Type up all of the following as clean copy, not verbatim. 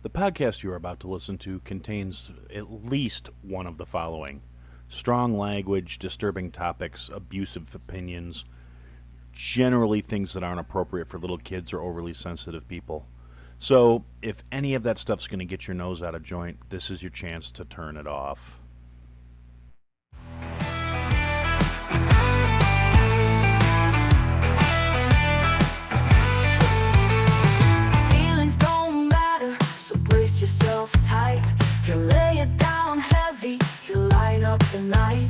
The podcast you are about to listen to contains at least one of the following: strong language, disturbing topics, abusive opinions, generally things that aren't appropriate for little kids or overly sensitive people. So, if any of that stuff's going to get your nose out of joint, this is your chance to turn it off. Feelings don't matter, so brace yourself tight. He'll lay it down heavy, he'll light up the night.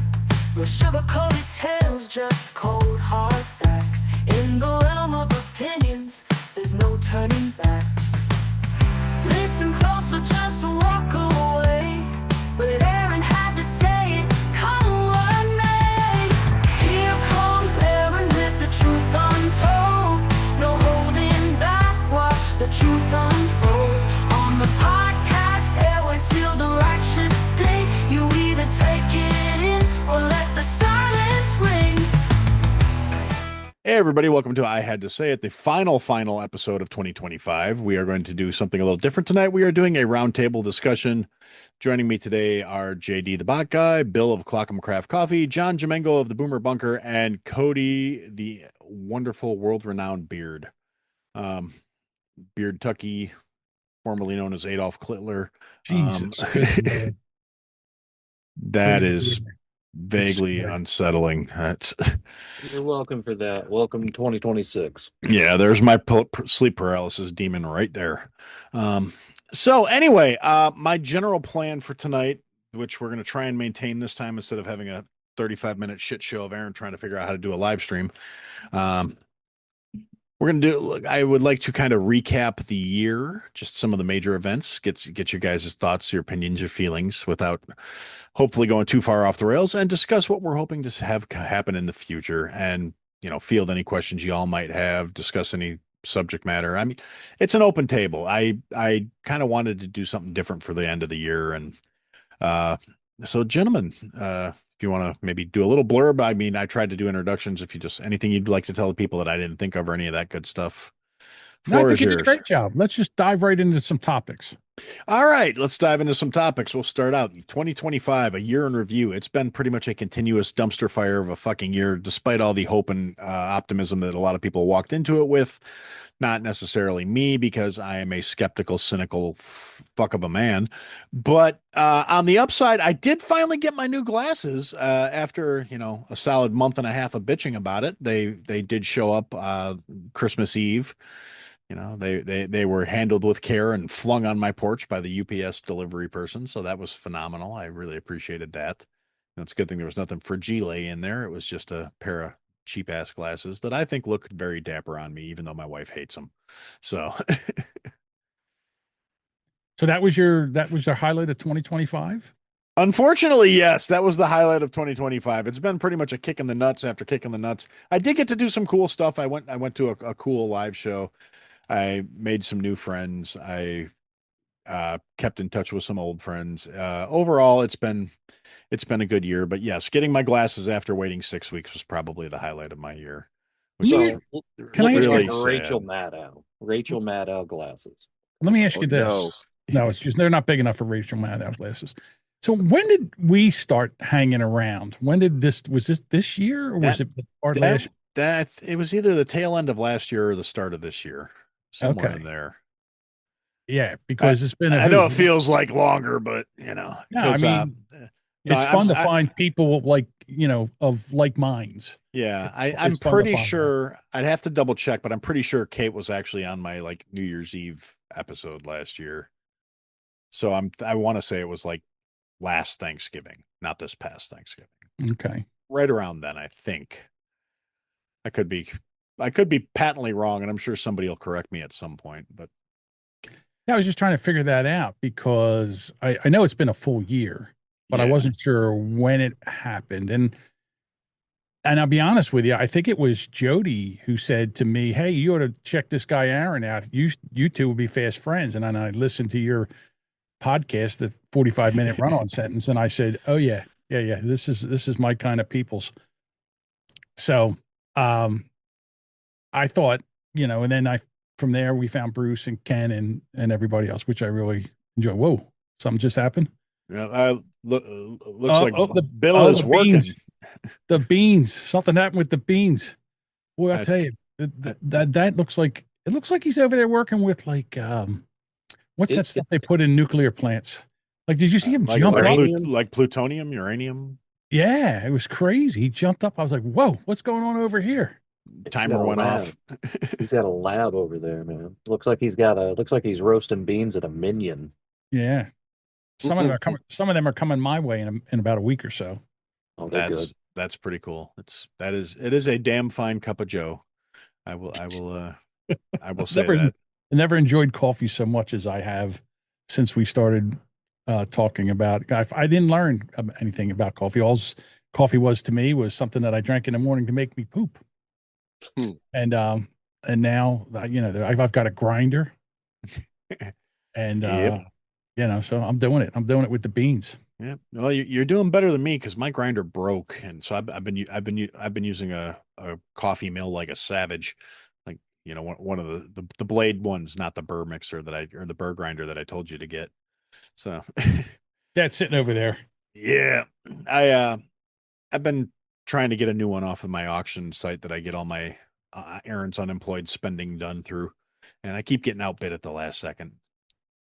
No sugar-coated tales, just cold hard facts. In the realm of opinions, there's no turning back. Listen close or just walk away. But Aaron had to say it, come what may. Here comes Aaron with the truth untold. No holding back, watch the truth unfold. On the podcast, airways feel the righteous sting. You either take it in or let the silence ring. Hey, everybody, welcome to I Had to Say It, the final episode of 2025. We are going to do something a little different tonight. We are doing a roundtable discussion. Joining me today are JD the Bot Guy, Bill of Clockham Craft Coffee, John Jamingo of the Boomer Bunker, and Cody, the wonderful world-renowned Beard. Beard Tucky, formerly known as Adolf Klittler. Jesus. Good Lord. That Good is Lord. vaguely It's scary. unsettling. That's You're welcome for that. Welcome 2026. yeah, there's my sleep paralysis demon right there. So anyway, my general plan for tonight, which we're going to try and maintain this time instead of having a 35-minute shit show of Aaron trying to figure out how to do a live stream. We're going to do, I would like to kind of recap the year, just some of the major events, get your guys' thoughts, your opinions, your feelings without hopefully going too far off the rails, and discuss what we're hoping to have happen in the future, and, you know, field any questions you all might have, discuss any subject matter. I mean, it's an open table. I kind of wanted to do something different for the end of the year. And so gentlemen, if you want to maybe do a little blurb. I mean, I tried to do introductions. If you just anything you'd like to tell the people that I didn't think of or any of that good stuff. No, I Floor think is you did a yours. great job. Let's just dive right into some topics. All right, let's dive into some topics. We'll start out 2025, a year in review. It's been pretty much a continuous dumpster fire of a fucking year, despite all the hope and optimism that a lot of people walked into it with. Not necessarily me, because I am a skeptical, cynical fuck of a man. But on the upside, I did finally get my new glasses after, you know, a solid month and a half of bitching about it. They did show up Christmas Eve. You know, they were handled with care and flung on my porch by the UPS delivery person. So that was phenomenal. I really appreciated that. And it's a good thing there was nothing fragile in there. It was just a pair of cheap ass glasses that I think look very dapper on me, even though my wife hates them. So So that was your highlight of 2025? unfortunately, yes, that was the highlight of 2025. It's been pretty much a kick in the nuts after kick in the nuts. I did get to do some cool stuff. I went to a cool live show. I made some new friends. I kept in touch with some old friends. Overall, it's been a good year. But yes, getting my glasses after waiting 6 weeks was probably the highlight of my year. Which So, is can I ask really you- Rachel sad. Maddow. Rachel Maddow glasses. Let me ask you no. this. No, it's just they're not big enough for Rachel Maddow glasses. So when did we start hanging around? When did this year, or was it part last? That it was either the tail end of last year or the start of this year, somewhere Okay. in there. Yeah, because it's been. I know it feels like longer, but you know, No, I 'cause, mean, no, it's fun to find people like, you know, of like minds. yeah, It's I'm fun to pretty find that. sure I'd have to double check, but I'm pretty sure Kate was actually on my like New Year's Eve episode last year. So I want to say it was like last Thanksgiving, not this past Thanksgiving. Okay. Right around then, I think. I could be patently wrong, and I'm sure somebody will correct me at some point, but Yeah, I was just trying to figure that out because I know it's been a full year, but I yeah. wasn't sure when it happened. And I'll be honest with you, I think it was Jody who said to me, "Hey, you ought to check this guy Aaron out. You two will be fast friends." And then I listened to your podcast, the 45-minute run-on sentence, and I said, "Oh yeah. This is my kind of people's." So I thought, you know, and then from there, we found Bruce and Ken and everybody else, which I really enjoy. Whoa, something just happened. Yeah, looks like Oh, Bill is the working. beans. The beans. Something happened with the beans. Boy, I I, tell you, that looks like it looks like he's over there working with like what's that It stuff they put in nuclear plants? Like, did you see him like jump up? uranium. like plutonium, uranium. Yeah, it was crazy. He jumped up. I was like, "Whoa, what's going on over here?" He's got Timer a went lab. off. He's got a lab over there, man. Looks like he's roasting beans at a minion. Yeah, some of them are coming. Some of them are coming my way in about a week or so. Oh, they're good. That's pretty cool. It is a damn fine cup of Joe. I will say Never, that. never enjoyed coffee so much as I have since we started talking about. I didn't learn anything about coffee. All coffee was to me was something that I drank in the morning to make me poop. Hmm. And now I've got a grinder, and Yep. so I'm doing it. I'm doing it with the beans. Yeah. Well, you're doing better than me because my grinder broke, and so I've been using a coffee mill like a savage, like one of the blade ones, not the burr mixer or the burr grinder that I told you to get. So That's sitting over there. yeah, I've been trying to get a new one off of my auction site that I get all my Aaron's unemployed spending done through, and I keep getting outbid at the last second.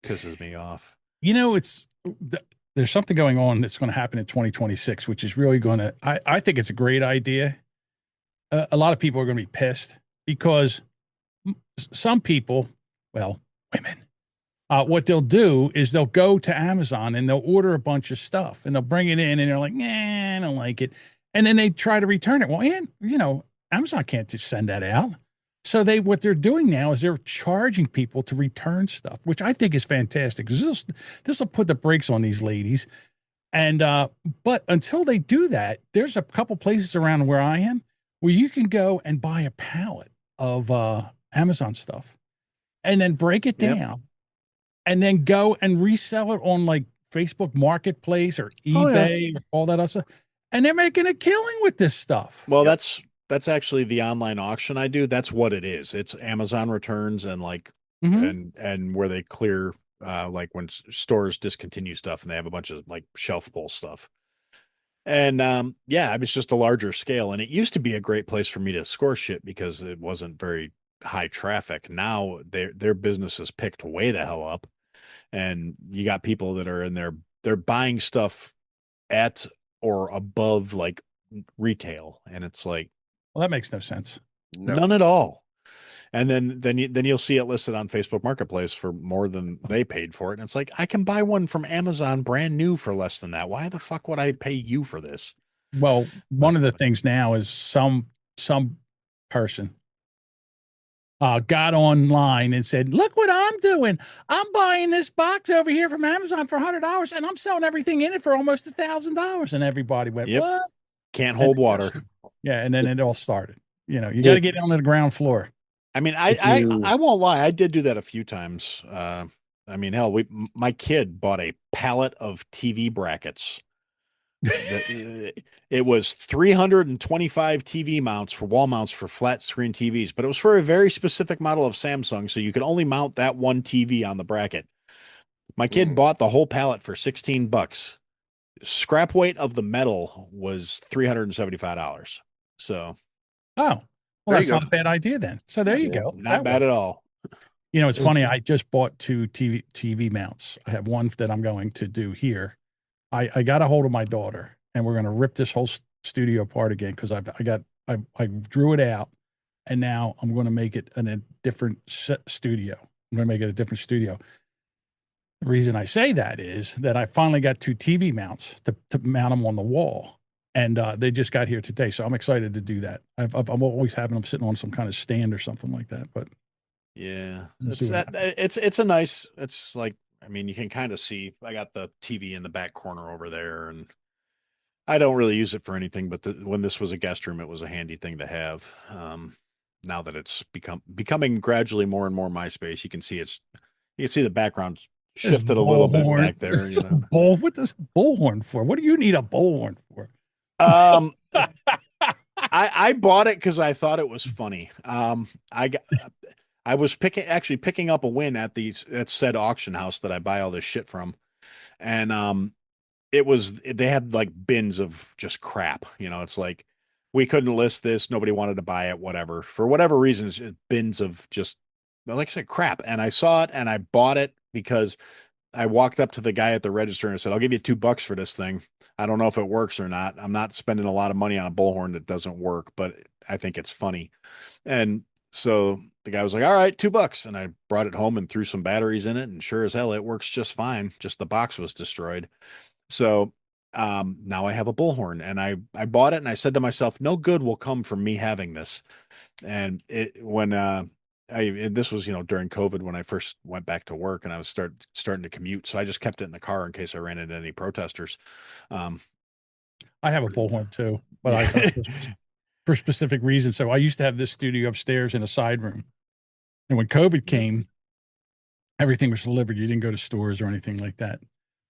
Pisses me off. It's there's something going on that's going to happen in 2026, which is really going to. I think it's a great idea. A lot of people are going to be pissed because some people, well, women, what they'll do is they'll go to Amazon and they'll order a bunch of stuff and they'll bring it in and they're like, nah, I don't like it. And then they try to return it. Well, and Amazon can't just send that out. So what they're doing now is they're charging people to return stuff, which I think is fantastic. This will put the brakes on these ladies. And but until they do that, there's a couple places around where I am where you can go and buy a pallet of Amazon stuff and then break it Yep. down and then go and resell it on like Facebook Marketplace or Oh, yeah. eBay or all that other stuff. And they're making a killing with this stuff. Well, that's actually the online auction I do. That's what it is. It's Amazon returns and Mhm. and where they clear like when stores discontinue stuff and they have a bunch of like shelf pull stuff. And yeah, it's just a larger scale. And it used to be a great place for me to score shit because it wasn't very high traffic. Now their business has picked way the hell up. And you got people that are in there, they're buying stuff at or above like retail. And it's like, Well, that makes no sense. No. none at all. And then you'll see it listed on Facebook Marketplace for more than they paid for it. And it's like, I can buy one from Amazon brand new for less than that. Why the fuck would I pay you for this? Well, one of the things now is some person got online and said, "Look what I'm doing! I'm buying this box over here from Amazon for $100, and I'm selling everything in it for almost $1,000." And everybody went, Yep. "What?" Can't hold water. Yeah, and then it all started. You got to get down to the ground floor. I mean, If you- I won't lie. I did do that a few times. I mean, hell, my kid bought a pallet of TV brackets. It was 325 TV mounts for wall mounts for flat screen TVs, but it was for a very specific model of Samsung, so you could only mount that one TV on the bracket. My kid bought the whole pallet for $16. Scrap weight of the metal was $375. So, Oh, well, There that's you go. not a bad idea then. So there you Yeah, go. not That bad worked. at all. It's funny. I just bought two TV mounts. I have one that I'm going to do here. I got a hold of my daughter, and we're going to rip this whole studio apart again because I drew it out, and now I'm going to make it a different studio. I'm going to make it a different studio. The reason I say that is that I finally got two TV mounts to mount them on the wall, and they just got here today. So I'm excited to do that. I'm always having them sitting on some kind of stand or something like that. But Yeah, Let's see what it's a nice. It's like, I mean, you can kind of see. I got the TV in the back corner over there, and I don't really use it for anything. But when this was a guest room, it was a handy thing to have. Now that it's becoming gradually more and more my space, you can see the background there's shifted a little bit bullhorn. back there. There's a what is bullhorn for? What do you need a bullhorn for? Um, I bought it because I thought it was funny. I was picking up a win at said auction house that I buy all this shit from. And they had like bins of just crap. It's like we couldn't list this, nobody wanted to buy it, whatever. For whatever reason, it's just bins of just like I said, crap. And I saw it and I bought it because I walked up to the guy at the register and said, I'll give you $2 for this thing. I don't know if it works or not. I'm not spending a lot of money on a bullhorn that doesn't work, but I think it's funny. And so the guy was like, all right, $2. And I brought it home and threw some batteries in it. And sure as hell, it works just fine. Just the box was destroyed. So now I have a bullhorn and I bought it and I said to myself, no good will come from me having this. And this was, during COVID when I first went back to work and I was starting to commute. So I just kept it in the car in case I ran into any protesters. I have a bullhorn too, but for specific reasons. So I used to have this studio upstairs in a side room. And when COVID came, everything was delivered. You didn't go to stores or anything like that.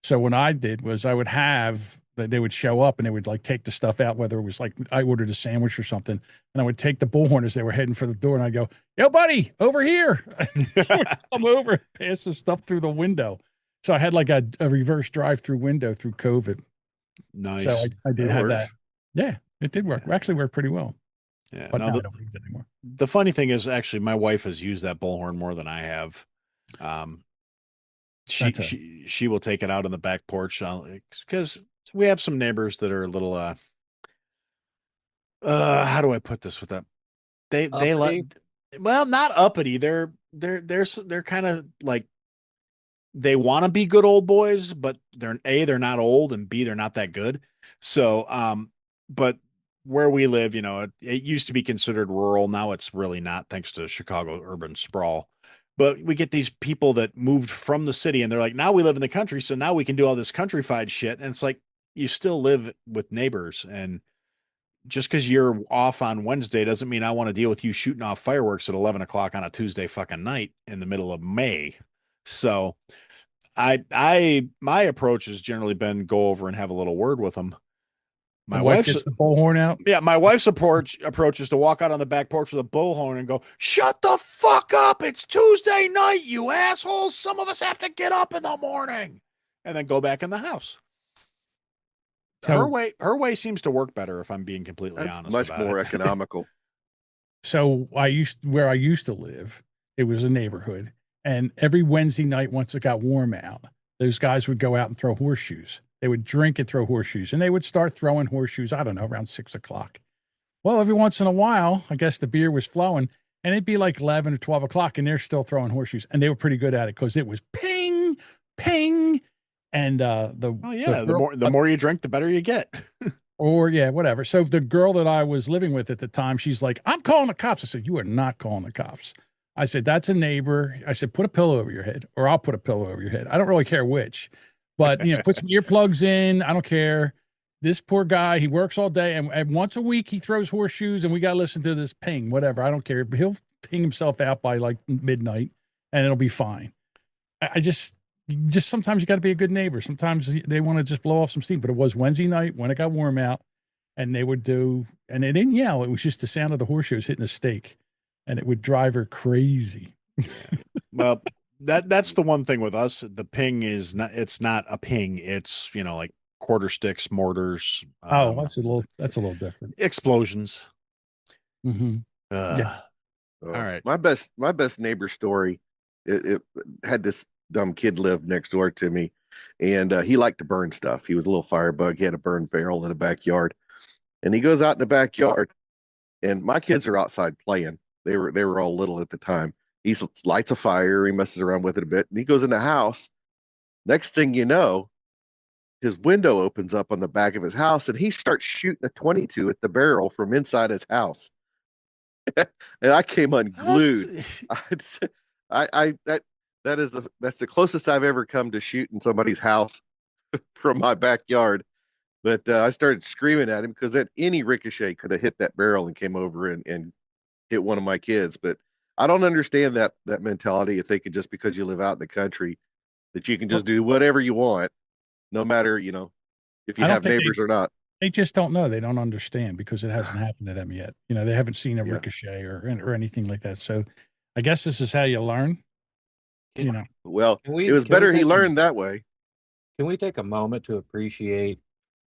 So what I did was I would have that they would show up and they would like take the stuff out, whether it was like I ordered a sandwich or something, and I would take the bullhorn as they were heading for the door, and I'd go, "Yo, buddy, over here!" They would come over, pass the stuff through the window. So I had like a reverse drive-through window through COVID. Nice. So I did have that. Yeah, it did work. Yeah. Actually worked pretty well. Yeah. But No, now I don't use it anymore. the funny thing is actually my wife has used that bullhorn more than I have. She will take it out on the back porch because we have some neighbors that are a little how do I put this with that? They let well, not uppity. They're kind of like they want to be good old boys, but they're not old, and B, they're not that good. So but where we live, it used to be considered rural. Now it's really not, thanks to Chicago urban sprawl. But we get these people that moved from the city and they're like, now we live in the country, so now we can do all this countrified shit. And it's like, you still live with neighbors. And just because you're off on Wednesday doesn't mean I want to deal with you shooting off fireworks at 11 o'clock on a Tuesday fucking night in the middle of May. So my approach has generally been go over and have a little word with them. My wife gets the bullhorn out. Yeah, my wife's approach is to walk out on the back porch with a bullhorn and go, "Shut the fuck up! It's Tuesday night, you assholes! Some of us have to get up in the morning," and then go back in the house. So her way seems to work better, if I'm being completely honest. Much more economical. So where I used to live, it was a neighborhood, and every Wednesday night, once it got warm out, those guys would go out and throw horseshoes. They would drink and throw horseshoes, and they would start throwing horseshoes, I don't know, around 6 o'clock. Well, every once in a while, I guess the beer was flowing, and it'd be like 11 or 12 o'clock, and they're still throwing horseshoes. And they were pretty good at it because it was ping, ping. And the more you drink, the better you get. Or, yeah, whatever. So the girl that I was living with at the time, she's like, "I'm calling the cops." I said, "You are not calling the cops." I said, "That's a neighbor." I said, "Put a pillow over your head, or I'll put a pillow over your head. I don't really care which. But, put some earplugs in. I don't care. This poor guy, he works all day. And once a week, he throws horseshoes, and we got to listen to this ping, whatever. I don't care. He'll ping himself out by like midnight, and it'll be fine." I just sometimes you got to be a good neighbor. Sometimes they want to just blow off some steam. But it was Wednesday night when it got warm out, and they would do, and they didn't yell. It was just the sound of the horseshoes hitting the stake, and it would drive her crazy. Well, that's the one thing with us. The ping is not. It's not a ping. It's like quarter sticks, mortars. That's a little different. Explosions. Mm-hmm. Yeah. All right. My best neighbor story. It had this dumb kid live next door to me, and he liked to burn stuff. He was a little firebug. He had a burn barrel in the backyard, and he goes out in the backyard, and my kids are outside playing. They were all little at the time. He lights a fire. He messes around with it a bit, and he goes in the house. Next thing you know, his window opens up on the back of his house, and he starts shooting a 22 at the barrel from inside his house. And I came unglued. That's the closest I've ever come to shooting somebody's house from my backyard. But I started screaming at him because any ricochet could have hit that barrel and came over and hit one of my kids. But I don't understand that mentality of thinking just because you live out in the country that you can just do whatever you want, no matter, if you have neighbors or not. They just don't know. They don't understand because it hasn't happened to them yet. They haven't seen a ricochet or anything like that. So I guess this is how you learn. Can- You know, Well, Can we it was can we better he take a, learned that way. can we take a moment to appreciate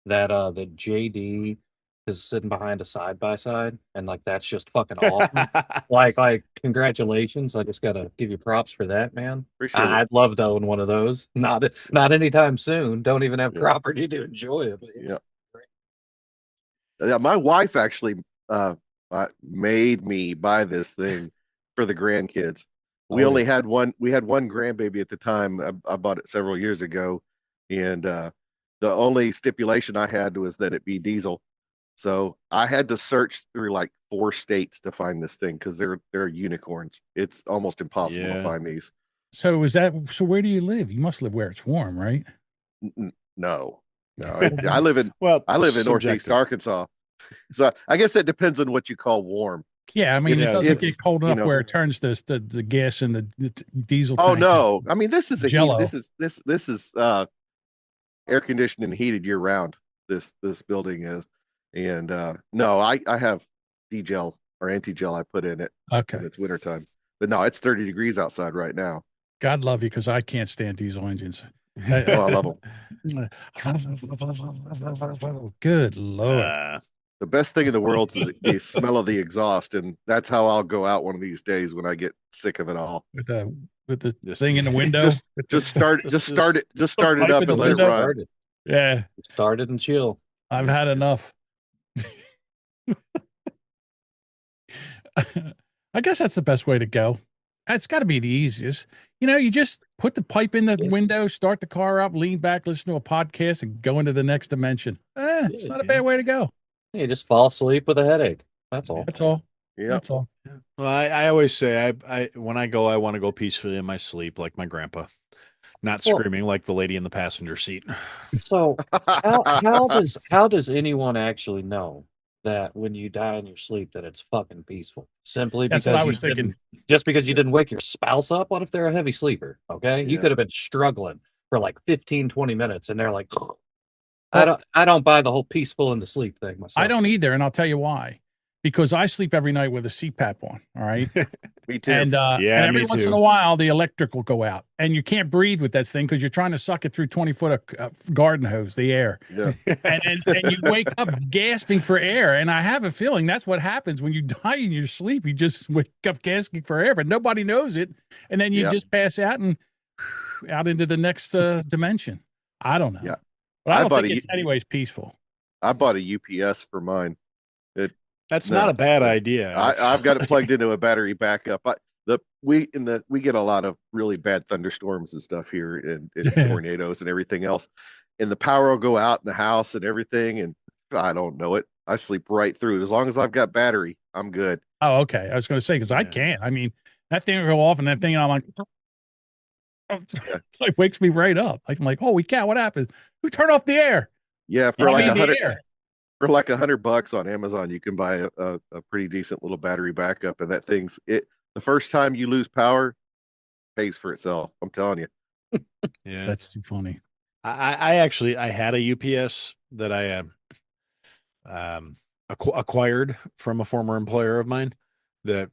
that JD is sitting behind a side by side and like that's just fucking awesome. Like congratulations. I just gotta give you props for that, man. Appreciate it. I'd love to own one of those. Not anytime soon. Don't even have Yeah. property to enjoy it. But Yeah. Yeah, my wife actually made me buy this thing for the grandkids. We Oh, only yeah. had one. We had one grandbaby at the time. I bought it several years ago, and the only stipulation I had was that it be diesel. So I had to search through like 4 states to find this thing because they're unicorns. It's almost impossible to Yeah. find these. so where do you live? You must live where it's warm, right? No, no. I live in Well, I live in Northeast subjective. Arkansas. So I guess that depends on what you call warm. Yeah, I mean, it It's Yeah, doesn't get it's cold you enough know where it turns the gas in the diesel oh tank to no. I mean this is a heat Jello. this is air conditioned and heated year round. This building is. And no, I have D-gel or anti-gel I put in it Okay, when it's wintertime. But no, it's 30 degrees outside right now. God love you because I can't stand diesel engines. Oh, I love them. Good Lord. The best thing in the world is the smell of the exhaust, and that's how I'll go out one of these days when I get sick of it all. With the Just- thing in the window. Just just start Just- just start it just start it pipe up in the and let it window. run. Started. Yeah, Started and chill. I've Yeah. had enough. I guess that's the best way to go. That's got to be the easiest. You just put the pipe in the Yeah. window, start the car up, lean back, listen to a podcast, and go into the next dimension. It's not a bad way to go. You just fall asleep with a headache. That's all. That's all. Yeah. That's all. Well, I always say I when I go, I want to go peacefully in my sleep, like my grandpa, not Well- screaming like the lady in the passenger seat. So how does anyone actually know that when you die in your sleep that it's fucking peaceful? Simply That's because what I you was thinking. just because you didn't wake your spouse up? What if they're a heavy sleeper? Okay. You Yeah. could have been struggling for like 15, 20 minutes and they're like, Well- I don't buy the whole peaceful in the sleep thing myself. I don't either, and I'll tell you why. Because I sleep every night with a CPAP on. All right. Me too. And Yeah, and every me once in too. a while the electric will go out, and you can't breathe with that thing because you're trying to suck it through 20 foot of garden hose, the air, Yeah. and you wake up gasping for air. And I have a feeling that's what happens when you die in your sleep. You just wake up gasping for air, but nobody knows it, and then you Yeah. just pass out and out into the next dimension. I don't know, Yeah. but I I don't bought think a it's anyways peaceful. I bought a UPS for mine. That's No. not a bad idea. I've got it actually. plugged into a battery backup. We get a lot of really bad thunderstorms and stuff here and Yeah. tornadoes and everything else. And the power will go out in the house and everything, and I don't know it. I sleep right through it. As long as I've got battery, I'm good. Oh, okay. I was going to say because I Yeah. can't. I mean, that thing will go off, and that thing, and I'm like, Yeah. it wakes me right up. I'm like, holy cow, what happened? Who turned off the air? Yeah, I for like mean, the $100 air. for like $100 on Amazon, you can buy a pretty decent little battery backup, and that thing's it. The first time you lose power, pays for itself. I'm telling you. Yeah. That's too funny. I actually I had a UPS that I acquired from a former employer of mine. That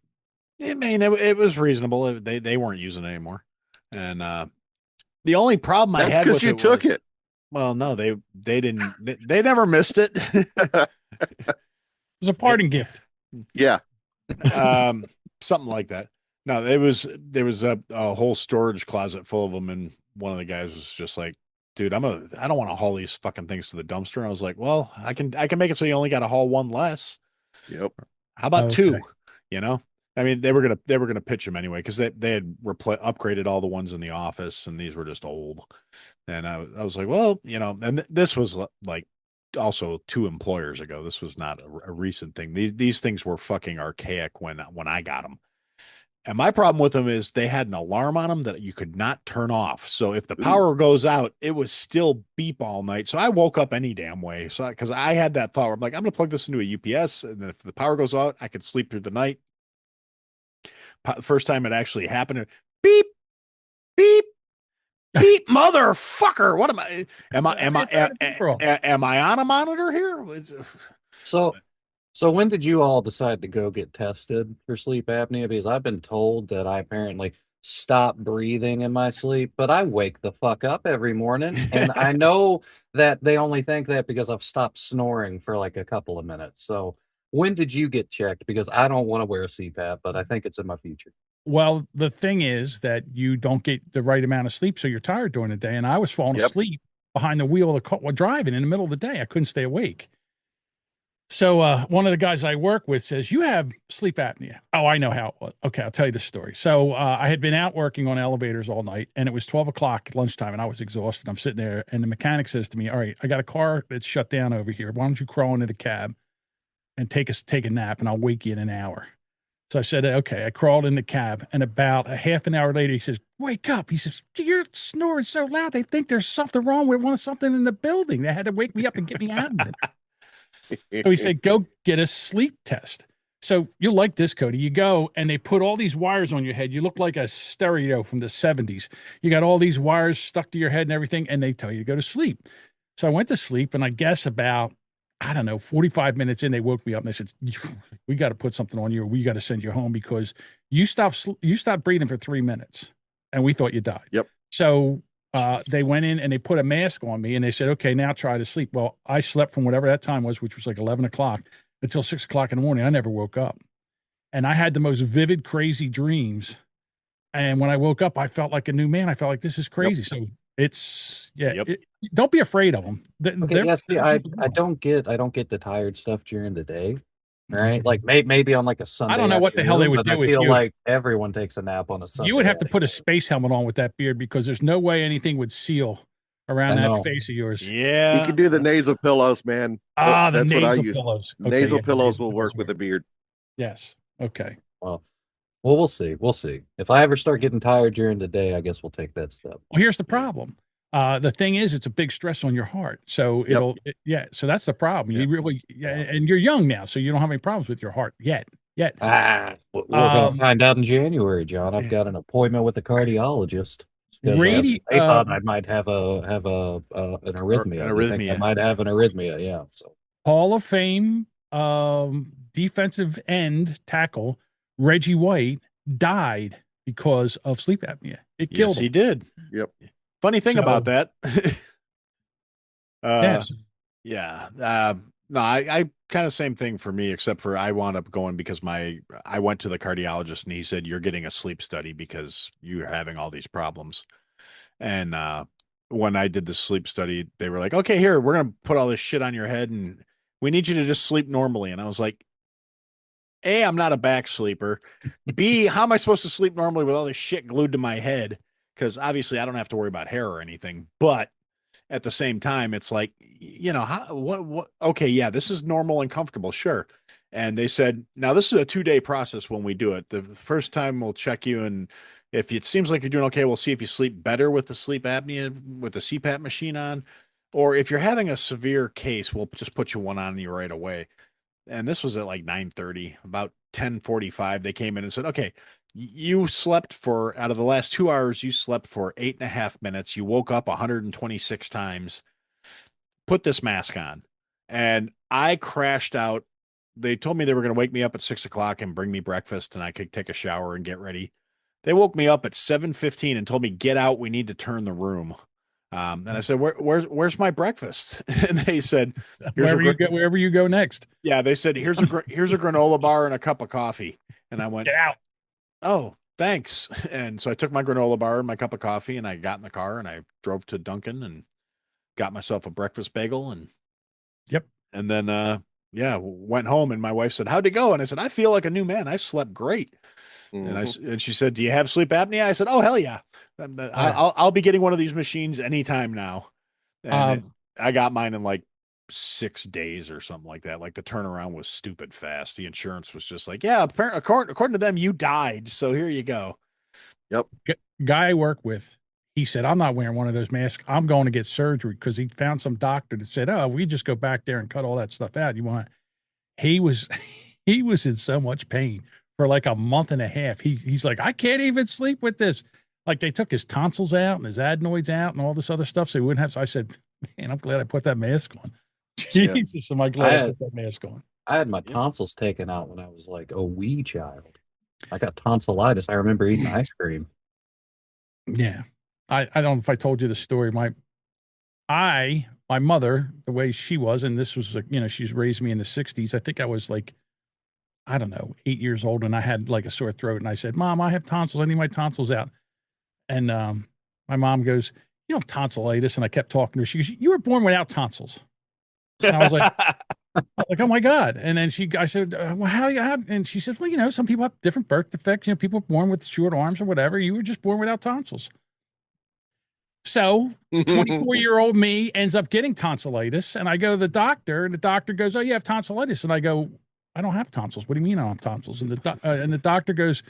it was reasonable. They weren't using it anymore, and the only problem I That's had because with you it took was, it. well, no, they didn't. They never missed it. It was a parting gift. Yeah. Something like that. No, there was a whole storage closet full of them, and one of the guys was just like, "Dude, I don't want to haul these fucking things to the dumpster." And I was like, "Well, I can make it so you only got to haul one less. Yep. How about Okay. two? You know." I mean, they were gonna pitch them anyway because they had upgraded all the ones in the office, and these were just old. And I was like, well, and this was like also 2 employers ago. This was not a recent thing. These things were fucking archaic when I got them. And my problem with them is they had an alarm on them that you could not turn off. So if the power goes out, it was still beep all night. So I woke up any damn way. So because I had that thought, where I'm like, I'm going to plug this into a UPS, and then if the power goes out, I could sleep through the night. First time it actually happened, beep, beep, beep, motherfucker. What am I? Am I on a monitor here? So So when did you all decide to go get tested for sleep apnea? Because I've been told that I apparently stop breathing in my sleep, but I wake the fuck up every morning. And I know that they only think that because I've stopped snoring for like a couple of minutes. So when did you get checked? Because I don't want to wear a CPAP, but I think it's in my future. Well, the thing is that you don't get the right amount of sleep, so you're tired during the day. And I was falling Yep. asleep behind the wheel of the car, while driving in the middle of the day. I couldn't stay awake. So one of the guys I work with says, "You have sleep apnea." Oh, I know how it was. Okay, I'll tell you the story. So I had been out working on elevators all night, and it was 12 o'clock lunchtime, and I was exhausted. I'm sitting there, and the mechanic says to me, "All right, I got a car that's shut down over here. Why don't you crawl into the cab and take a nap, and I'll wake you in an hour." So I said, "Okay." I crawled in the cab, and about a half an hour later, he says, "Wake up." He says, "You're snoring so loud. They think there's something wrong with something in the building. They had to wake me up and get me out of it." So he said, "Go get a sleep test." So you'll like this, Cody. You go and they put all these wires on your head. You look like a stereo from the 70s. You got all these wires stuck to your head and everything, and they tell you to go to sleep. So I went to sleep, and I guess about, I don't know, 45 minutes in, they woke me up and they said, "We got to put something on you, or we got to send you home because you stopped breathing for 3 minutes, and we thought you died." Yep. So they went in and they put a mask on me and they said, "Okay, now try to sleep." Well, I slept from whatever that time was, which was like 11 o'clock until 6 o'clock in the morning. I never woke up. And I had the most vivid, crazy dreams. And when I woke up, I felt like a new man. I felt like this is crazy. So it's, yeah, Yep. don't be afraid of them. Okay, yes, yeah, I don't get the tired stuff during the day. Right? Like maybe on like a Sunday I don't know what the hell they afternoon, would but do I with feel you. like everyone takes a nap on a Sunday. You would have to put a afternoon. space helmet on with that beard because there's no way anything would seal around I that know. face of yours. Yeah. You can do the that's- nasal pillows, man. Ah, the That's what I nasal use. pillows. Okay, Nasal yeah, the pillows nasal will pillows work with a beard. Yes. Okay. Well, we'll see. We'll see. If I ever start getting tired during the day, I guess we'll take that step. Well, here's the problem. The thing is, it's a big stress on your heart. So yeah. So that's the problem. You really, and you're young now, so you don't have any problems with your heart yet. We're gonna find out in January, John. I've got an appointment with a cardiologist. Because they thought I might have an arrhythmia. An They think I arrhythmia. might have an arrhythmia. Yeah. So Hall of Fame defensive end tackle Reggie White died because of sleep apnea. It killed Yes, him. he did. Yep. Funny thing about that. Yes. Yeah. No, I kind of same thing for me, except for I wound up going because I went to the cardiologist and he said, "You're getting a sleep study because you're having all these problems." And when I did the sleep study, they were like, "Okay, here, we're gonna put all this shit on your head and we need you to just sleep normally." And I was like, A, I'm not a back sleeper. B, how am I supposed to sleep normally with all this shit glued to my head? Because obviously I don't have to worry about hair or anything, but at the same time, it's like, what, okay, yeah, this is normal and comfortable, sure. And they said, now this is a 2-day process when we do it. The first time we'll check you, and if it seems like you're doing okay, we'll see if you sleep better with the sleep apnea, with the CPAP machine on, or if you're having a severe case, we'll just put you one on you right away. And this was at like 9:30. About 10:45, they came in and said, "Okay, you slept for, out of the last 2 hours, you slept for 8.5 minutes. You woke up 126 times. Put this mask on." And I crashed out. They told me they were going to wake me up at 6 o'clock and bring me breakfast and I could take a shower and get ready. They woke me up at 7:15 and told me, "Get out. We need to turn the room." And I said, where's my breakfast?" And they said, Wherever you go next. yeah, they said, here's a granola bar and a cup of coffee. And I went, Get out. "Oh, thanks." And so I took my granola bar and my cup of coffee and I got in the car and I drove to Dunkin' and got myself a breakfast bagel and Yep. and then went home and my wife said, "How'd it go?" And I said, "I feel like a new man. I slept great." Mhm. And she said, "Do you have sleep apnea?" I said, "Oh, hell yeah. I'll be getting one of these machines anytime now." And I got mine in like 6 days or something like that. Like the turnaround was stupid fast. The insurance was just like, "Yeah, according to them, you died. So here you go." Yep. Guy I work with, he said, "I'm not wearing one of those masks. I'm going to get surgery," because he found some doctor that said, "Oh, we just go back there and cut all that stuff out. You want?" He was he was in so much pain for like a month and a half. He's like, "I can't even sleep with this." Like they took his tonsils out and his adenoids out and all this other stuff, so he wouldn't have. So I said, "Man, I'm glad I put that mask on." Yeah. Jesus, am I glad I put that mask on? I had my Yep. tonsils taken out when I was like a wee child. I got tonsillitis. I remember eating ice cream. Yeah. I don't know if I told you the story. My mother, the way she was, and this was, she's raised me in the 60s. I think I was like, I don't know, 8 years old, and I had like a sore throat. And I said, Mom, I have tonsils. I need my tonsils out. And my mom goes, You don't have tonsillitis. And I kept talking to her. She goes, You were born without tonsils. And I was like, oh my God. And then I said, well, how? And she said, well, some people have different birth defects. People are born with short arms or whatever. You were just born without tonsils. So 24-year-old me ends up getting tonsillitis. And I go to the doctor, and the doctor goes, oh, you have tonsillitis. And I go, I don't have tonsils. What do you mean I don't have tonsils? And the doctor goes,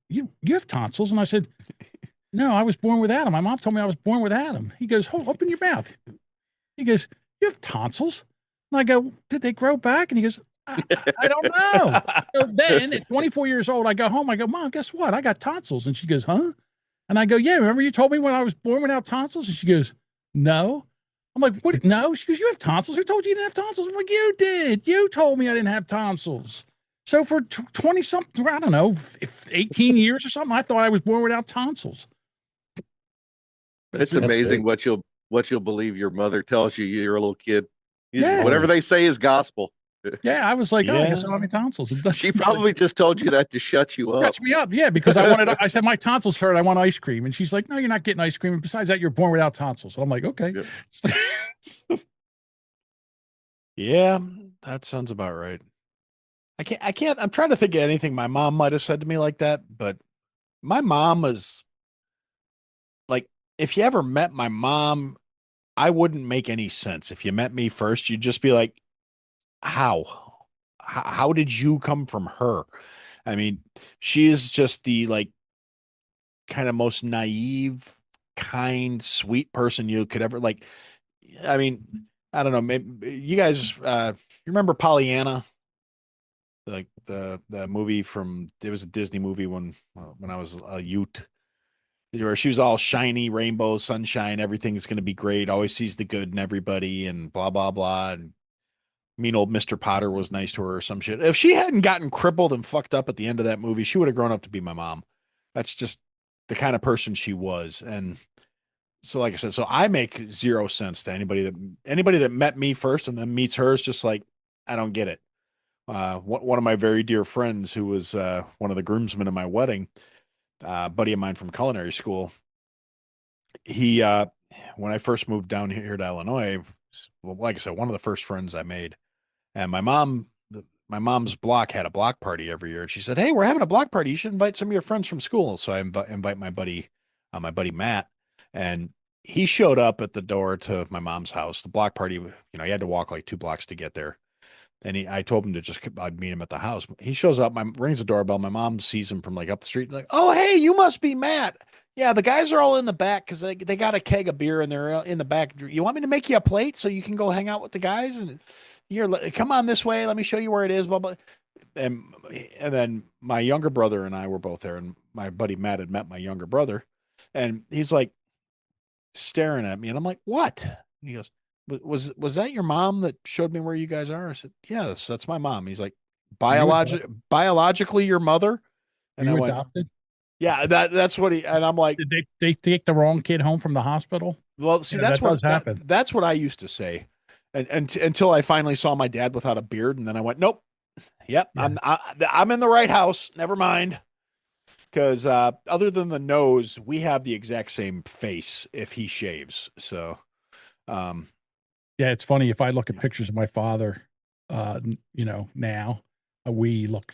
you have tonsils? And I said, no, I was born without them. My mom told me I was born without them. He goes, open your mouth. He goes, you have tonsils? And I go, did they grow back? And he goes, I don't know. So then at 24 years old, I go home. I go, Mom, guess what? I got tonsils. And she goes, huh? And I go, yeah, remember you told me when I was born without tonsils? And she goes, no. I'm like, what? No? She goes, you have tonsils? Who told you didn't have tonsils? I'm like, you did. You told me I didn't have tonsils. So for 20 something, I don't know, 18 years or something, I thought I was born without tonsils. It's amazing what you'll believe your mother tells you. You're a little kid. Yeah. Whatever they say is gospel. Yeah, I was like, oh, I guess I Yeah. don't have any tonsils. She probably just told you that to shut you up. Shuts me up, yeah, because I said, my tonsils hurt. I want ice cream. And she's like, no, you're not getting ice cream. And besides that, you're born without tonsils. And I'm like, okay. Yeah, that sounds about right. I'm trying to think of anything my mom might have said to me like that, but my mom is like, if you ever met my mom, I wouldn't make any sense. If you met me first, you'd just be like, how? How did you come from her? I mean, she is just the like kind of most naive, kind, sweet person you could ever like. I mean, I don't know. Maybe you guys, you remember Pollyanna? Like the movie it was a Disney movie when I was a youth, where she was all shiny, rainbow, sunshine, everything's going to be great, always sees the good in everybody, and blah blah blah. And mean old Mr. Potter was nice to her or some shit. If she hadn't gotten crippled and fucked up at the end of that movie, she would have grown up to be my mom. That's just the kind of person she was. And so, like I said, so I make zero sense to anybody that met me first and then meets hers. Just like, I don't get it. One of my very dear friends, who was one of the groomsmen in my wedding, buddy of mine from culinary school, he when I first moved down here to Illinois, well, like I said, one of the first friends I made. And my mom's block had a block party every year. And she said, hey, we're having a block party. You should invite some of your friends from school. So I invite my buddy Matt. And he showed up at the door to my mom's house. The block party, he had to walk like 2 blocks to get there. And I told him I'd meet him at the house. He shows up, rings the doorbell. My mom sees him from like up the street. Like, oh, hey, you must be Matt. Yeah, the guys are all in the back because they got a keg of beer and they're in the back. You want me to make you a plate so you can go hang out with the guys? And here, come on this way. Let me show you where it is. Blah, blah. And then my younger brother and I were both there. And my buddy Matt had met my younger brother. And he's like staring at me. And I'm like, what? And he goes, was that your mom that showed me where you guys are? I said, yeah, that's my mom. He's like, biologically your mother? And Were I you went, adopted? yeah, and I'm like, Did they take the wrong kid home from the hospital? well, see, That does happen. that's what I used to say. And until I finally saw my dad without a beard. And then I went, nope. Yep. Yeah. I'm in the right house. Never mind. Cause, other than the nose, we have the exact same face if he shaves. So, Yeah, it's funny. If I look at pictures of my father, now we look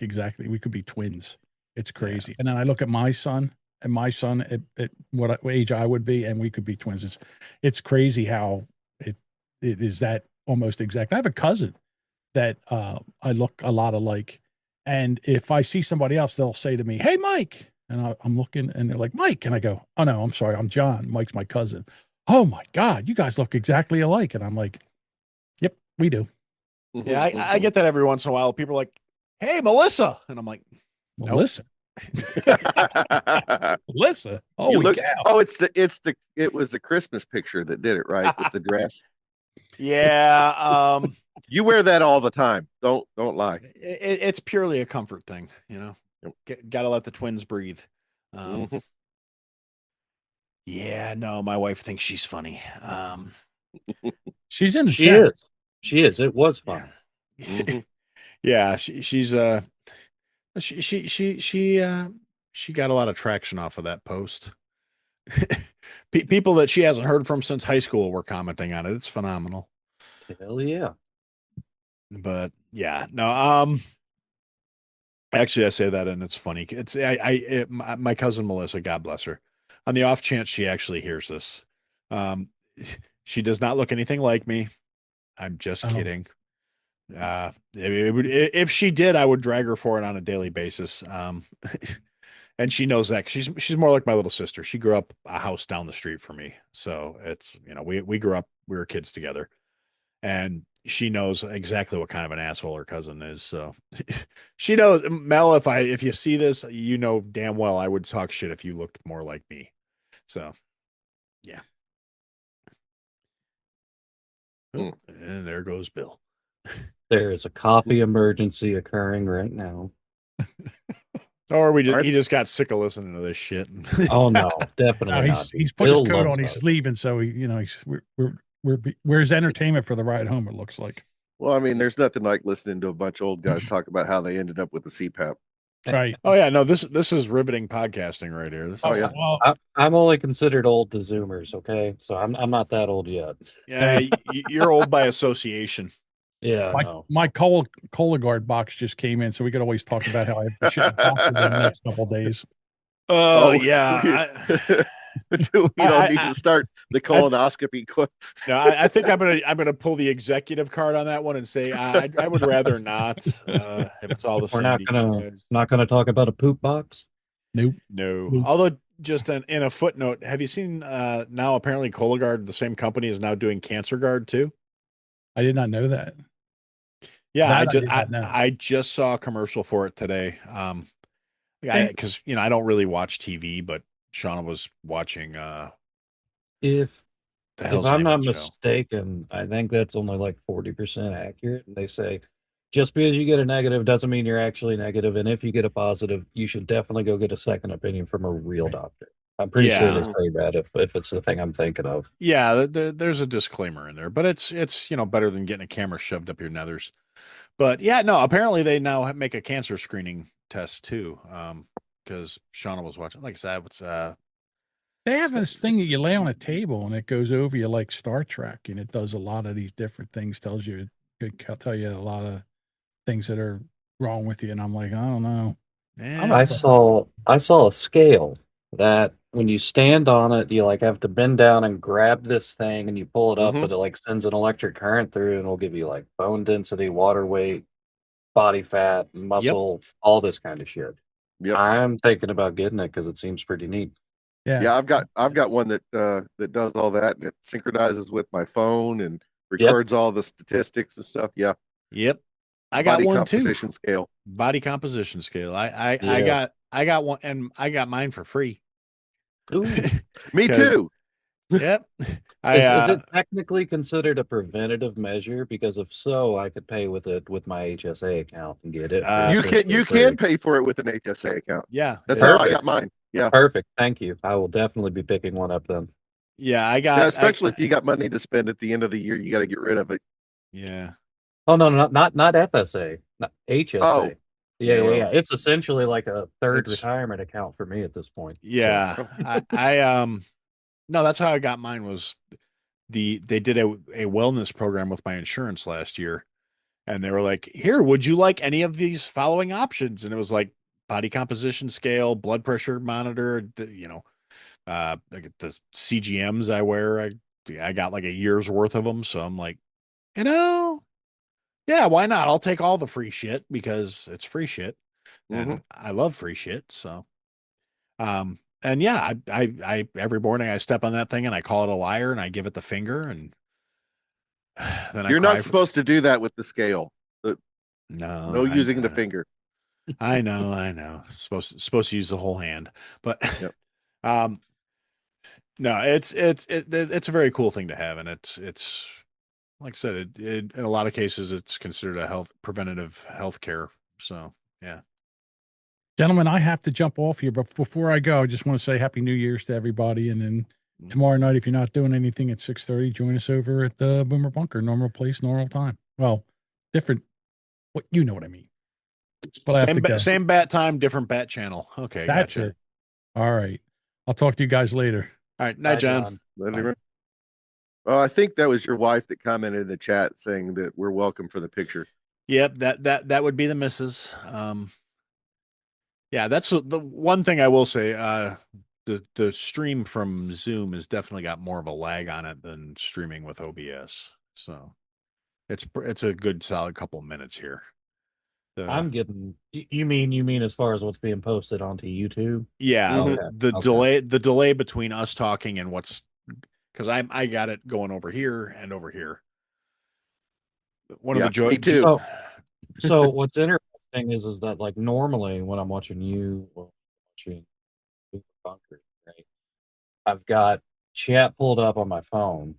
exactly. We could be twins. It's crazy. Yeah. And then I look at my son, and my son at what age I would be, and we could be twins. It's crazy how it is that almost exact. I have a cousin that I look a lot alike, and if I see somebody else, they'll say to me, "Hey, Mike," and I'm looking, and they're like, "Mike," and I go, "Oh no, I'm sorry, I'm John. Mike's my cousin." Oh my God, you guys look exactly alike. And I'm like, yep, we do. yeah, I get that every once in a while. People are like, hey, Melissa. And I'm like, nope. Melissa. Melissa. Holy cow. Oh, it was the Christmas picture that did it, right? With the dress. Yeah. You wear that all the time. Don't lie. It's purely a comfort thing, Yep. Gotta let the twins breathe. Um, Mhm. yeah, no, my wife thinks she's funny. She's in the She chat. is. She is. It was Yeah. funny. Mhm. Yeah, she got a lot of traction off of that post. People that she hasn't heard from since high school were commenting on it. It's phenomenal. Hell yeah. But yeah, no, actually I say that and it's funny. My cousin Melissa, God bless her. On the off chance she actually hears this. Um she does not look anything like me. I'm just Oh, kidding. If she did, I would drag her for it on a daily basis. And she knows that she's more like my little sister. She grew up a house down the street from me, so it's we grew up, we were kids together, and she knows exactly what kind of an asshole her cousin is. So she knows, Mel. If you see this, you know damn well I would talk shit if you looked more like me. So yeah. Oh, Mm. and there goes Bill. There is a coffee emergency occurring right now. Or All right. he just got sick of listening to this shit. Oh no, no, definitely not. he's putting his Bill coat loves on. He's us. leaving, so we're his entertainment for the ride home. It looks like. Well, I mean, there's nothing like listening to a bunch of old guys talk about how they ended up with the CPAP. Right. Oh yeah, no, this is riveting podcasting right here. This Oh Oh, is yeah. well, I'm only considered old to Zoomers, okay? So I'm not that old yet. yeah, you're old by association. Yeah, my no. my cola guard box just came in, so we could always talk about how I have to shit in a box within the next couple of days. Oh Oh, yeah, we don't need to start the I th- colonoscopy. no, I think I'm gonna pull the executive card on that one and say I would rather not. If it's all the We're same to you guys. not gonna talk about a poop box. Nope. No, Nope. although just in a footnote, have you seen now apparently Cologuard, the same company, is now doing Cancer Guard too? I did not know that. Yeah, That I did not know. I just saw a commercial for it today. And Because I don't really watch TV, but Shauna was watching If the if hell's the I'm name of not the show? mistaken, I think that's only like 40% accurate. And they say just because you get a negative doesn't mean you're actually negative. And if you get a positive, you should definitely go get a second opinion from a real right. doctor. I'm pretty sure they Yeah, Mhm. say that if it's the thing I'm thinking of. yeah. There's a disclaimer in there, but it's better than getting a camera shoved up your nethers. But yeah, no. Apparently they now make a cancer screening test too. Because Shauna was watching. Like I said, They have it's got this thing that you lay on a table and it goes over you like Star Trek, and it does a lot of these different things. It can tell you a lot of things that are wrong with you. And I'm like, I don't know. I'm eh, not. I saw a scale that when you stand on it, you like have to bend down and grab this thing and you pull it up, Mhm. but it like sends an electric current through and it'll give you like bone density, water weight, body fat, yep. muscle, all this kind of shit. Yep. I'm thinking about getting it because it seems pretty neat. Yeah. Yeah, I've got one that does all that and it synchronizes with my phone and Yep. records all the statistics and stuff. Yeah. Yep. I got Body one too. composition scale. Body composition scale. Yeah. I got one, and I got mine for free. Ooh. Me Because too. yep, I Is it technically considered a preventative measure? Because if so, I could pay with it with my HSA account and get it for uh essentially You can free. pay for it with an HSA account. yeah, That's how I Perfect. got mine. Yeah. Perfect. Thank you. I will definitely be picking one up then. yeah, Yeah, especially if you got money to spend at the end of the year, you got to get rid of it. yeah. Oh no, not FSA, not Oh, HSA. Yeah, yeah, yeah, well, yeah. It's essentially like a third It's retirement account for me at this point. So yeah. I no, that's how I got mine was they did a wellness program with my insurance last year, and they were like, "Here, would you like any of these following options?" And it was like body composition scale, blood pressure monitor, like the CGMs I wear. I got like a year's worth of them, so I'm like, you know, yeah, why not? I'll take all the free shit because it's free shit, hmm and I love free shit. So, and yeah, I every morning I step on that thing and I call it a liar and I give it the finger and then I you're not cry for supposed to do that with the scale. The, no, no using the finger. I know. Supposed to use the whole hand, but Yep. um, no, it's a very cool thing to have, and it's like I said, in a lot of cases, it's considered a preventative health care. So, yeah. Gentlemen, I have to jump off here, but before I go, I just want to say Happy New Year's to everybody. And then Mm. tomorrow night, if you're not doing anything at 6:30, join us over at the Boomer Bunker, normal place, normal time. Well, different. What you know what I mean. But I have to go. Same bat time, different bat channel. Okay, That's gotcha. it. All right. I'll talk to you guys later. All right, night, Bye, John. John. Let Oh, I think that was your wife that commented in the chat saying that we're welcome for the picture. Yep, that would be the missus. Yeah, that's the one thing I will say. The stream from Zoom has definitely got more of a lag on it than streaming with OBS. So it's a good solid couple of minutes here. I'm getting. You mean as far as what's being posted onto YouTube? Yeah, Mhm. the delay between us talking and what's because I got it going over here and over here. One of Yeah, the joy. me too. So what's interesting is that like normally when I'm watching you or watching Super Bunker, right? I've got chat pulled up on my phone,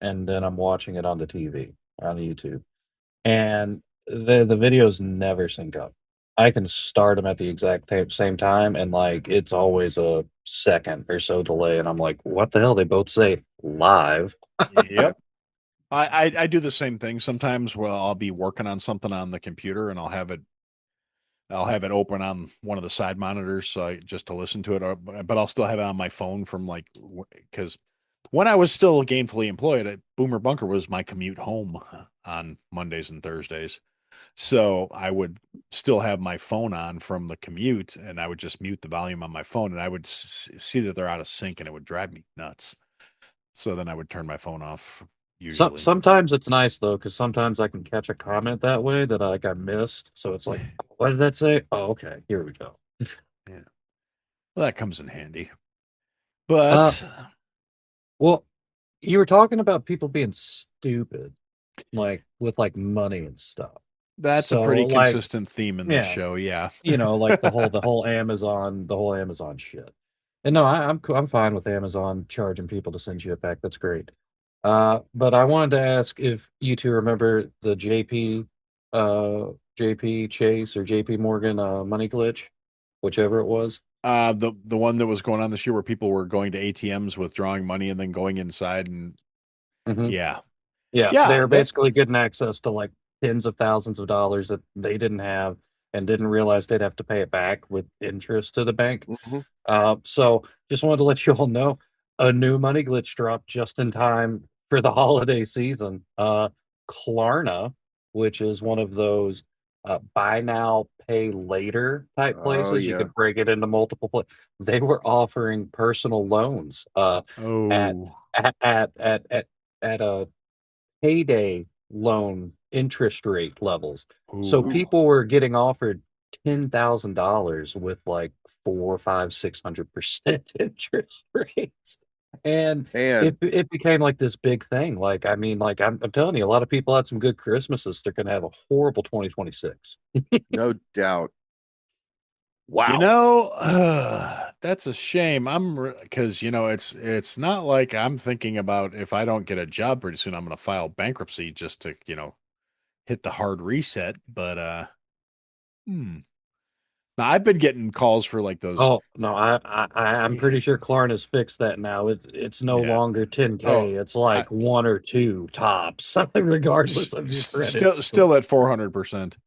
and then I'm watching it on the TV on YouTube, and the videos never sync up. I can start them at the exact same time, and like it's always a second or so delay, and I'm like, what the hell? They both say live. Yep. I do the same thing sometimes. Well, I'll be working on something on the computer and I'll have it open on one of the side monitors so just to listen to it, but I'll still have it on my phone from like because when I was still gainfully employed, Boomer Bunker was my commute home on Mondays and Thursdays. So I would still have my phone on from the commute, and I would just mute the volume on my phone, and I would see that they're out of sync, and it would drive me nuts. So then I would turn my phone off usually. Sometimes it's nice though, because sometimes I can catch a comment that way that I missed. So it's like, what did that say? Oh, okay, here we go. Yeah. Well, that comes in handy. Uh, But well, you were talking about people being stupid, like with like money and stuff. that's a So pretty like, consistent theme in this yeah, show. Yeah. like the whole Amazon shit. And no, I'm fine with Amazon charging people to send you a pack. That's great. But I wanted to ask if you two remember the JP Chase or JP Morgan money glitch, whichever it was. The one that was going on this year where people were going to ATMs withdrawing money and then going inside and Hmm. yeah. Yeah, Yeah, they're that basically getting access to like tens of thousands of dollars that they didn't have and didn't realize they'd have to pay it back with interest to the bank. Mhm. So just wanted to let you all know a new money glitch dropped just in time for the holiday season. Klarna, which is one of those buy now, pay later type Oh places, you yeah. could break it into multiple places. They were offering personal loans at oh. at a payday loan interest rate levels. So Ooh. people were getting offered $10,000 with like 4, 5, 600% interest rates. And And it became like this big thing. Like, I mean, like I'm telling you, a lot of people had some good Christmases. They're gonna have a horrible 2026. no doubt. You Wow. know, that's a shame. Because it's not like I'm thinking about if I don't get a job pretty soon, I'm going to file bankruptcy just to hit the hard reset. But hmm. Now I've been getting calls for like those. Oh no, I'm pretty sure Klarna's fixed that now. It's no Yeah. longer Oh, 10K. It's I, like one or two tops, regardless of your credit still score. at 400%.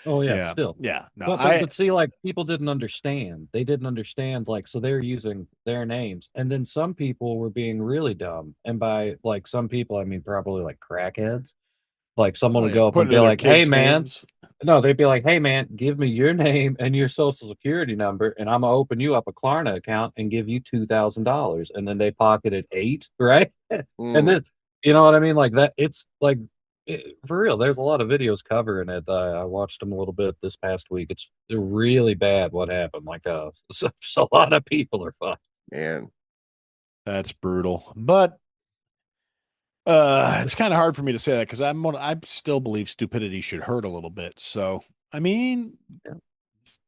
Oh yeah, Yeah, still. yeah. No, But see, like people didn't understand. They didn't understand, like, so they're using their names. And then some people were being really dumb. And by like some people, I mean probably like crackheads. Like someone oh would yeah, go up and putting be in their like, hey kids' man, names. no, they'd be like, hey man, give me your name and your social security number, and I'm gonna open you up a Klarna account and give you $2,000. And then they pocketed eight, right? And Mm, then you know what I mean? Like that, it's like for real, there's a lot of videos covering it. I watched them a little bit this past week. It's really bad what happened. Like so a lot of people are fucked. man. That's brutal. But it's kind of hard for me to say that because I still believe stupidity should hurt a little bit. So I mean, Yeah.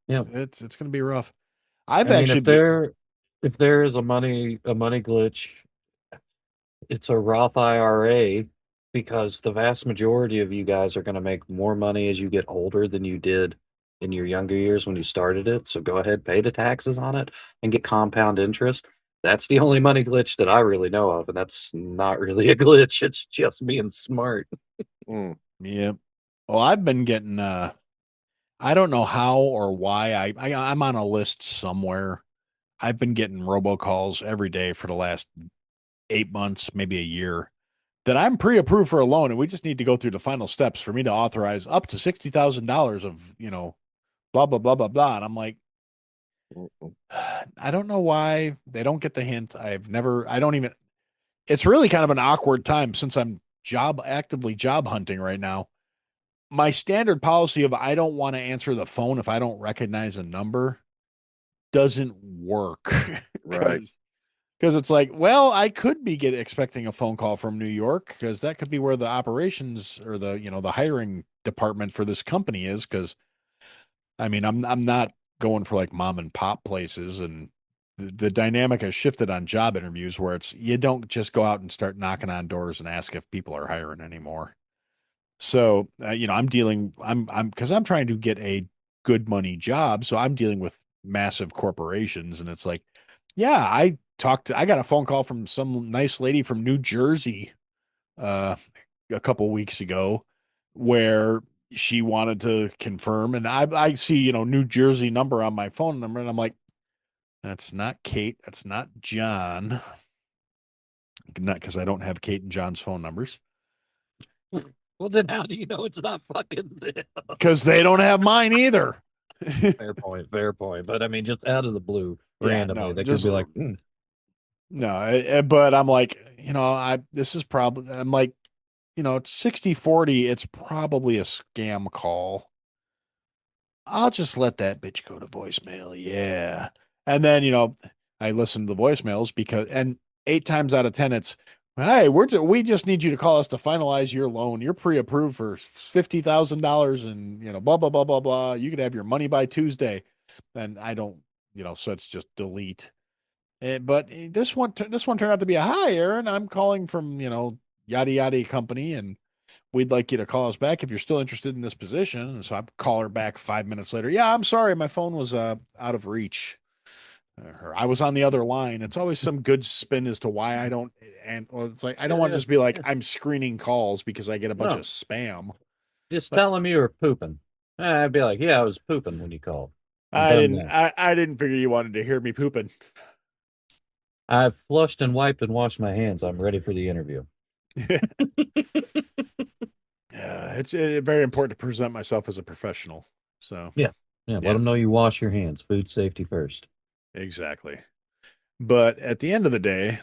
Yeah. it's going to be rough. I've I mean, actually been, if there is a money glitch, it's a Roth IRA because the vast majority of you guys are going to make more money as you get older than you did in your younger years when you started it. So go ahead, pay the taxes on it and get compound interest. That's the only money glitch that I really know of, and that's not really a glitch. It's just being smart. Mm. Yeah. Well, I've been getting I don't know how or why I'm on a list somewhere. I've been getting robocalls every day for the last 8 months, maybe a year, that I'm pre-approved for a loan, and we just need to go through the final steps for me to authorize up to $60,000 of, blah blah blah blah blah. And I'm like, Mm-mm. I don't know why they don't get the hint. I don't even. It's really kind of an awkward time since I'm actively job hunting right now. My standard policy of I don't want to answer the phone if I don't recognize a number doesn't work Right. because it's like, well, I could be expecting a phone call from New York because that could be where the operations or the hiring department for this company is. Because I mean, I'm not going for like mom and pop places, and the dynamic has shifted on job interviews where it's you don't just go out and start knocking on doors and ask if people are hiring anymore. So, because I'm trying to get a good money job. So I'm dealing with massive corporations. And it's like, yeah, I got a phone call from some nice lady from New Jersey uh, a couple weeks ago where she wanted to confirm. And I see, New Jersey number on my phone number. And I'm like, that's not Kate. That's not John. Not because I don't have Kate and John's phone numbers. Well, then how do you know it's not fucking them? Because they don't have mine either. Fair point, fair point. But I mean, just out of the blue, Yeah, randomly, no, they could just be like, no. But I'm like, this is probably, I'm like, it's 60/40. It's probably a scam call. I'll just let that bitch go to voicemail. Yeah. And then, I listen to the voicemails and 8 times out of 10, it's, hey, we just need you to call us to finalize your loan. You're pre-approved for $50,000 and, blah, blah, blah, blah, blah. You could have your money by Tuesday. And I don't, so it's just delete. But this one turned out to be a hi, Aaron. I'm calling from, yada yada company, and we'd like you to call us back if you're still interested in this position. And so I call her back 5 minutes later. Yeah, I'm sorry, my phone was out of reach. Or I was on the other line. It's always some good spin as to why I don't. And well, it's like I don't want to yeah, just be like yeah. I'm screening calls because I get a bunch of No, spam. just But tell them you were pooping. I'd be like, yeah, I was pooping when you called. I'm I done didn't. now. I didn't figure you wanted to hear me pooping. I've flushed and wiped and washed my hands. I'm ready for the interview. Yeah, it's very important to present myself as a professional. So Yeah. Yeah. Let yeah, them know you wash your hands. Food safety first. exactly. But at the end of the day,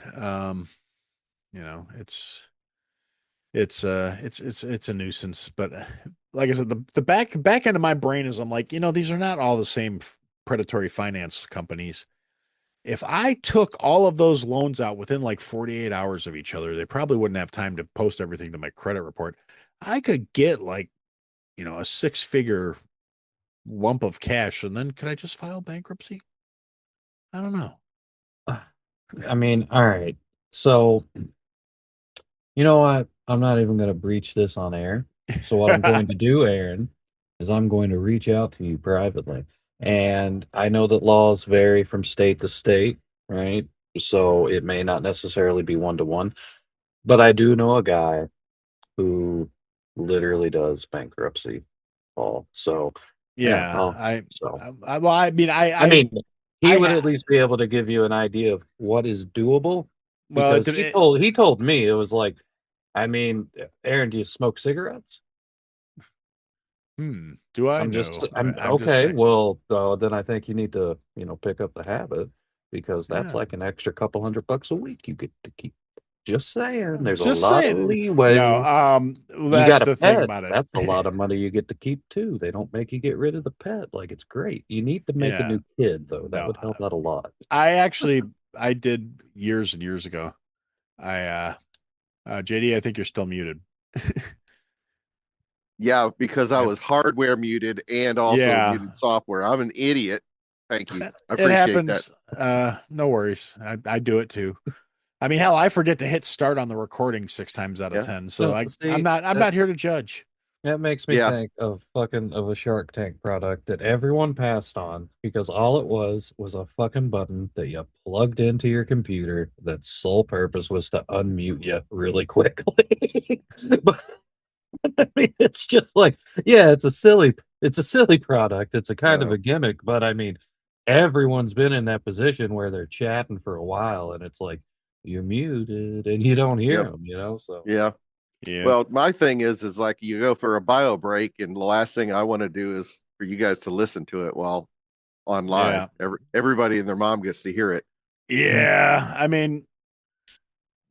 it's a nuisance. But like I said, the back end of my brain is I'm like, these are not all the same predatory finance companies. If I took all of those loans out within like 48 hours of each other, they probably wouldn't have time to post everything to my credit report. I could get like, a six-figure lump of cash, and then could I just file bankruptcy? I don't know. I mean, all right. So, you know what? I'm not even going to breach this on air. So, what I'm going to do, Aaron, is I'm going to reach out to you privately. And I know that laws vary from state to state, right? So, it may not necessarily be one to one, but I do know a guy who literally does bankruptcy law. So, yeah, Yeah, so well, I mean, I mean, he I would ha at least be able to give you an idea of what is doable well, because he told me it was like, I mean, Aaron, do you smoke cigarettes? do I I'm just, know? I'm I'm just okay. saying. Well, then I think you need to, pick up the habit because that's Yeah, like an extra couple $100 a week you get to keep. Just saying, I'm there's a just lot of saying. No, leeway. You that's got a the thing pet, about it. that's a lot of money you get to keep too. They don't make you get rid of the pet. Like it's great. You need to make a Yeah, new kid though. That no, would help out a lot. I did years and years ago. JD, I think you're still muted. Yeah, because I I, was hardware muted and also yeah, muted software. I'm an idiot. Thank you. I it appreciate that. happens. No worries. I do it too. I mean, hell, I forget to hit start on the recording 6 times out of Yeah. 10. So No, I'm see, not here to judge. that makes me Yeah. think of a Shark Tank product that everyone passed on because all it was a fucking button that you plugged into your computer that sole purpose was to unmute you really quickly. But I mean, it's just like, yeah, it's a silly product. It's a kind of Yeah. a gimmick, but I mean, everyone's been in that position where they're chatting for a while and it's like you're muted and you don't hear Yep. them, you know? So, Yeah. Yeah. Well, my thing is like you go for a bio break, and the last thing I want to do is for you guys to listen to it while on live. Yeah. Everybody and their mom gets to hear it. Yeah. I mean,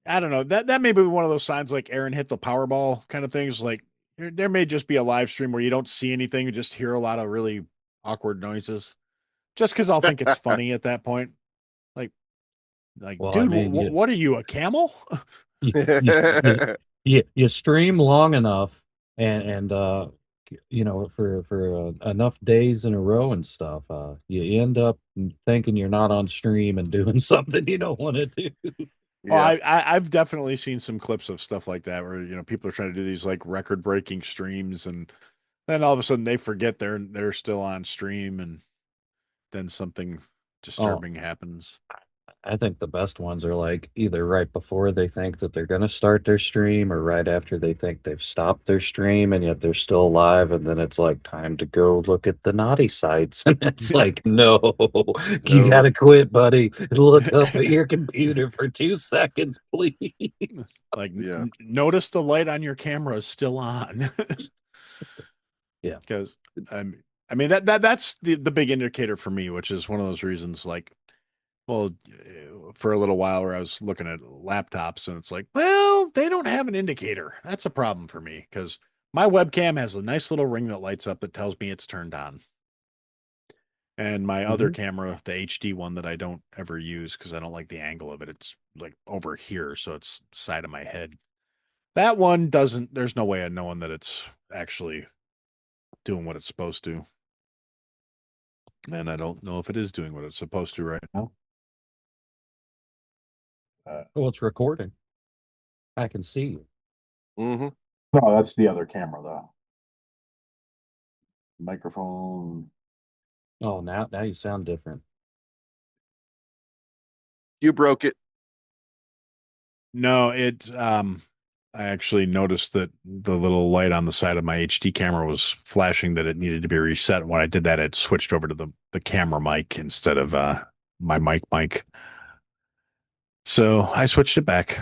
I don't know. That may be one of those signs like Aaron hit the Powerball kind of things. Like there may just be a live stream where you don't see anything, you just hear a lot of really awkward noises. Just because I'll think it's funny at that point. Like, well, I dude, mean, what are you, a camel? you, you, you, you stream long enough for enough days in a row and stuff, you end up thinking you're not on stream and doing something you don't want to do. Oh, Yeah. I've definitely seen some clips of stuff like that where people are trying to do these like record breaking streams, and then all of a sudden they forget they're still on stream, and then something Oh, disturbing happens. I think the best ones are like either right before they think that they're going to start their stream or right after they think they've stopped their stream and yet they're still alive. And then it's like time to go look at the naughty sites. And it's like, no, you got No. to quit, buddy. Look up at your computer for 2 seconds, please. Like Yeah. notice the light on your camera is still on. Yeah. Because I mean that's the big indicator for me, which is one of those reasons like, well, for a little while where I was looking at laptops and it's like, well, they don't have an indicator. That's a problem for me because my webcam has a nice little ring that lights up that tells me it's turned on. And my other Mhm. camera, the HD one that I don't ever use because I don't like the angle of it, it's like over here, so it's side of my head. That one doesn't, there's no way of knowing that it's actually doing what it's supposed to. And I don't know if it is doing what it's supposed to right now. Well, it's recording. I can see you. Hmm. No, that's the other camera though. Microphone. Oh, now you sound different. You broke it. No, I actually noticed that the little light on the side of my HD camera was flashing that it needed to be reset. When I did that, it switched over to the camera mic instead of my mic. So I switched it back.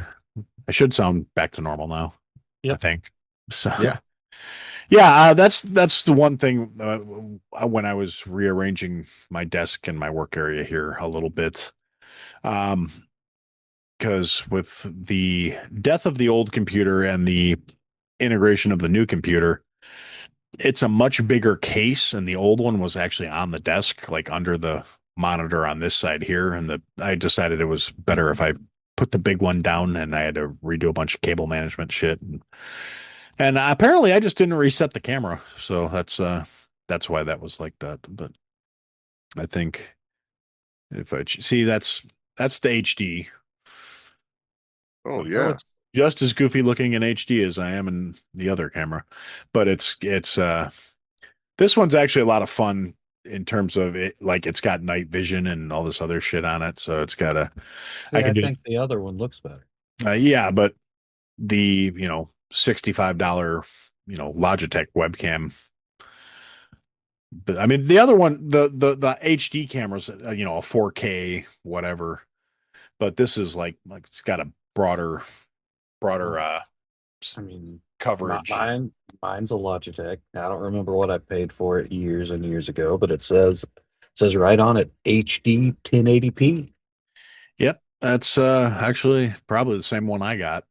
I should sound back to normal now, I Yep. think. So Yeah. yeah, that's the one thing when I was rearranging my desk and my work area here a little bit. Um, because with the death of the old computer and the integration of the new computer, it's a much bigger case, and the old one was actually on the desk, like under the monitor on this side here. And I decided it was better if I put the big one down, and I had to redo a bunch of cable management shit. And apparently, I just didn't reset the camera, so that's why that was like that. But I think if I see that's the HD. Oh It yeah. looks Just as goofy looking in HD as I am in the other camera. But it's this one's actually a lot of fun in terms of it, like it's got night vision and all this other shit on it. So it's got I yeah, I can do think the other one looks better. yeah, but the $65 Logitech webcam. But I mean the other one, the HD cameras, a 4K whatever. But this is like it's got a broader Well, I mean, coverage. mine's a Logitech. I don't remember what I paid for it years and years ago, but it says right on it HD 1080p. Yep, that's actually probably the same one I got.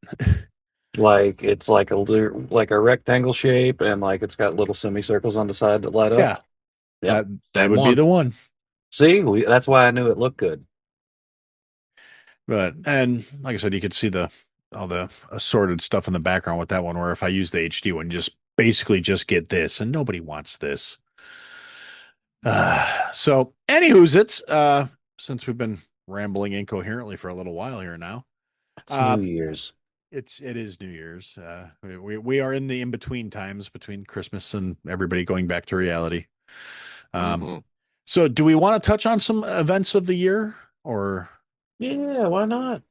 Like it's like a rectangle shape, and like it's got little semicircles on the side that light up. Yeah, Yep, that same would be one. the one. See, that's why I knew it looked good. But and like I said, you could see the all the assorted stuff in the background with that one. Where if I use the HD one, just basically just get this, and nobody wants this. So, anywho's it's since we've been rambling incoherently for a little while here now, It's New Year's. It is New Year's. We are in the in between times between Christmas and everybody going back to reality. Mhm. So do we want to touch on some events of the year or Yeah, why not?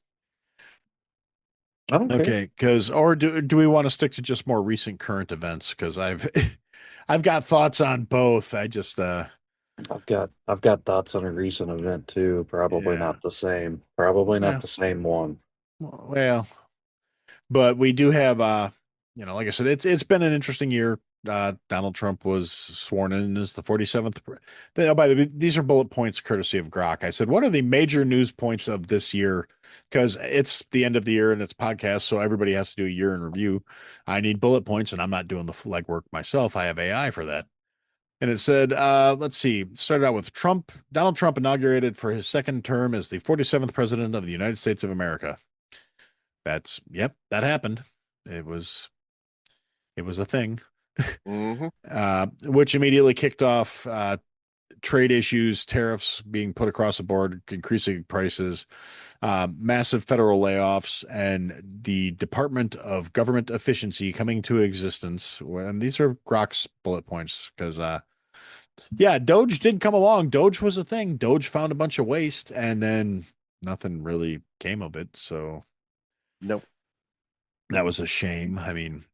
I don't care. okay, because or do we want to stick to just more recent current events? Because I've I've got thoughts on both. I just I've got thoughts on a recent event too. Probably yeah. not the same. Probably not Well, the same one. well, but we do have you know, like I said, it's been an interesting year. Donald Trump was sworn in as the 47th. By the way, these are bullet points courtesy of Grok. I said, what are the major news points of this year? Because it's the end of the year and it's podcast, so everybody has to do a year in review. I need bullet points, and I'm not doing the legwork myself. I have AI for that. And it said, let's see, it started out with Donald Trump inaugurated for his second term as the 47th president of the United States of America. Yep, that happened. It was it was a thing, Mhm. which immediately kicked off trade issues, tariffs being put across the board, increasing prices, massive federal layoffs, and the Department of Government Efficiency coming to existence. And these are Grok's bullet points because, yeah, Doge did come along. Doge was a thing. Doge found a bunch of waste, and then nothing really came of it. So Nope. that was a shame. I mean,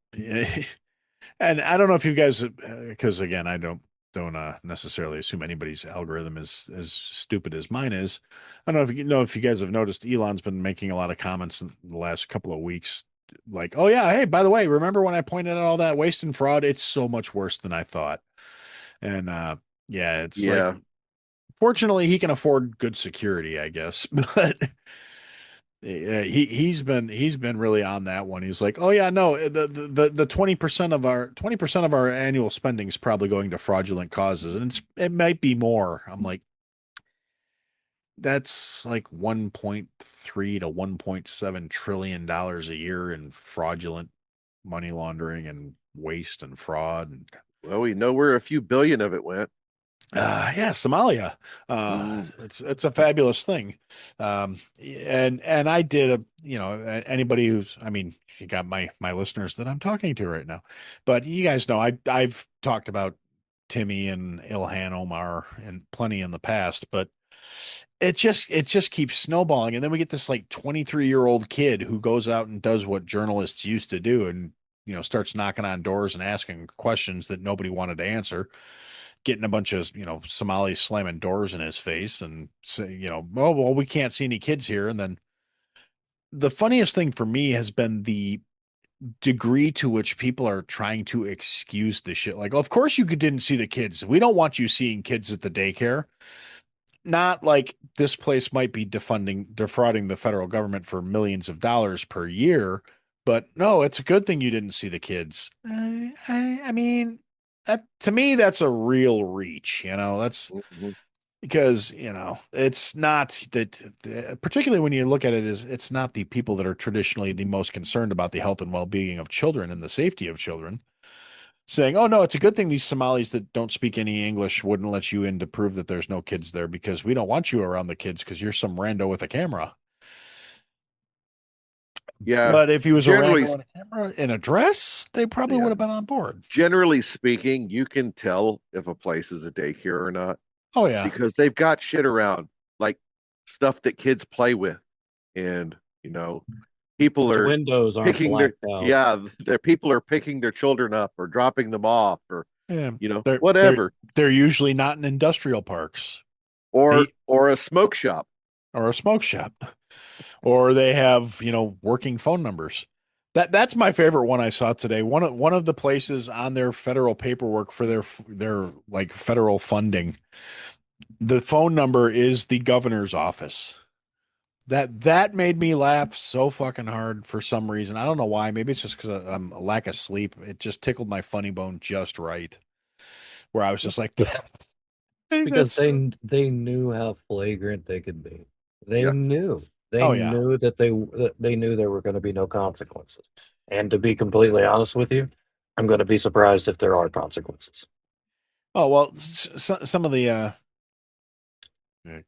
and I don't know if you guys, because again, I don't necessarily assume anybody's algorithm is as stupid as mine is. I don't know if you guys have noticed Elon's been making a lot of comments in the last couple of weeks, like, oh yeah, hey, by the way, remember when I pointed out all that waste and fraud? It's so much worse than I thought. And yeah, it's like, Yeah. fortunately, he can afford good security, I guess, but he's been really on that one. He's like, oh yeah, no, the 20% of our 20% of our annual spending is probably going to fraudulent causes, and it might be more. I'm like, that's like 1.3 to 1.7 trillion dollars a year in fraudulent money laundering and waste and fraud and Well, we know where a few billion of it went. yeah, Somalia. Mm. It's a fabulous thing. And I did anybody who's, I mean, you got my listeners that I'm talking to right now, but you guys know I've talked about Timmy and Ilhan Omar and plenty in the past, but it just keeps snowballing, and then we get this like 23-year-old kid who goes out and does what journalists used to do, and starts knocking on doors and asking questions that nobody wanted to answer, getting a bunch of Somalis slamming doors in his face and say, oh well, we can't see any kids here. And then the funniest thing for me has been the degree to which people are trying to excuse the shit. Like, of course you didn't see the kids. We don't want you seeing kids at the daycare. Not like this place might be defrauding the federal government for millions of dollars per year, but no, it's a good thing you didn't see the kids. I mean, that to me, that's a real reach. That's Mhm. because it's not that, particularly when you look at it as it's not the people that are traditionally the most concerned about the health and well-being of children and the safety of children saying, oh no, it's a good thing these Somalis that don't speak any English wouldn't let you in to prove that there's no kids there because we don't want you around the kids because you're some rando with a camera. Yeah. But if he was a Generally, rando in a camera in a dress, they probably would yeah. have been on board. Generally speaking, you can tell if a place is a daycare or not Oh yeah. because they've got shit around, like stuff that kids play with, and you know, people The are windows aren't picking their blacked out. yeah, their people are picking their children up or dropping them off or Yeah. They're they're whatever, they're usually not in industrial parks. or They or a smoke shop. or a smoke shop. Or they have, working phone numbers. That's my favorite one I saw today. One of the places on their federal paperwork for their like federal funding, the phone number is the governor's office. That made me laugh so fucking hard for some reason. I don't know why. Maybe it's just because I'm a lack of sleep. It just tickled my funny bone just right. Where I was just like, Because that's they knew how flagrant they could be. They Yeah, knew. They oh yeah. knew that they knew there were going to be no consequences. And to be completely honest with you, I'm going to be surprised if there are consequences. Oh well, some of the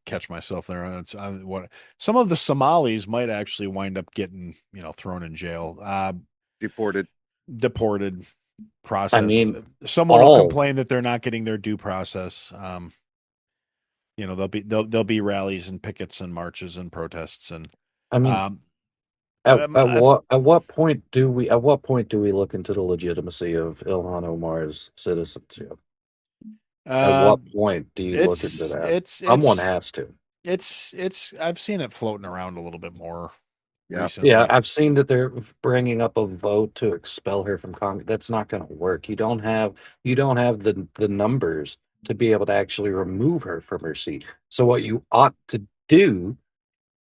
catch myself there. It's what some of the Somalis might actually wind up getting, thrown in jail, Deported. deported, I processed. mean, Someone will all. complain that they're not getting their due process. There'll be rallies and pickets and marches and protests and I mean, um, at I, I, at what point do we look into the legitimacy of Ilhan Omar's citizenship? At what um, point do you look into it's that? it's Someone it's has to. it's I've seen it floating around a little bit more Yeah. Yeah, recently. I've seen that they're bringing up a vote to expel her from Congress. That's not going to work. You don't have the numbers to be able to actually remove her from her seat. So what you ought to do,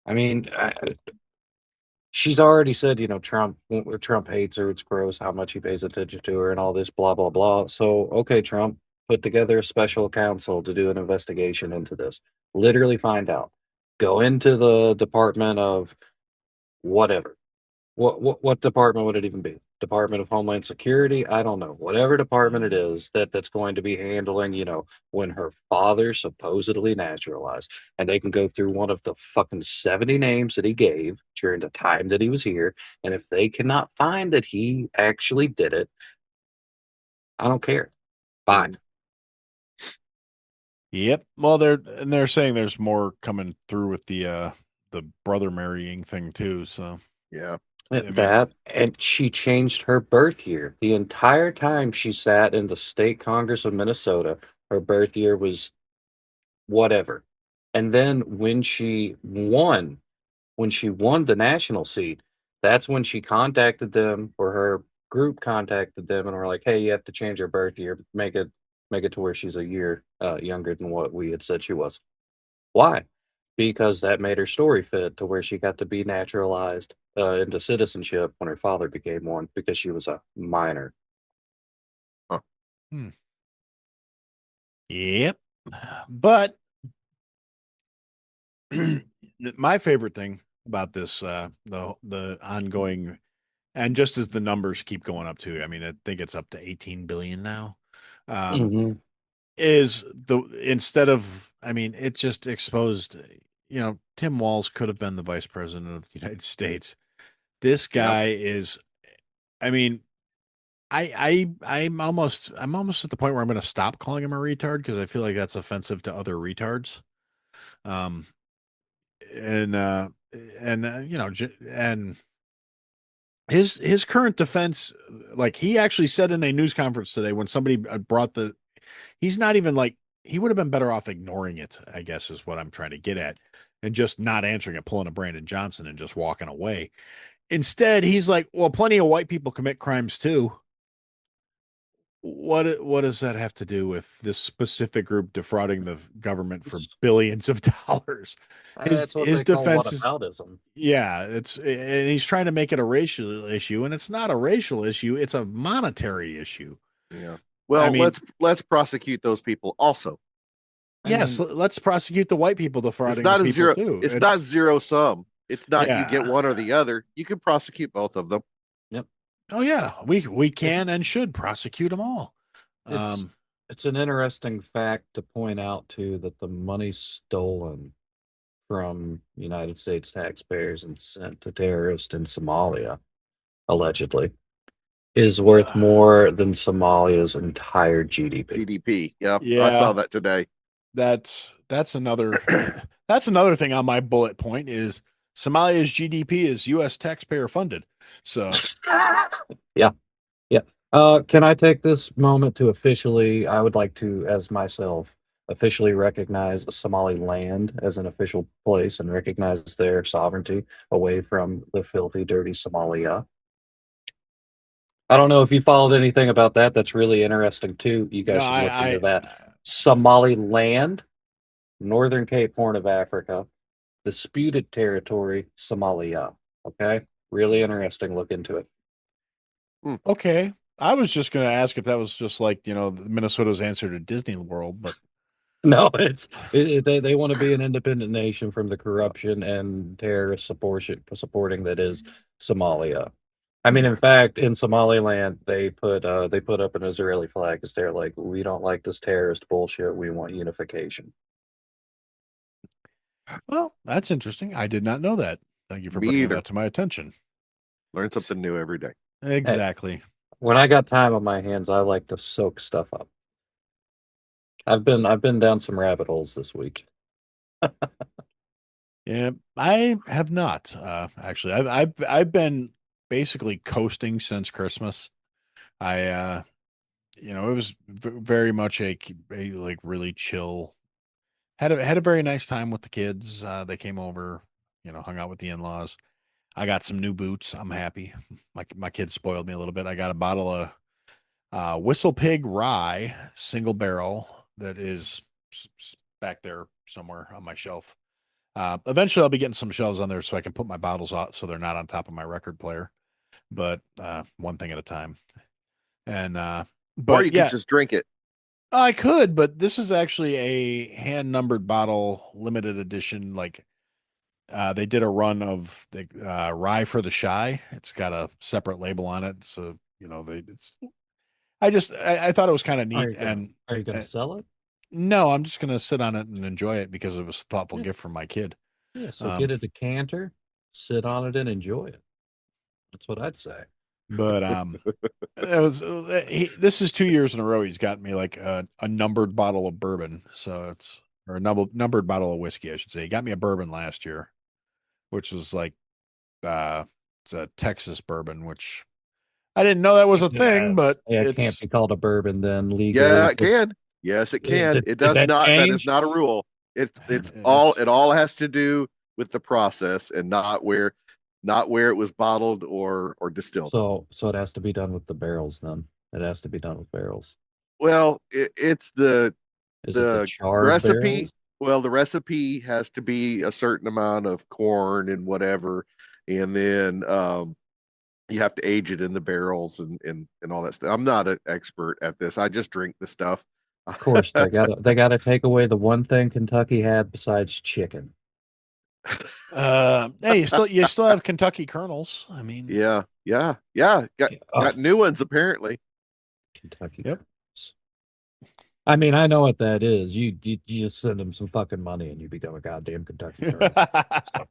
I mean, she's already said, Trump hates her. It's gross how much he pays attention to her and all this blah blah blah. So okay, Trump, put together a special counsel to do an investigation into this. Literally find out. Go into the Department of whatever. What department would it even be? Department of Homeland Security? I don't know. Whatever department it is that's going to be handling, when her father supposedly naturalized, and they can go through one of the fucking 70 names that he gave during the time that he was here, and if they cannot find that he actually did it, I don't care. Fine. Yep. Well, they're saying there's more coming through with the brother marrying thing too. So Yeah. I mean, That and she changed her birth year. The entire time she sat in the state Congress of Minnesota, her birth year was whatever. And then when she won the national seat, that's when she contacted them, or her group contacted them and were like, "Hey, you have to change her birth year, make it to where she's a year younger than what we had said she was." Why? Because that made her story fit to where she got to be naturalized into citizenship when her father became one because she was a minor. Huh. hmm. Yep. But my favorite thing about this, the ongoing, and just as the numbers keep going up too, I mean, I think it's up to 18 billion now. Um, Hmm. is the instead of, I mean, it just exposed, Tim Walz could have been the vice president of the United States. This Yeah. guy is, I mean, I'm almost at the point where I'm going to stop calling him a retard because I feel like that's offensive to other retards. Um, and his current defense, like he actually said in a news conference today when somebody brought he's not even like he would have been better off ignoring it, I guess is what I'm trying to get at, and just not answering it, pulling a Brandon Johnson and just walking away. Instead, he's like, well, plenty of white people commit crimes too. What does that have to do with this specific group defrauding the government for billions of dollars? His That's what his they call defense is, whataboutism. yeah, and he's trying to make it a racial issue, and it's not a racial issue, it's a monetary issue. Yeah. I Well, mean, let's prosecute those people also. I yes, mean, let's prosecute the white people It's defrauding the not a people zero. too. It's not zero sum. It's not you get Yeah. one or the other. You can prosecute both of them. yep. Oh yeah, we It, can and should prosecute them all. it's Um, it's an interesting fact to point out too that the money stolen from United States taxpayers and sent to terrorists in Somalia, allegedly, is worth uh, more than Somalia's entire GDP. GDP. Yep. I saw yeah, that today. that's another that's another thing on my bullet point is Somalia's GDP is U.S. taxpayer funded. So Yeah, yeah. Can I take this moment to officially, I would like to, as myself, officially recognize Somaliland as an official place and recognize their sovereignty away from the filthy, dirty Somalia. I don't know if you followed anything about that. That's really interesting too. You no, guys should look into I that. Somaliland, Northern Cape Horn of Africa, disputed territory, Somalia. Okay, really interesting. Look into it. Hmm. okay. I was just going to ask if that was just like Minnesota's answer to Disney World, but No, they want to be an independent nation from the Yeah. corruption and terrorist supporting that is Somalia. I mean, in fact, in Somaliland, they put up an Israeli flag because they're like, we don't like this terrorist bullshit. We want unification. Well, that's interesting. I did not know that. Thank you for Me bringing either. that to my attention. Learn something new every day. Exactly. When I got time on my hands, I like to soak stuff up. I've been down some rabbit holes this week. Yeah, I have not. Actually, I've been basically coasting since Christmas. I it was very much a like really chill. Had a very nice time with the kids. They came over, hung out with the in-laws. I got some new boots. I'm happy. My kids spoiled me a little bit. I got a bottle of Whistle Pig Rye single barrel that is back there somewhere on my shelf. Eventually, I'll be getting some shelves on there so I can put my bottles out so they're not on top of my record player. But one thing at a time. And Or but you could yeah, just drink it. I could. But this is actually a hand numbered bottle, limited edition. Like they did a run of the Rye for the Shy. It's got a separate label on it, so they. It's. I thought it was kind of Are neat, you gonna and are you gonna uh, sell it? no, I'm just gonna sit on it and enjoy it because it was a thoughtful Yeah, gift from my kid. yeah. So Um, get a decanter, sit on it, and enjoy it. That's what I'd say. but it was this is 2 years in a row he's got me like a numbered bottle of bourbon, so it's or a numbered bottle of whiskey, I should say. He got me a bourbon last year, which was like uh, it's a Texas bourbon, which I didn't know that was a Yeah, thing, but yeah. It can't it's be called a bourbon then Yeah, legally. it can. Yes, it can. Did, It did does that not. That is change? not a rule. It's all. it's It all has to do with the process and not where it was bottled or distilled. So it has to be done with the barrels then. It has to be done with barrels. Well, it's Is it the the charred recipe. barrels? Well, the recipe has to be a certain amount of corn and whatever, and then you have to age it in the barrels and all that stuff. I'm not an expert at this. I just drink the stuff. Of course, they gotta take away the one thing Kentucky had besides chicken. hey, you still have Kentucky Kernels. I mean, Yeah, yeah, yeah. Got Yeah, oh, got new ones apparently. Kentucky yep. Colonels. I mean, I know what that is. You just send them some fucking money and you become a goddamn Kentucky Colonel. So,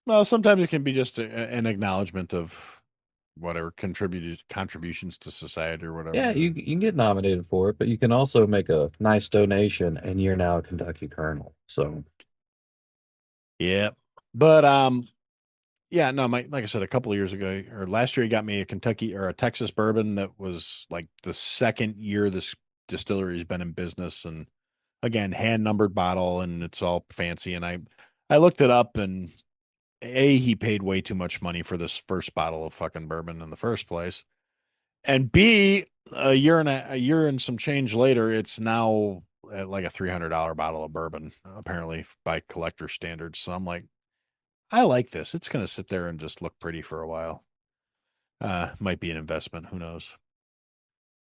Well, sometimes it can be just an acknowledgement of whatever contributed contributions to society or yeah, whatever. you can get nominated for it, but you can also make a nice donation and you're now a Kentucky Colonel. So Yeah, but yeah, no, like I said, a couple of years ago or last year, he got me a Kentucky or a Texas bourbon that was like the second year this distillery's been in business, and again, hand numbered bottle, and it's all fancy. And I looked it up, and he paid way too much money for this first bottle of fucking bourbon in the first place, and B, a year and some change later, it's now at like a $300 bottle of bourbon, apparently by collector standards. So I'm like, I like this. It's going to sit there and just look pretty for a while. Might be an investment. Who knows?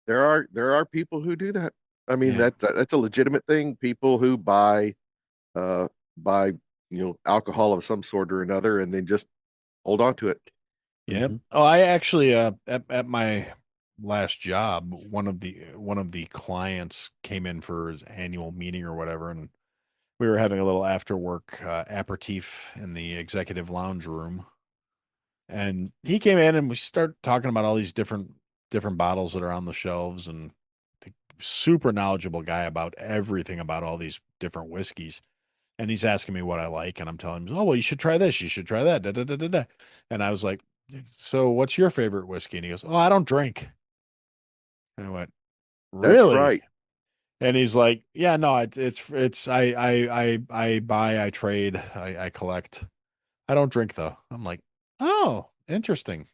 There are people who do that. I mean Yeah. that's a legitimate thing. People who uh buy alcohol of some sort or another and then just hold on to it. Yeah. mhm. Oh, I actually at my last job, one of the clients came in for his annual meeting or whatever, and we were having a little after work aperitif in the executive lounge room. And he came in and we start talking about all these different bottles that are on the shelves, and the super knowledgeable guy about everything about all these different whiskeys. And he's asking me what I like, and I'm telling him, "Oh, well, you should try this. You should try that." Da, da, da, da, da. And I was like, "So, what's your favorite whiskey?" And he goes, "Oh, I don't drink." And I went, That's "Really?" right. And he's like, "Yeah, no, it's I buy, I trade, I collect. I don't drink though." I'm like, "Oh, interesting."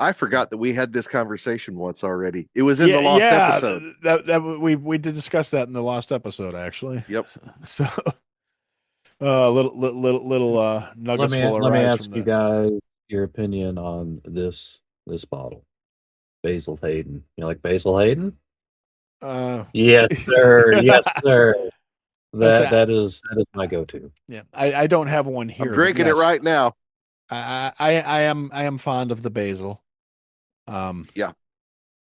I forgot that we had this conversation once already. It was in Yeah, the lost yeah. episode. We did discuss that in the last episode, actually. Yep. So, little Let nuggets me will let me arise from ask you that. guys your opinion on this bottle. Basil Hayden. You like Basil Hayden? Uh, Yes, sir. Yes, sir. I That say, that is that is my go-to. yeah, I don't have one I'm here, but drinking it yes, right now. I am fond of the basil. Um, Yeah.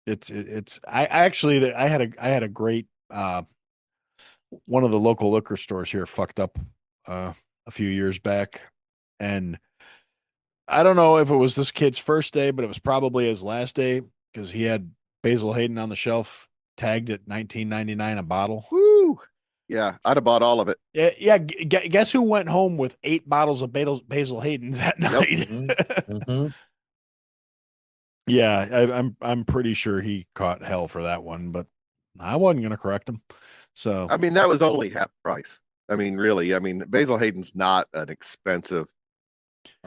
it's I actually I had a great one of the local liquor stores here fucked up a few years back, and I don't know if it was this kid's first day, but it was probably his last day because he had Basil Hayden on the shelf tagged at 19.99 a bottle. Woo! Yeah, I'd have bought all of it. Yeah, yeah. Guess who went home with 8 bottles of Basil Hayden's that Yep. night? Mm-hmm. Yeah, I'm pretty sure he caught hell for that one, but I wasn't gonna correct him. So I mean, that was only half price. I mean, really. I mean, Basil Hayden's not an expensive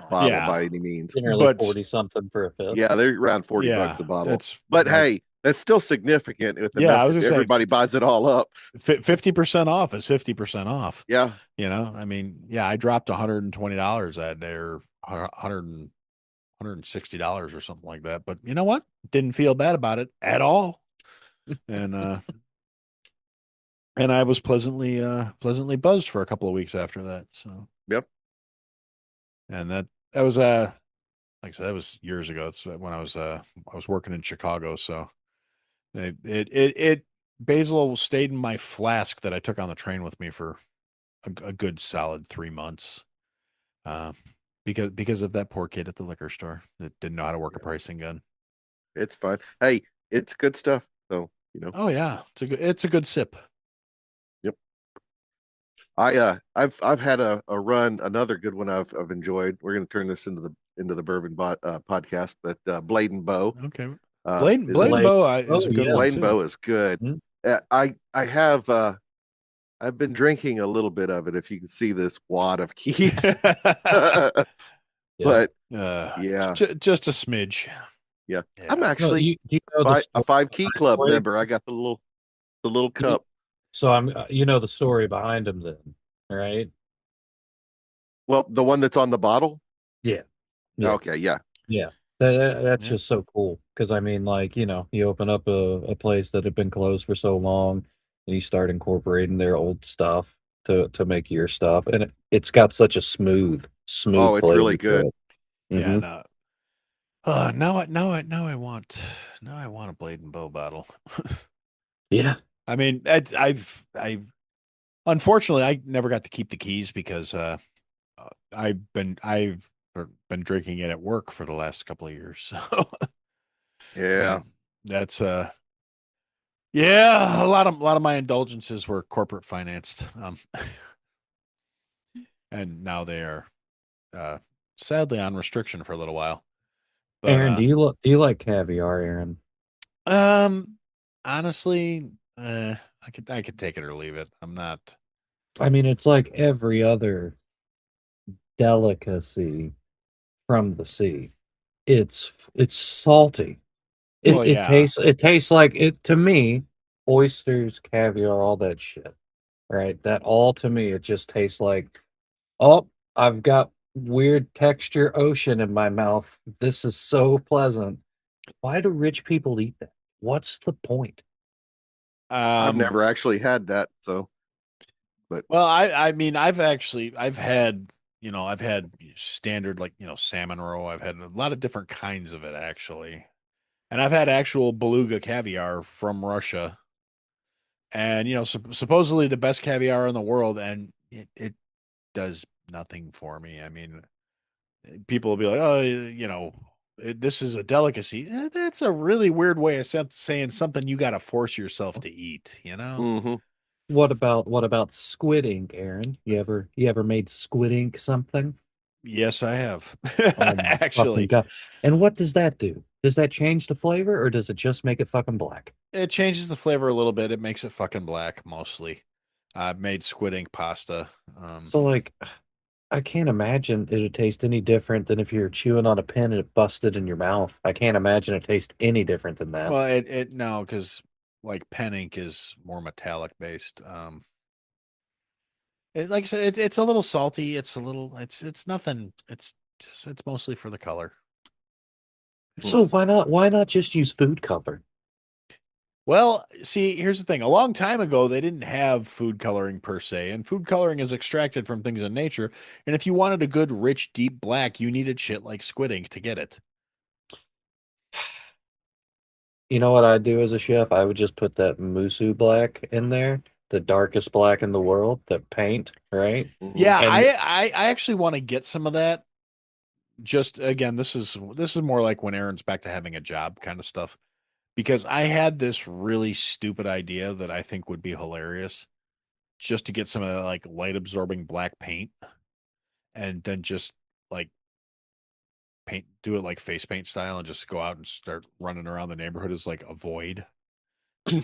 bottle yeah, by any means. Generally but 40 something for a fifth. Yeah, they're around 40 yeah, bucks a bottle. that's But that. hey, that's still significant with Yeah, enough I was that gonna say everybody buys it all up. 50% off is 50% off. Yeah. I mean, yeah, I dropped $120 that day, or 100 $160 or something like that. But you know what? Didn't feel bad about it at all. And I was pleasantly buzzed for a couple of weeks after that. So Yep. and that was like I said, that was years ago. It's when I was working in Chicago. So it basil stayed in my flask that I took on the train with me for a good solid 3 months. Uh, because of that poor kid at the liquor store that didn't know how to work a pricing gun. It's fun. Hey, it's good stuff. So, Oh yeah, it's a good sip. yep. I've had a run, another good one I've enjoyed. We're going to turn this into the podcast, but Blade and Bow Okay. is Blade and Blade. Bow Oh is a good yeah. one Blade and too. Bow is good. Mhm. I have I've been drinking a little bit of it. If you can see this wad of keys, Yeah. but yeah, Just a smidge. yeah. I'm Yeah. No, actually do you know the a story 5 key behind club Blade? member. I got the little cup. So I'm, you know the story behind him then, right? Well, the one that's on the bottle. Yeah. Yeah. Okay, yeah, Yeah. That's Yeah. just so cool. Because I mean, like, you open up a place that had been closed for so long and you start incorporating their old stuff to make your stuff. And it's got such a smooth oh, it's flavor really to good. it. Yeah. Hmm. No. Now I want a Blade and Bow bottle. Yeah. I mean, I've unfortunately I never got to keep the keys because I've been drinking it at work for the last couple of years. So Yeah. that's yeah, a lot of my indulgences were corporate financed. And now they are uh sadly on restriction for a little while. But Aaron, do you like caviar, Aaron? um honestly, I could take it or leave it. I'm not. I mean, it's like every other delicacy from the sea. It's salty. Well, yeah. It tastes like it to me, oysters, caviar, all that shit. Right? That all to me it just tastes like, oh, I've got weird texture ocean in my mouth. This is so pleasant. Why do rich people eat that? What's the point? I've Um never actually had that, so but well, I mean I've had standard, like, salmon roe. I've had a lot of different kinds of it actually. And I've had actual beluga caviar from Russia. And supposedly the best caviar in the world, and it does nothing for me. I mean, people will be like, "Oh, this is a delicacy." That's a really weird way of saying something you got to force yourself to eat. hmm What about squid ink, Aaron? You ever made squid ink something? Yes, I have. Oh my fucking Actually, god. And what does that do? Does that change the flavor or does it just make it fucking black? it changes the flavor a little bit. It makes it fucking black mostly. I've made squid ink pasta. So like I can't imagine it'd taste any different than if you're chewing on a pin and it busted in your mouth. I can't imagine it tastes any different than that. Well, it no, because like pen ink is more metallic based. Like I said, it's a little salty. It's nothing. It's mostly for the color. So It's why not just use food color? Well, see, here's the thing. A long time ago, they didn't have food coloring per se, and food coloring is extracted from things in nature. And if you wanted a good, rich, deep black, you needed shit like squid ink to get it. You know what I'd do as a chef? I would just put that musu black in there the darkest black in the world, the paint, right? Mhm. Yeah, And I actually want to get some of that. Just again, this is more like when Aaron's back to having a job kind of stuff. Because I had this really stupid idea that I think would be hilarious, just to get some of that like light absorbing black paint and then just like do it like face paint style and just go out and start running around the neighborhood as like a void. You're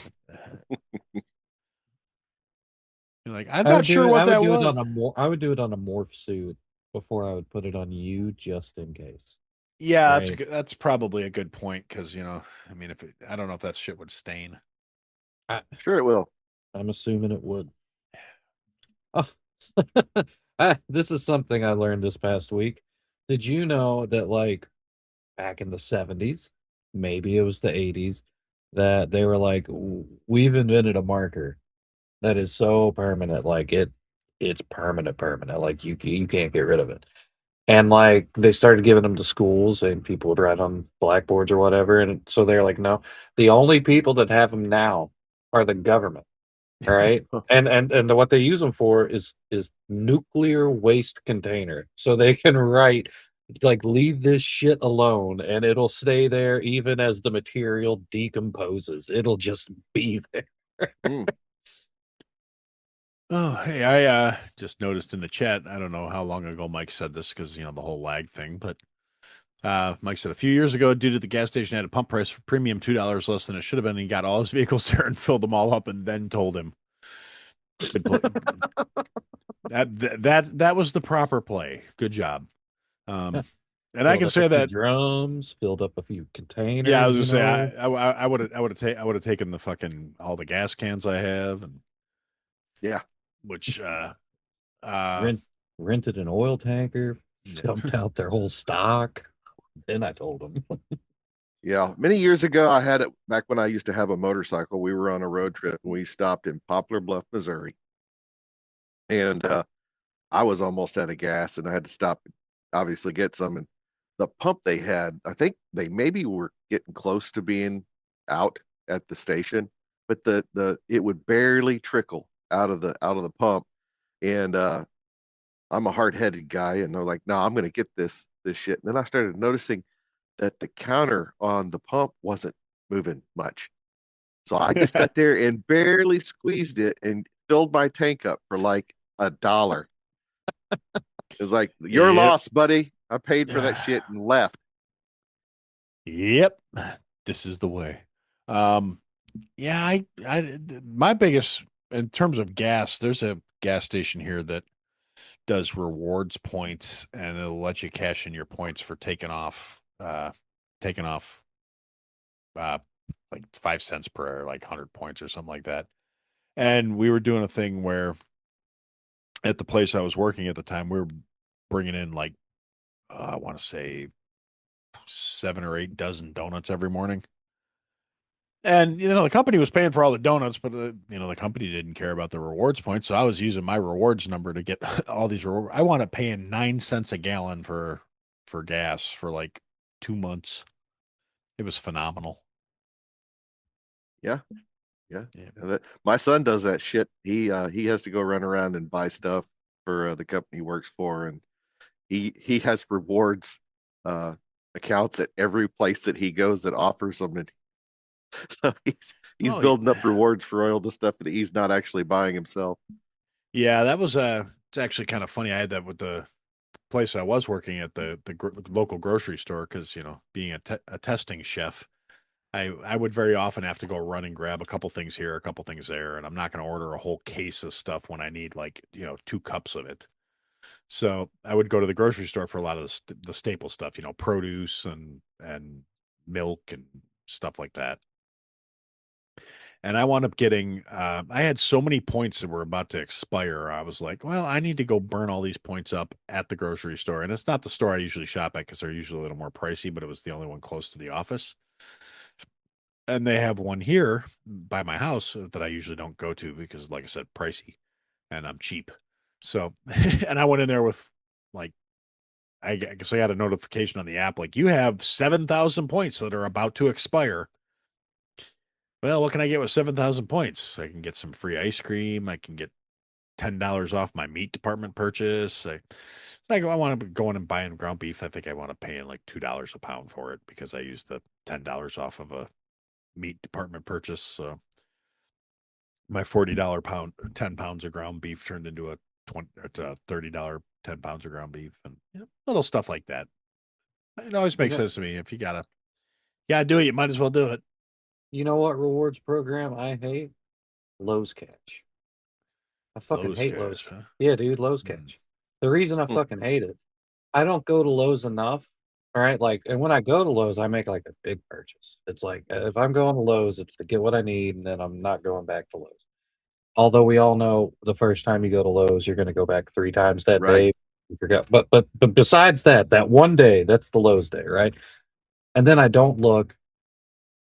like, I'm not sure what I would that do it was. on I would do it on a morph suit before I would put it on you just in case. Yeah, Right. that's probably a good point because I mean, I don't know if that shit would stain. I, Sure, it will. I'm assuming it would. Oh. This is something I learned this past week. Did you know that like back in the 70s, maybe it was the 80s, that they were like, We've invented a marker that is so permanent, like it's permanent. Like you can't get rid of it." And like they started giving them to schools and people would write on blackboards or whatever. And so they're like, no, the only people that have them now are the government. All right. And what they use them for is nuclear waste container. So they can write like leave this shit alone and it'll stay there even as the material decomposes. It'll just be there. Mm. Oh, hey, I just noticed in the chat. I don't know how long ago Mike said this because the whole lag thing, but Mike said a few years ago, due to the gas station had a pump price for premium $2 less than it should have been. He got all his vehicles there and filled them all up, and then told him good play. That was the proper play. Good job. And I Filled can up a say few that. drums, filled up a few Yeah, I containers, was you gonna say know. I would have taken the fucking all the gas cans I have, and Yeah. which uh rent rented an oil tanker, yeah. dumped out their whole stock. Then I told them. Yeah. Many years ago, I had it back when I used to have a motorcycle. We were on a road trip and we stopped in Poplar Bluff, Missouri. And I was almost out of gas and I had to stop, obviously, get some. And the pump they had, I think they maybe were getting close to being out at the station, but it would barely trickle out of the pump. And I'm a hard-headed guy, and they're like, "No, I'm gonna get this shit." And then I started noticing that the counter on the pump wasn't moving much. So I just sat there and barely squeezed it and filled my tank up for like $1. It's like, your Yep. loss, buddy. I paid for that shit and left. Yep. This is the way. Um yeah, my biggest in terms of gas, there's a gas station here that does rewards points and it'll let you cash in your points for taking off uh like 5 cents per like 100 points or something like that. And we were doing a thing where at the place I was working at the time, we were bringing in like I want to say 7 or 8 dozen donuts every morning. And the company was paying for all the donuts, but the company didn't care about the rewards points. So I was using my rewards number to get all these rewards. I wound up paying 9 cents a gallon for gas for like 2 months. It was phenomenal. Yeah, yeah. Yeah. And my son does that shit. He has to go run around and buy stuff for the company he works for, and he has rewards uh accounts at every place that he goes that offers them, and so he's Oh building up rewards for all the stuff that he's not actually buying himself. yeah, that was it's actually kind of funny. I had that with the place I was working at the local grocery store because being a testing chef, I would very often have to go run and grab a couple things here, a couple things there, and I'm not going to order a whole case of stuff when I need like 2 cups of it. So I would go to the grocery store for a lot of the staple stuff, produce and milk and stuff like that. And I wound up getting, I had so many points that were about to expire. I was like, well, I need to go burn all these points up at the grocery store. And it's not the store I usually shop at because they're usually a little more pricey, but it was the only one close to the office. And they have one here by my house that I usually don't go to because, like I said, pricey and I'm cheap. So, and I went in there with like, I guess I got a notification on the app, like you have 7,000 points that are about to expire. Well, what can I get with 7,000 points? I can get some free ice cream. I can get $10 off my meat department purchase. I want to go in and buying ground beef. I think I want to pay in like $2 a pound for it because I used the $10 off of a meat department purchase. So my $40 pound, 10 pounds of ground beef turned into a $30 10 pounds of ground beef, and little stuff like that. It always You makes know, sense to me. If you gotta do it, you might as well do it. you know what rewards program I hate? Lowe's Cash. I fucking Lowe's hate Lowe's. cash, huh? Yeah, dude, Lowe's Mm. Cash. The reason I Mm. fucking hate it, I don't go to Lowe's enough. All right, like, and when I go to Lowe's, I make like a big purchase. It's like if I'm going to Lowe's, it's to get what I need, and then I'm not going back to Lowe's. Although we all know the first time you go to Lowe's, you're going to go back 3 times that Right. day. You forgot, but besides that, that one day, that's the Lowe's day, right? And then I don't look,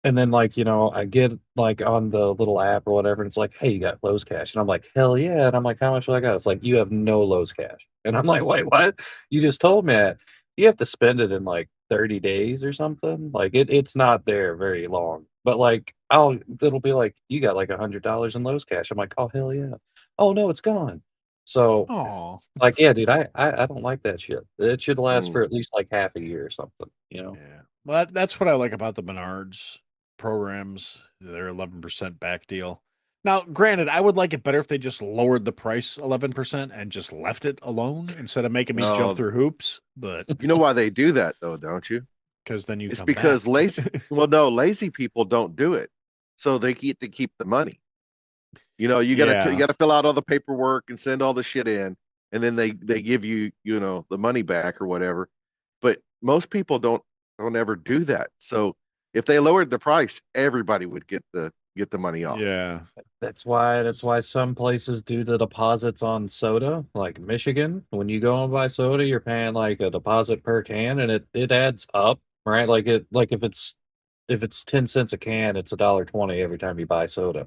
and then, like, I get like on the little app or whatever, and it's like, hey, you got Lowe's Cash. And I'm like, hell yeah. And I'm like, how much do I got? It's like, you have no Lowe's Cash. And I'm like, wait, what? You just told me that. You have to spend it in like 30 days or something. Like it's not there very long. But like it'll be like, you got like $100 in Lowe's Cash. I'm like, oh hell yeah. Oh no, it's gone. So Oh, like, yeah, dude, I don't like that shit. It should last Mm. for at least like half a year or something. yeah. Well, that's what I like about the Menards programs. Their 11% back deal. Now, granted, I would like it better if they just lowered the price 11% and just left it alone instead of making me jump No, through hoops. But you know why they do that though, don't you? because then you It's come because back. lazy. Well, no, lazy people don't do it, so they get to keep the money. You Yeah, got to fill out all the paperwork and send all the shit in, and then they give you the money back or whatever. But most people don't ever do that. So if they lowered the price, everybody would get the money off. yeah. That's why some places do the deposits on soda, like Michigan. When you go and buy soda, you're paying like a deposit per can, and it adds up, right? Like if it's 10 cents a can, it's $1.20 every time you buy soda,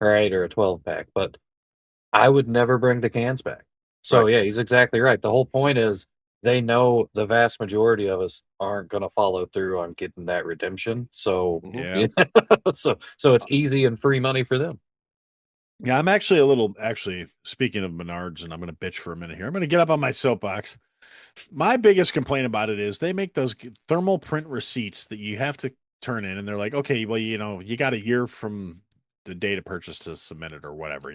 right? Or a 12 pack. But I would never bring the cans back. So Right. yeah, he's exactly right. The whole point is they know the vast majority of us aren't going to follow through on getting that redemption. So Hmm. Yeah. yeah, so it's easy and free money for them. Yeah, I'm actually a little actually speaking of Menards, and I'm gonna bitch for a minute here. I'm gonna get up on my soapbox. My biggest complaint about it is they make those thermal print receipts that you have to turn in, and they're like, okay, well, you got a year from the date of purchase to submit it or whatever.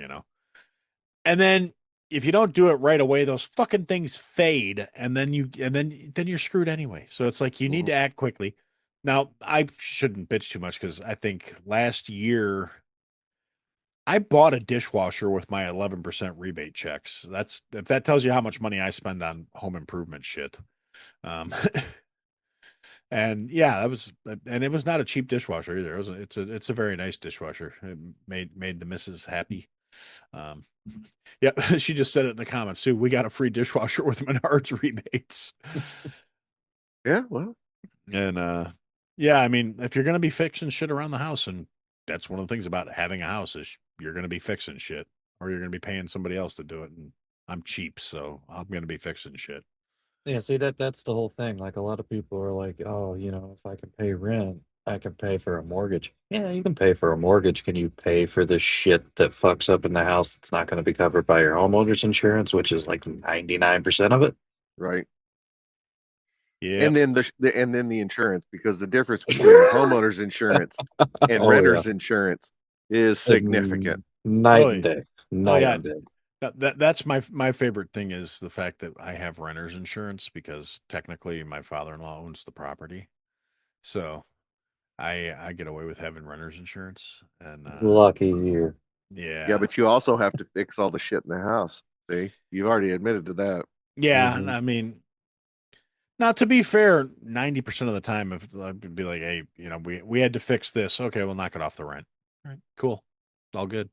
And then if you don't do it right away, those fucking things fade, and then you're screwed anyway. So it's like you need Hmm. to act quickly. Now, I shouldn't bitch too much because I think last year I bought a dishwasher with my 11% rebate checks. That's if that tells you how much money I spend on home improvement shit. Um, and yeah, and it was not a cheap dishwasher either. It's a very nice dishwasher. It made the missus happy. Um, yeah, she just said it in the comments too. We got a free dishwasher with Menards rebates. Yeah. Well. And yeah, I mean, if you're gonna be fixing shit around the house, and that's one of the things about having a house is you're gonna be fixing shit, or you're gonna be paying somebody else to do it. And I'm cheap, so I'm gonna be fixing shit. Yeah, see that's the whole thing. Like a lot of people are like, oh, if I can pay rent, I can pay for a mortgage. Yeah, you can pay for a mortgage. Can you pay for the shit that fucks up in the house that's not going to be covered by your homeowner's insurance, which is like 99% of it? Right. Yep. And then the insurance, because the difference between homeowners insurance and Oh yeah. renters insurance is significant. Night Oh, and day. oh Night yeah. and day. That's my favorite thing is the fact that I have renter's insurance because technically my father-in-law owns the property, so I get away with having renter's insurance. And Lucky you. Yeah, yeah, but you also have to fix all the shit in the house. See, you've already admitted to that. yeah. And Hmm. I mean, now, to be fair, 90% of the time, if I'd be like, hey, we had to fix this. Okay, we'll knock it off the rent. All right, cool. All good.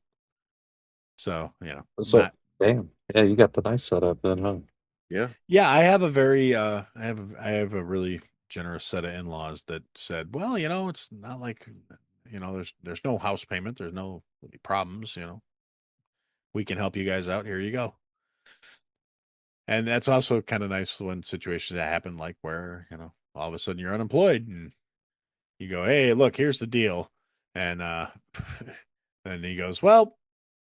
So, So, not, damn. Yeah, you got the nice setup then, huh? Yeah. yeah, I have a very, I have a really generous set of in-laws that said, well, it's not like, there's no house payment. There's no problems, we can help you guys out. Here you go. And that's also kind of nice when situations that happen, like where, all of a sudden you're unemployed and you go, hey, look, here's the deal. And and he goes, "Well,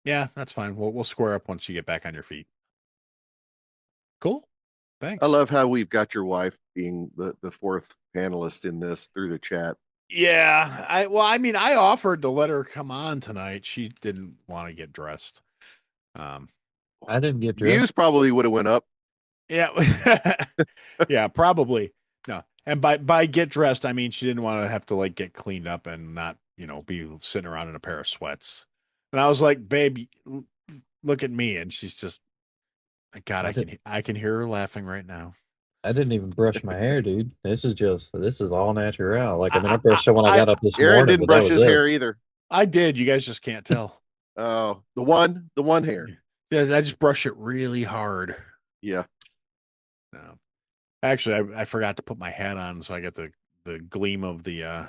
yeah, that's fine. We'll square up once you get back on your feet." Cool. I Thanks. love how we've got your wife being the fourth panelist in this through the chat. Yeah, I mean, I offered to let her come on tonight. She didn't want to get dressed. Um, I didn't get Views dressed. probably would have went up. yeah, yeah, probably no. And by get dressed, I mean she didn't want to have to like get cleaned up and not, be sitting around in a pair of sweats. And I was like, "Babe, look at me." And she's just, God, I did. I can hear her laughing right now. I didn't even brush my hair, dude. This is all natural. Like, I mean, I I brushed it when I I got up this Aaron morning, didn't but that brush was his it. hair either. I did. You guys just can't tell. Oh, the one hair. Yeah, I just brush it really hard. Yeah. No. Actually, I forgot to put my hat on, so I get the gleam of the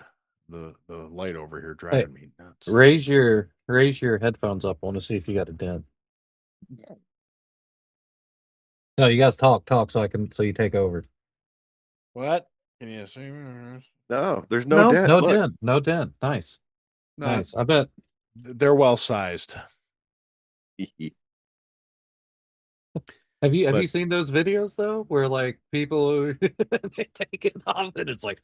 light over here Hey, driving me nuts. raise your headphones up. I want to see if you got a dent. No, you guys talk so you take over. What? Can you see? No, there's no No, dent. no Look. dent, no dent. Nice, No, nice. I bet. they're well sized, Have you but seen those videos though, where like people they take it off and it's like,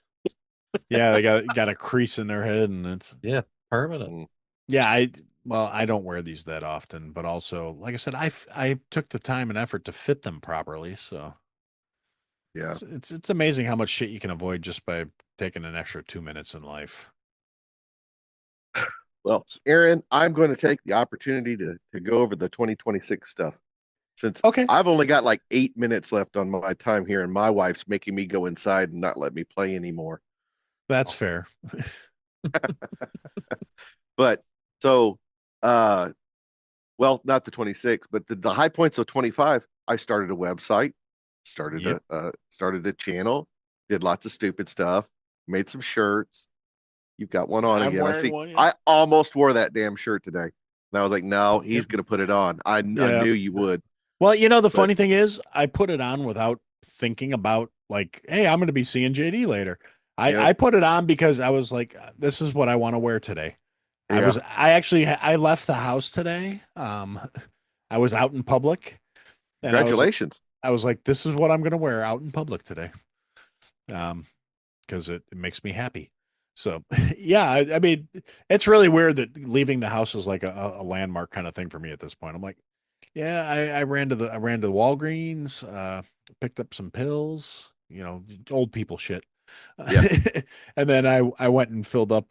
yeah, they got a crease in their head, and it's yeah, permanent. Mm, yeah. I don't wear these that often, but also, like I said, I took the time and effort to fit them properly, so yeah. it's amazing how much shit you can avoid just by taking an extra 2 minutes in life. Well, Aaron, I'm going to take the opportunity to go over the 2026 stuff since Okay, I've only got like 8 minutes left on my time here, and my wife's making me go inside and not let me play anymore. that's fair. But so, uh, well, not the 26, but the high points of 25. I started a website, Yep. started a channel, did lots of stupid stuff, made some shirts. You've got one on I'm again. I wearing see. one. Yep. I almost wore that damn shirt today, and I was like, no, he's Yep. gonna put it on. I Yeah. knew you would, Well, the but funny thing is, I put it on without thinking about like, hey, I'm going to be seeing JD later. yeah, I put it on because I was like, this is what I want to wear today. yeah. I left the house today. I was out in public, and Congratulations. I was like, this is what I'm going to wear out in public today. Because it makes me happy. So yeah, I mean, it's really weird that leaving the house is like a landmark kind of thing for me at this point. I'm like, yeah, I ran to the Walgreens, picked up some pills, old people shit. Yeah. And then I went and filled up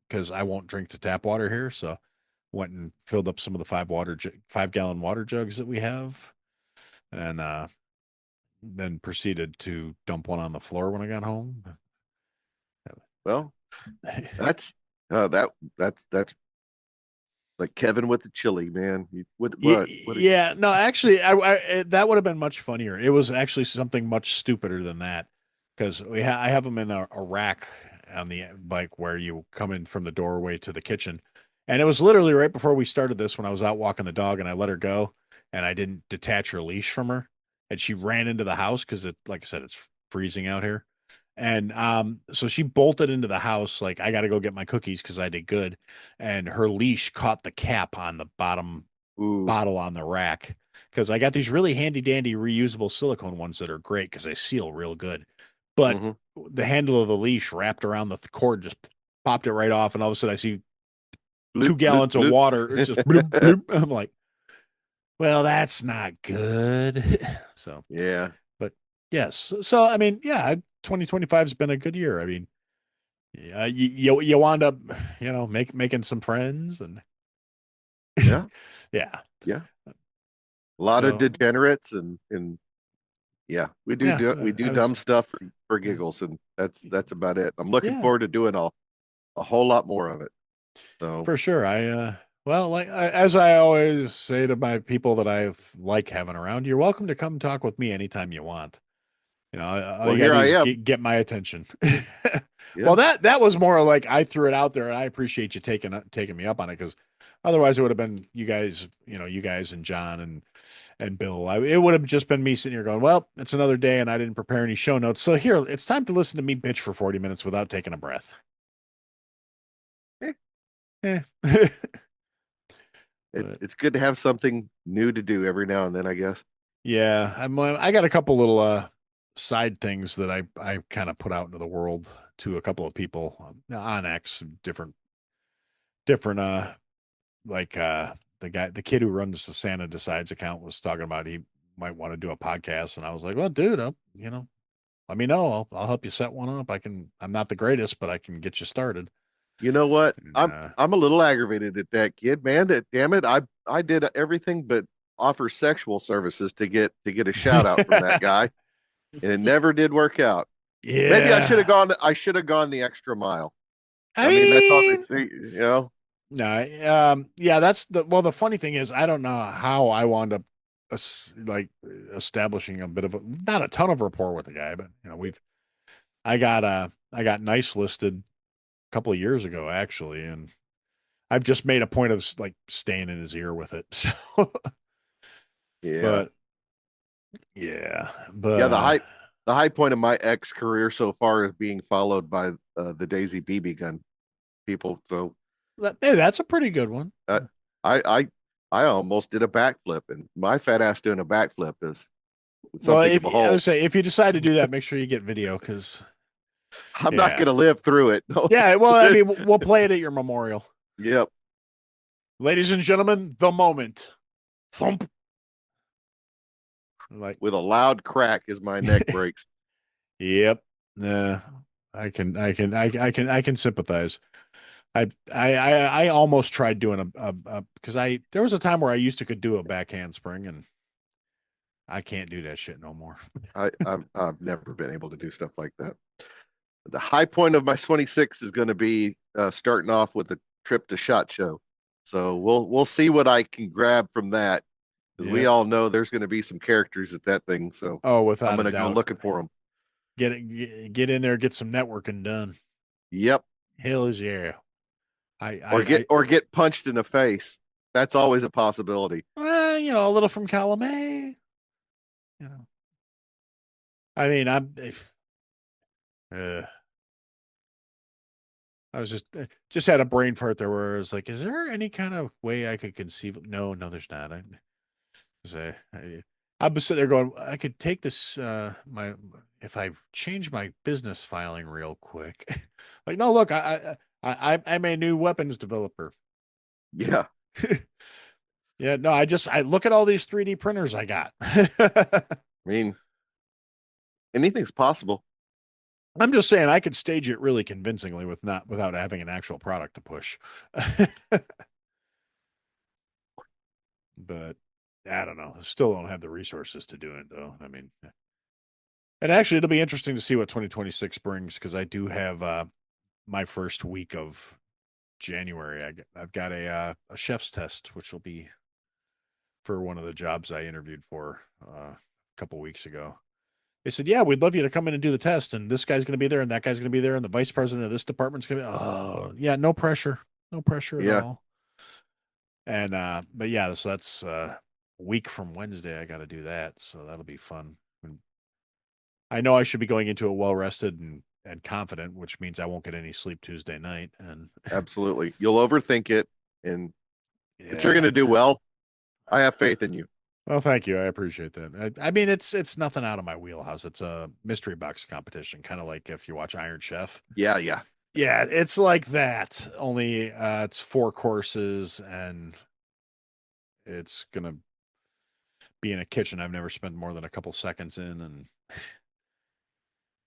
because I won't drink the tap water here, so went and filled up some of the 5 gallon water jugs that we have, and then proceeded to dump one on the floor when I got home. Well, that's that's like Kevin with the chili, man. What? Yeah, no, actually, that would have been much funnier. It was actually something much stupider than that, because I have them in a rack on the bike where you come in from the doorway to the kitchen, and it was literally right before we started this when I was out walking the dog and I let her go, and I didn't detach her leash from her, and she ran into the house because like I said, it's freezing out here, and so she bolted into the house like I got to go get my cookies because I did good, and her leash caught the cap on the bottom Ooh. bottle on the rack because I got these really handy dandy reusable silicone ones that are great because they seal real good. But Hmm. the handle of the leash wrapped around the cord just popped it right off, and all of a sudden I see Bloop, two bloop, gallons of bloop. water. It's just bloop bloop. I'm like, well, that's not good. So, Yeah. but yes. So I mean, yeah, 2025 has been a good year. I mean, yeah, you wound up, making some friends and Yeah. yeah. Yeah. A lot of So degenerates and yeah, yeah, we do I was dumb stuff for giggles, and that's about it. I'm looking yeah. forward to doing a whole lot more of it. So For sure. Well, like as I always say to my people that I like having around, you're welcome to come talk with me anytime you want. All well, you gotta here do I is am. get my attention. Yeah. Well, that was more like I threw it out there, and I appreciate you taking me up on it because otherwise it would have been you guys and John and Bill. It would have just been me sitting here going, well, it's another day, and I didn't prepare any show notes. So here, it's time to listen to me bitch for 40 minutes without taking a breath. Eh, Eh. But, It's good to have something new to do every now and then, I guess. yeah, I got a couple little side things that I kind of put out into the world to a couple of people on X, different like the kid who runs the Santa Decides account was talking about he might want to do a podcast, and I was like, well, dude, let me know. I'll help you set one up. I'm not the greatest, but I can get you started. You know what? And, I'm a little aggravated at that kid, man. That damn it, I did everything but offer sexual services to get a shout out from that guy, and it never did work out. Maybe yeah, I should have gone the extra mile. I I mean, that's all they mean, say, you know. no, yeah, that's the funny thing is I don't know how I wound up like establishing a bit of not a ton of rapport with the guy, but I got nice listed a couple of years ago actually, and I've just made a point of like staying in his ear with it. So, Yeah. but yeah, Yeah, but the high point of my ex career so far is being followed by the Daisy BB gun people. So hey, that's a pretty good one. uh, I I I almost did a backflip, and my fat ass doing a backflip is Well, something if of a I would whole. say if you decide to do that, make sure you get video because I'm not yeah, gonna live through it. No. yeah. Well, I mean, we'll play it at your memorial, Yep. ladies and gentlemen. The moment, thump. Like, With a loud crack as my neck breaks. yep. I can sympathize. I almost tried doing a because there was a time where I used to could do a backhand spring and I can't do that shit no more. I've never been able to do stuff like that. The high point of my 26 is going to be starting off with a trip to SHOT Show. So we'll see what I can grab from that because we Yep. all know there's going to be some characters at that thing. So Oh, I'm without a going to go doubt. looking for them. Get in there, get some networking done. Yep. Hells yeah. I Or get punched in the face. That's always a possibility. a little from column A. You know, I mean, uh, I was just had a brain fart there where I was like, is there any kind of way I could conceive of? No, there's not. I was sitting there going, I could take this if I change my business filing real quick. Like, no, look, I'm a new weapons developer. Yeah. Yeah, no, I look at all these 3D printers I got. I mean, anything's possible. I'm just saying I could stage it really convincingly without having an actual product to push. But I don't know. Still don't have the resources to do it though. I mean, and actually it'll be interesting to see what 2026 brings because I do have my first week of January. I've got a chef's test, which will be for one of the jobs I interviewed for a couple weeks ago. They said, "Yeah, we'd love you to come in and do the test, and this guy's going to be there, and that guy's going to be there, and the vice president of this department's going to be." Oh, yeah, no pressure at Yeah. all. And but yeah, so that's a week from Wednesday. I got to do that, so that'll be fun. And I know I should be going into it well rested and confident, which means I won't get any sleep Tuesday night. And Absolutely. You'll overthink it, and but you're going yeah, to do well. I have faith in you. well, thank you. I appreciate that. I mean, it's nothing out of my wheelhouse. It's a mystery box competition, kind of like if you watch Iron Chef. Yeah, yeah. Yeah, it's like that. Only it's 4 courses, and it's gonna be in a kitchen I've never spent more than a couple seconds in, and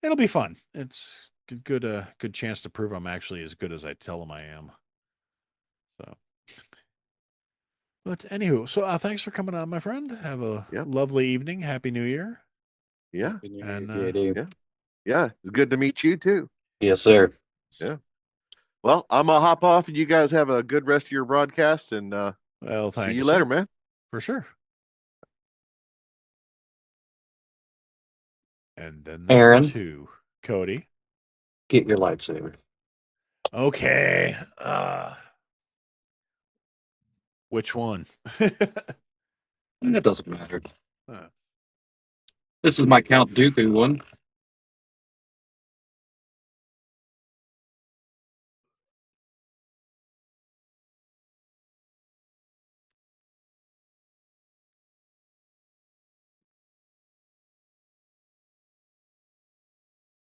it'll be fun. It's good chance to prove I'm actually as good as I tell them I am. So, but anywho, so thanks for coming on, my friend. Have a Yep. lovely evening. Happy New Year. Yeah. Happy New Year, And JD. Yeah. Yeah. It's good to meet you too. Yes, sir. Yeah. Well, I'm gonna hop off and you guys have a good rest of your broadcast and well, see thank you you, later, sir. man. For sure. And then number Aaron. 2, Cody. Get your lightsaber. Okay. Which one? It doesn't matter. Uh, This is my Count Dooku one.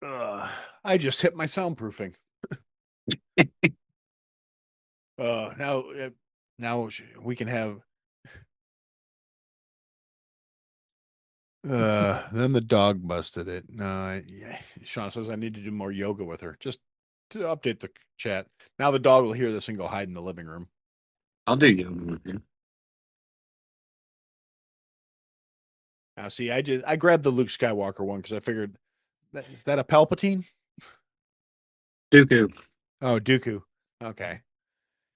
I just hit my soundproofing. Now, now we can have. Then the dog busted it. No, yeah. Sean says I need to do more yoga with her. Just to update the chat. Now the dog will hear this and go hide in the living room. I'll do yoga with you. Now, see, I grabbed the Luke Skywalker one because I figured is that a Palpatine? Dooku. Oh, Dooku. Okay,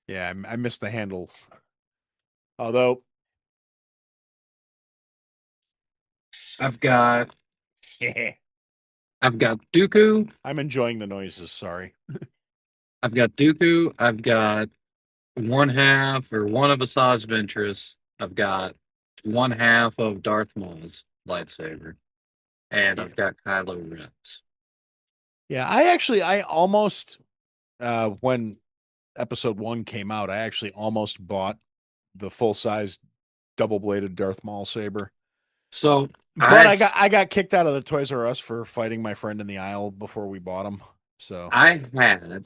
yeah, I missed the handle. Although, I've got I'm Dooku. enjoying the noises. Sorry. I've got Dooku. I've got one half or one of Asajj Ventress. I've got one half of Darth Maul's lightsaber, and Yeah, I've got Kylo Ren's. yeah. I almost when Episode 1 came out, I actually almost bought the full size double bladed Darth Maul saber. So But I I got kicked out of the Toys R Us for fighting my friend in the aisle before we bought them. So I had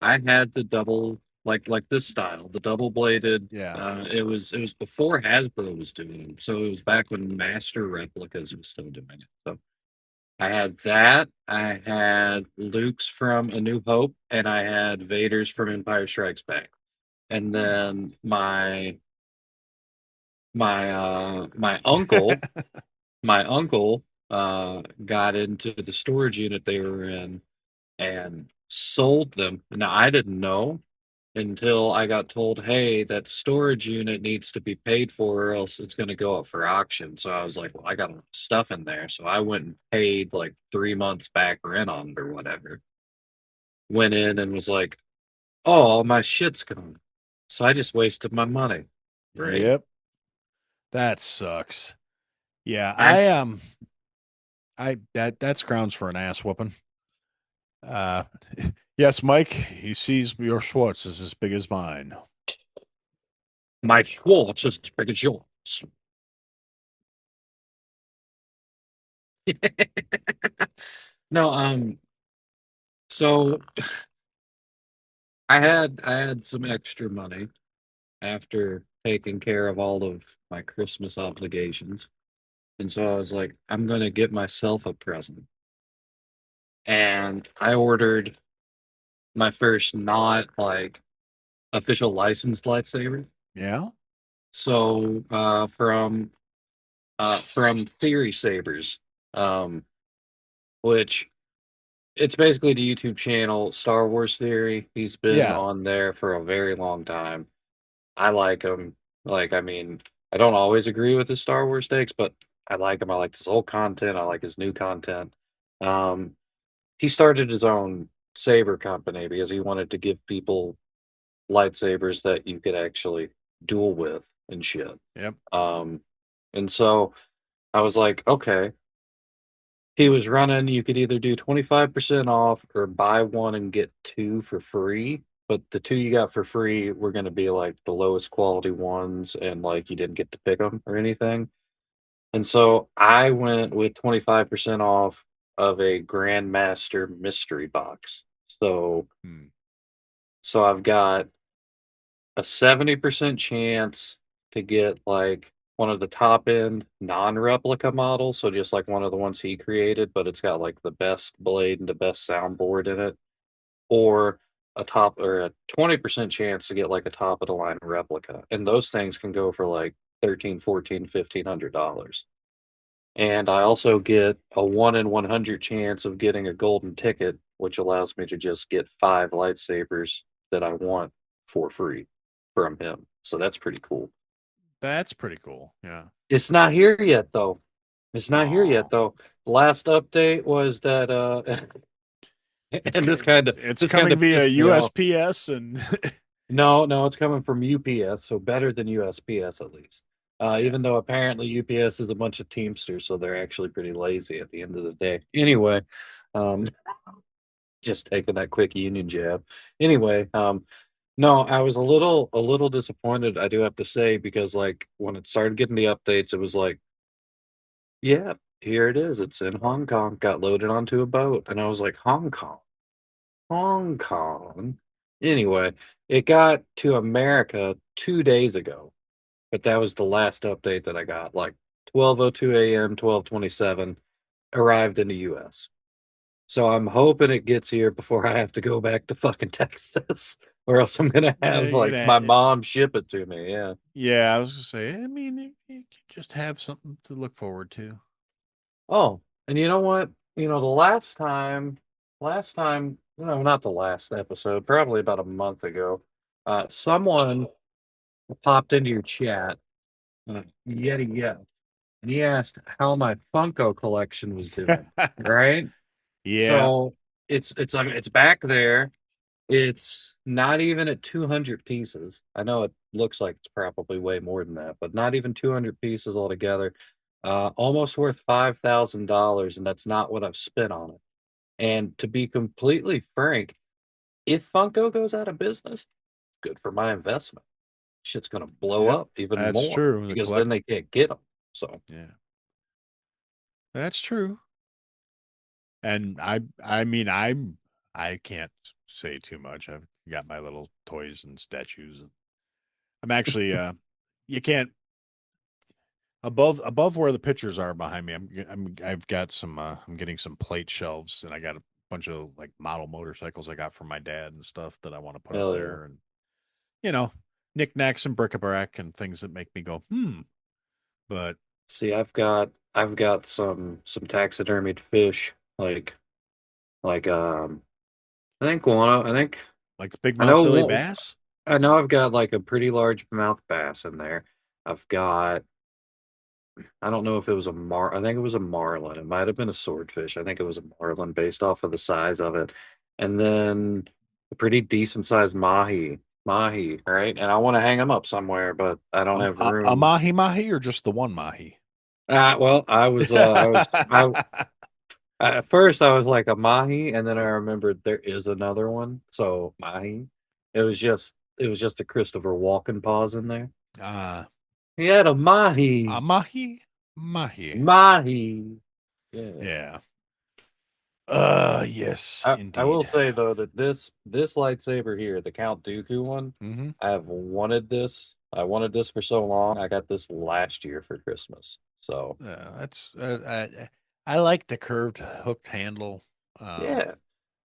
I had the double like this style, the double bladed. yeah, It was before Hasbro was doing them, so it was back when Master Replicas was still doing it. So I had that. I had Luke's from A New Hope, and I had Vader's from Empire Strikes Back. And then my uncle got into the storage unit they were in and sold them. Now I didn't know until I got told, hey, that storage unit needs to be paid for or else it's going to go up for auction. So I was like, well, I got stuff in there. So I went and paid like 3 months back rent on it or whatever. Went in and was like, oh, all my shit's gone. So I just wasted my money. Right. yep, that sucks. Yeah, I I that's grounds for an ass whooping. Uh, yes, Mike, he sees your Schwartz is as big as mine. My Schwartz is as big as yours. No, so I had some extra money after taking care of all of my Christmas obligations. And so I was like, I'm going to get myself a present. And I ordered my first not like official licensed lightsaber. Yeah, So from Theory Sabers, um, which it's basically the YouTube channel Star Wars Theory. He's been yeah, on there for a very long time. I like him. Like, I mean, I don't always agree with his Star Wars takes, but I like him. I like his old content. I like his new content. Um, he started his own saber company because he wanted to give people lightsabers that you could actually duel with and shit. yep. Um, and so I was like, okay. He was running, you could either do 25% off or buy one and get two for free. But the two you got for free were going to be like the lowest quality ones, and like you didn't get to pick them or anything. And so I went with 25% off of a Grandmaster mystery box. So Hmm. so I've got a 70% chance to get like one of the top end non-replica models, so just like one of the ones he created, but it's got like the best blade and the best soundboard in it, or a top or a 20% chance to get like a top of the line replica. And those things can go for like 13, 14, $1,500. And I also get a 1 in 100 chance of getting a golden ticket, which allows me to just get 5 lightsabers that I want for free from him. So that's pretty cool. That's pretty cool. Yeah. It's not here yet, though. It's not here yet, Oh, though. Last update was that, it's and co- it's this kind coming of via pissed me off. USPS and No, no, it's coming from UPS, so better than USPS at least. yeah. Even though apparently UPS is a bunch of Teamsters, so they're actually pretty lazy at the end of the day. Anyway, um, just taking that quick union jab. Anyway, no, I was a little disappointed, I do have to say, because like when it started getting the updates, it was like, yeah, here it is. It's in Hong Kong. Got loaded onto a boat, and I was like, Hong Kong, Hong Kong. Anyway, it got to America 2 days ago, but that was the last update that I got. Like 12:02 a.m., 12:27, arrived in the U.S. So I'm hoping it gets here before I have to go back to fucking Texas, or else I'm gonna Yeah, have you're like my gonna. mom ship it to me. Yeah. Yeah, I was gonna say. I mean, you could just have something to look forward to. Oh, and you know what? The last time, no, not the last episode, probably about a month ago, someone popped into your chat, yet, and he asked how my Funko collection was doing. Right? Yeah. So it's back there. It's not even at 200 pieces. I know it looks like it's probably way more than that, but not even 200 pieces altogether. Almost worth $5,000, and that's not what I've spent on it. And to be completely frank, if Funko goes out of business, good for my investment. Shit's gonna blow Yep. up even That's more true. The because then they can't get them. So Yeah, that's true. And I mean, I can't say too much. I've got my little toys and statues. I'm actually, you can't above where the pictures are behind me. I've got some. I'm getting some plate shelves, and I got a bunch of like model motorcycles I got from my dad and stuff that I want to put up hell yeah. there, and you know, knickknacks and bric-a-brac and things that make me go, hmm. But See, I've got some taxidermied fish, like I think like the big I mouth know Billy one, Bass. I know I've got like a pretty large mouth bass in there. I've got I don't know if it was I think it was a marlin. It might have been a swordfish. I think it was a marlin based off of the size of it. And then a pretty decent sized mahi, right? And I want to hang them up somewhere, but I don't have A room. mahi mahi or just the one mahi? Well, at first I was like a mahi, and then I remembered there is another one. So mahi. It was just a Christopher Walken pause in there. uh, He had a a mahi. mahi mahi. Mahi. Yeah. Yeah. Yes, I will indeed. say though that this lightsaber here, the Count Dooku one, Hmm. I've wanted this. I wanted this for so long. I got this last year for Christmas. So That's I like the curved hooked handle. Um, yeah,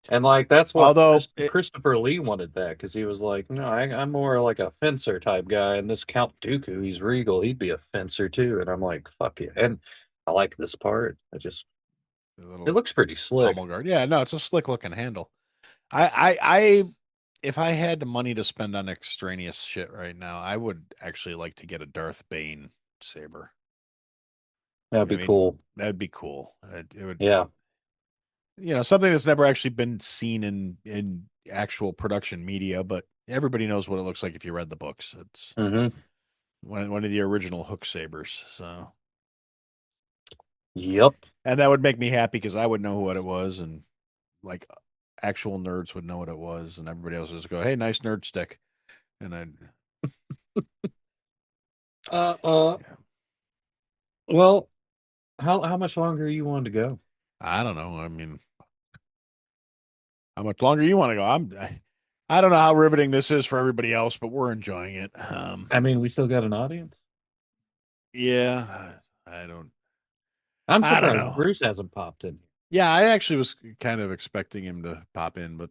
and like that's what although it, Christopher Lee wanted that because he was like, no, I'm more like a fencer type guy, and this Count Dooku, he's regal. He'd be a fencer too, and I'm like, fuck yeah. And I like this part. the It little looks pretty slick. pommel guard. Yeah, no, it's a slick looking handle. I if I had the money to spend on extraneous shit right now, I would actually like to get a Darth Bane saber. That'd I be mean, cool. that'd be cool. It would, Yeah. something that's never actually been seen in actual production media, but everybody knows what it looks like if you read the books. It's Mm-hmm. one of the original hook sabers. So, Yep. and that would make me happy because I would know what it was, and like actual nerds would know what it was, and everybody else would just go, "Hey, nice nerd stick," and I, Uh, uh, yeah, well, how much longer you want to go? I don't know. I mean, how much longer you want to go? I don't know how riveting this is for everybody else, but we're enjoying it. I mean, we still got an audience. Yeah, I don't. I'm I don't surprised know. Bruce hasn't popped in. Yeah, I actually was kind of expecting him to pop in, but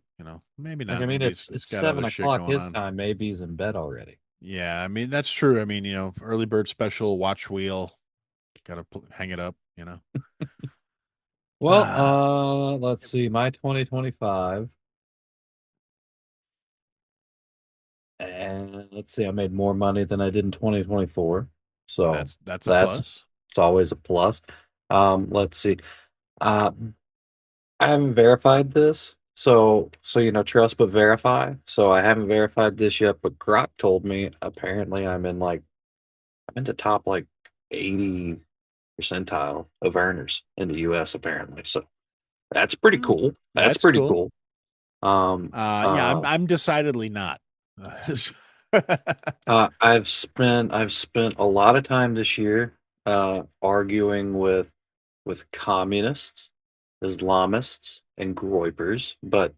maybe Like, I not. mean, Maybe it's it's it's got other seven shit o'clock going his on. time. Maybe he's in bed already. Yeah, I mean that's true. I mean, early bird special, watch wheel, gotta hang it up. Well, Ah, let's see. My 2025, and let's see. I made more money than I did in 2024, so that's a that's plus. it's always a plus. Let's see. Uh, I haven't verified this. So trust but verify. So I haven't verified this yet, but Grok told me apparently I'm in the top like 80 percentile of earners in the US apparently. So that's pretty Well, cool. That's that's pretty cool. cool. Um Yeah, uh I'm decidedly not. I've spent a lot of time this year arguing with with communists, Islamists, and groypers, but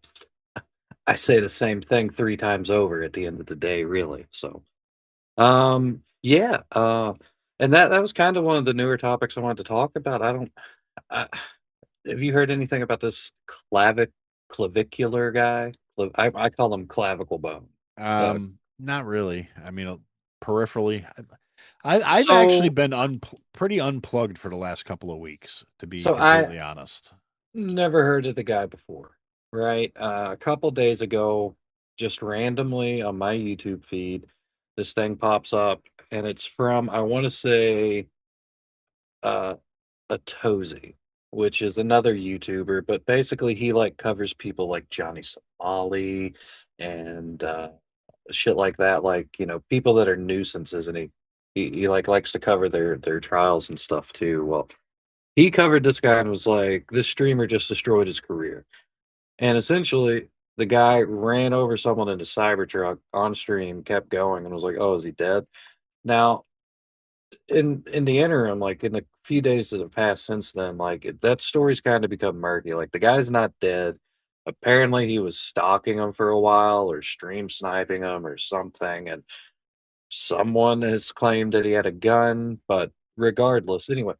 I say the same thing 3 times over at the end of the day, really. So, yeah, and that was kind of one of the newer topics I wanted to talk about. I don't, I, have you heard anything about this clavicular guy? I call him clavicle bone. Not really. I mean, peripherally, I've actually So, been pretty unplugged for the last couple of weeks, to be so I completely honest. never heard of the guy before, right? A couple days ago, just randomly on my YouTube feed, this thing pops up, and it's from I want to say uh, a Tozy, which is another YouTuber, but basically he like covers people like Johnny Somali and shit like that, like people that are nuisances, and he like likes to cover their trials and stuff too. Well, he covered this guy and was like, this streamer just destroyed his career. And essentially, the guy ran over someone in a Cybertruck on stream, kept going, and was like, "Oh, is he dead?" Now, in the interim, like in the few days that have passed since then, like that story's kind of become murky. Like the guy's not dead. Apparently, he was stalking him for a while, or stream sniping him, or something, and someone has claimed that he had a gun. But regardless, anyway,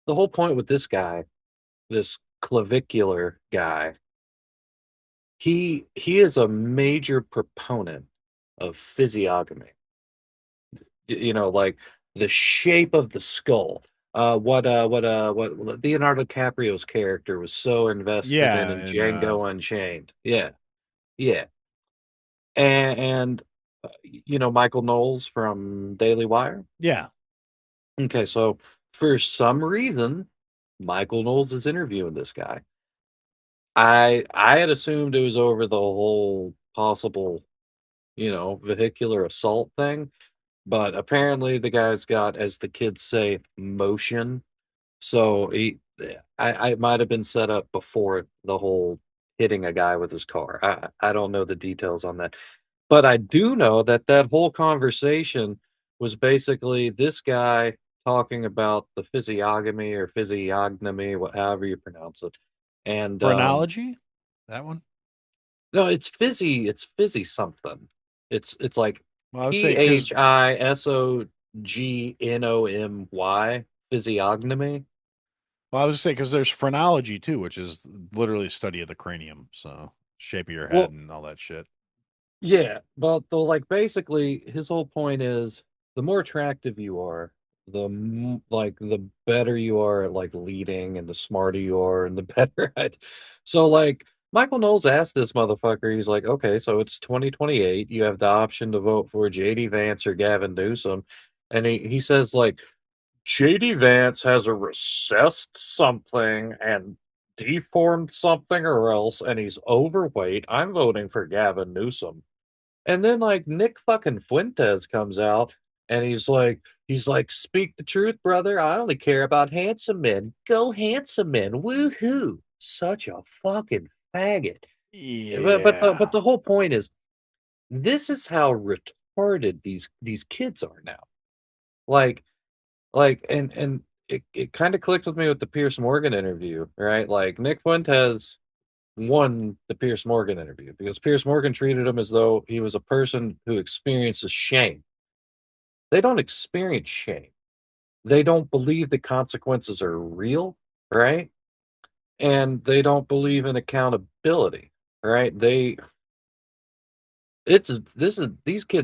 the whole point with this guy, this clavicular guy, he is a major proponent of physiognomy. Like the shape of the skull. What Leonardo DiCaprio's character was so invested Yeah, in and Django Unchained. Yeah, yeah, and Michael Knowles from Daily Wire. yeah, Okay, so for some reason, Michael Knowles is interviewing this guy. I had assumed it was over the whole possible vehicular assault thing. But apparently the guy's got, as the kids say, motion. So I might have been set up before the whole hitting a guy with his car. I don't know the details on that. But I do know that that whole conversation was basically this guy talking about the physiognomy or physiognomy, however you pronounce it. And phrenology, that one. no, it's fizzy something. It's like Well, I would say because Phisognomy, physiognomy. well, I would say because there's phrenology too, which is literally a study of the cranium, so shape of your head Well, and all that shit. yeah, but like basically his whole point is the more attractive you are, like the better you are at like leading and the smarter you are and the better at. So like Michael Knowles asked this motherfucker, he's like, okay, so it's 2028. You have the option to vote for JD Vance or Gavin Newsom. And he says like JD Vance has a recessed something and deformed something or else, and he's overweight. I'm voting for Gavin Newsom. And then like Nick fucking Fuentes comes out and he's like, speak the truth, brother. I only care about handsome men. Go handsome men. Woohoo. Such a fucking faggot. But Yeah, the whole point is this is how retarded these kids are now. Like and it kind of clicked with me with the Pierce Morgan interview, right? Like Nick Fuentes won the Pierce Morgan interview because Pierce Morgan treated him as though he was a person who experiences shame. They don't experience shame. They don't believe the consequences are real, right? And they don't believe in accountability, right? These kids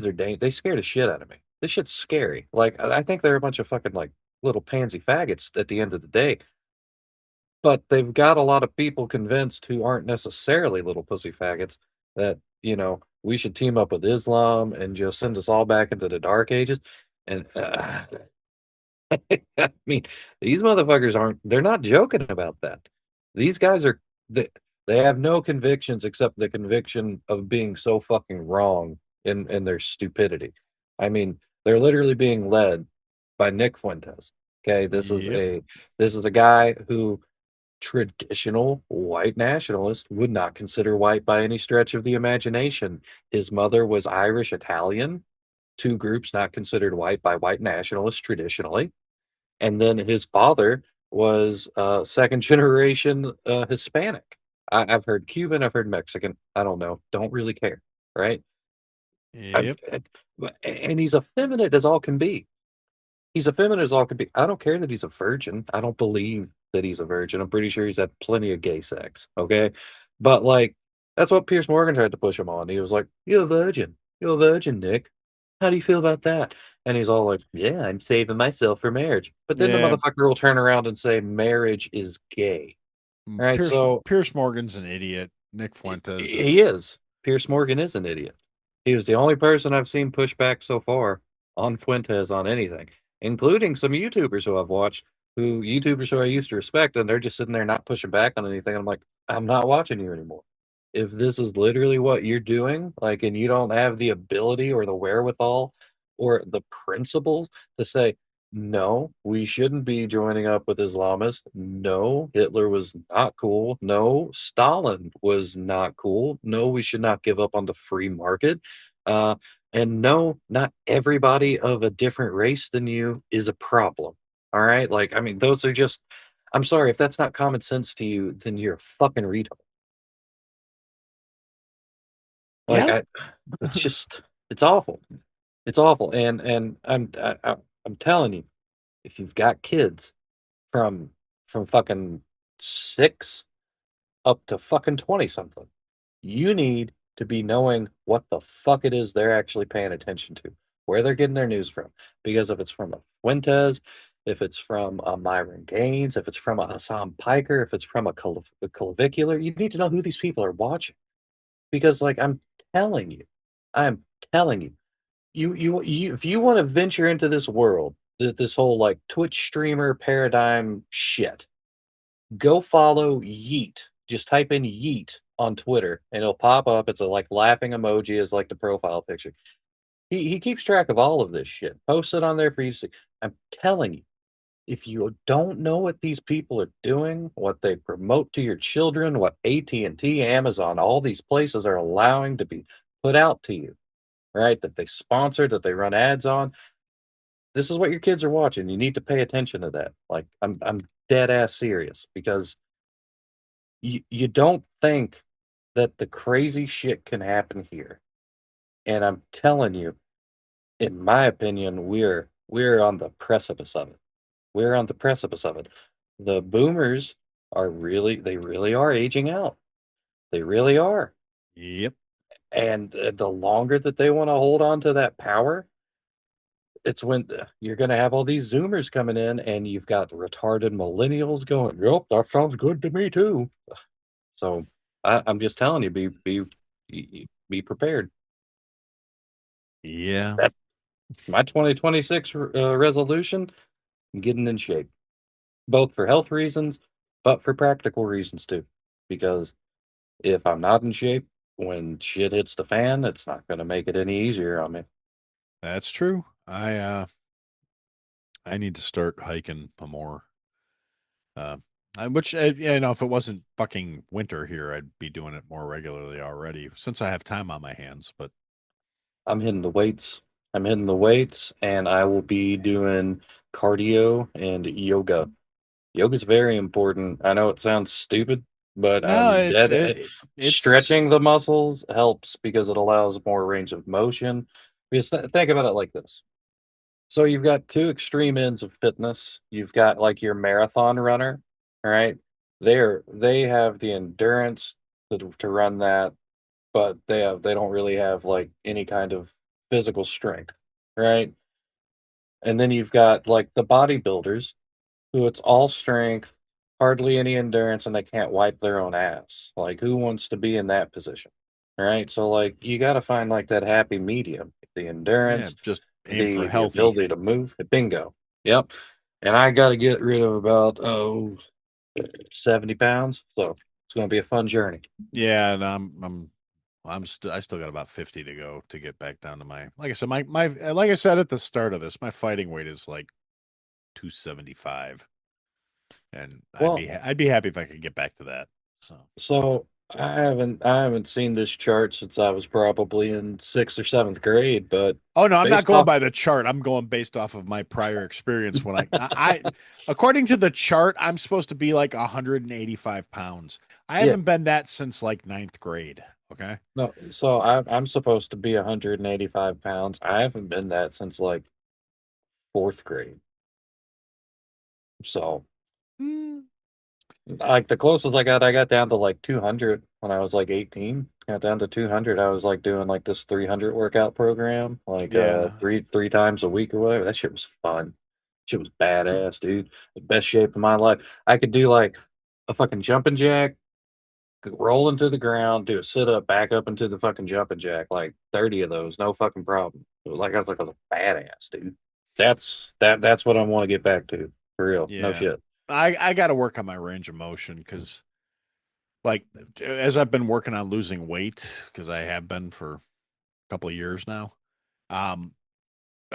are they scare the shit out of me. This shit's scary. Like I think they're a bunch of fucking like little pansy faggots at the end of the day. But they've got a lot of people convinced who aren't necessarily little pussy faggots that, we should team up with Islam and just send us all back into the dark ages. And I mean, these motherfuckers they're not joking about that. These guys they have no convictions except the conviction of being so fucking wrong in their stupidity. I mean, they're literally being led by Nick Fuentes. Okay, yep, this is a guy who traditional white nationalist would not consider white by any stretch of the imagination. His mother was Irish Italian, two groups not considered white by white nationalists traditionally. And then his father was second generation Hispanic. I've heard Cuban, I've heard Mexican. I don't know. Don't really care, right? Yep. And he's effeminate as all can be. He's effeminate as all can be. I don't care that he's a virgin. I don't believe that he's a virgin. I'm pretty sure he's had plenty of gay sex. Okay. But like, that's what Pierce Morgan tried to push him on. He was like, "You're a virgin. You're a virgin, Nick. How do you feel about that?" And he's all like, "Yeah, I'm saving myself for marriage." But then the Yeah. motherfucker will turn around and say marriage is gay. All right. So Pierce Morgan's an idiot. Nick Fuentes he is. is. Pierce Morgan is an idiot. He was the only person I've seen push back so far on Fuentes on anything, including some YouTubers who I've watched, YouTubers who I used to respect, and they're just sitting there not pushing back on anything. I'm like, I'm not watching you anymore. If this is literally what you're doing, like, and you don't have the ability or the wherewithal or the principles to say, no, we shouldn't be joining up with Islamists. No, Hitler was not cool. No, Stalin was not cool. No, we should not give up on the free market. Uh, and no, not everybody of a different race than you is a problem. All right. Like, I mean, those are just, I'm sorry, if that's not common sense to you, then you're a fucking retard. Like, Yeah. it's just, it's awful. It's awful. And I'm telling you, if you've got kids, from fucking 6 up to fucking 20 something. You need to be knowing what the fuck it is they're actually paying attention to, where they're getting their news from. Because if it's from a Fuentes, if it's from a Myron Gaines, if it's from a Hassan Piker, if it's from a clavicular, you need to know who these people are watching. Because, like, telling you, I'm telling you, if you want to venture into this world, this whole like Twitch streamer paradigm shit, go follow Yeet. Just type in Yeet on Twitter and it'll pop up. It's a like laughing emoji as like the profile picture. He keeps track of all of this shit. Post it on there for you to see. I'm telling you, if you don't know what these people are doing, what they promote to your children, what AT&T, Amazon, all these places are allowing to be put out to you, right? That they sponsor, that they run ads on. This is what your kids are watching. You need to pay attention to that. Like I'm dead ass serious because you don't think that the crazy shit can happen here. And I'm telling you, in my opinion, we're on the precipice of it. We're on the precipice of it. The boomers they really are aging out. They really are. Yep. And the longer that they want to hold on to that power, it's when you're going to have all these Zoomers coming in, and you've got retarded millennials going, "Yep, that sounds good to me too." So I'm just telling you, be prepared. Yeah. That's my 2026 resolution. I'm getting in shape, both for health reasons, but for practical reasons too. Because if I'm not in shape, when shit hits the fan, it's not going to make it any easier on me. That's true. I need to start hiking more. Which if it wasn't fucking winter here, I'd be doing it more regularly already since I have time on my hands. But I'm hitting the weights. I'm hitting the weights, and I will be doing cardio and yoga. Yoga's very important. I know it sounds stupid, but no, it's stretching the muscles helps because it allows more range of motion. Because think about it like this. So you've got two extreme ends of fitness. You've got like your marathon runner, all right? They have the endurance to run that, but they don't really have like any kind of physical strength, right? And then you've got like the bodybuilders who it's all strength, hardly any endurance, and they can't wipe their own ass. Like, who wants to be in that position? Right. So, like, you got to find like that happy medium, the yeah, endurance, just aim for the healthy. ability to move. Bingo. Yep. And I got to get rid of about 70 pounds. So it's going to be a fun journey. Yeah, and I still got about 50 to go to get back down to my, like I said, my like I said at the start of this, my fighting weight is like 275, and Well, I'd be happy if I could get back to that. So so I haven't seen this chart since I was probably in 6th or 7th grade, but Oh no, I'm not based going off by the chart. I'm going based off of my prior experience when according to the chart, I'm supposed to be like 185 pounds. I yeah, haven't been that since like ninth grade. Okay. no, so I'm supposed to be 185 pounds. I haven't been that since like 4th grade. So Mm, like the closest I got down to like 200 when I was like 18. Got down to 200. I was like doing like this 300 workout program, like yeah. three times a week or whatever. That shit was fun. Shit was badass, dude. The best shape of my life. I could do like a fucking jumping jack, roll into the ground, do a sit up, back up into the fucking jumping jack, like 30 of those, no fucking problem. It was like I was a badass, dude. That's what I want to get back to. For real. No Yeah. shit. I got to work on my range of motion because, like, as I've been working on losing weight, because I have been for a couple of years now. Um,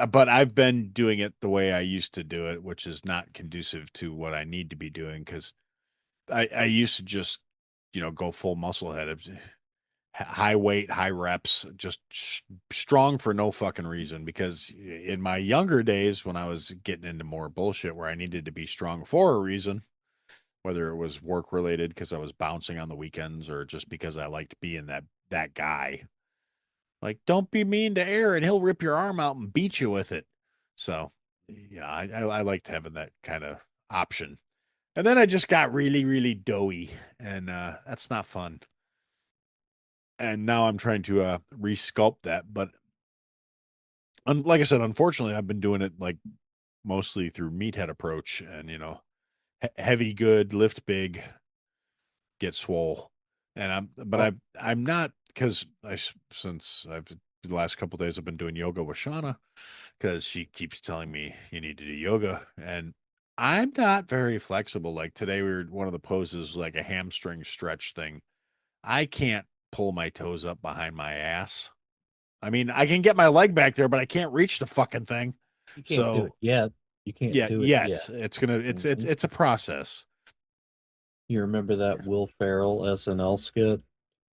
but I've been doing it the way I used to do it, which is not conducive to what I need to be doing because I used to just, go full muscle head, high weight, high reps, just strong for no fucking reason. Because in my younger days, when I was getting into more bullshit where I needed to be strong for a reason, whether it was work related because I was bouncing on the weekends or just because I liked being that guy. Like, don't be mean to Aaron; he'll rip your arm out and beat you with it. So, yeah, I liked having that kind of option. And then I just got really, really doughy, and that's not fun. And now I'm trying to resculpt that, but like I said, unfortunately, I've been doing it like mostly through meathead approach, and heavy good, lift big, get swole. And Oh, I'm not because since I've the last couple days I've been doing yoga with Shauna because she keeps telling me you need to do yoga, and I'm not very flexible. Like today, one of the poses was like a hamstring stretch thing. I can't pull my toes up behind my ass. I mean, I can get my leg back there, but I can't reach the fucking thing. you can't do it So yet. You can't yeah, do it yet. yet it's gonna Mhm. it's a process. You remember that Will Ferrell SNL skit?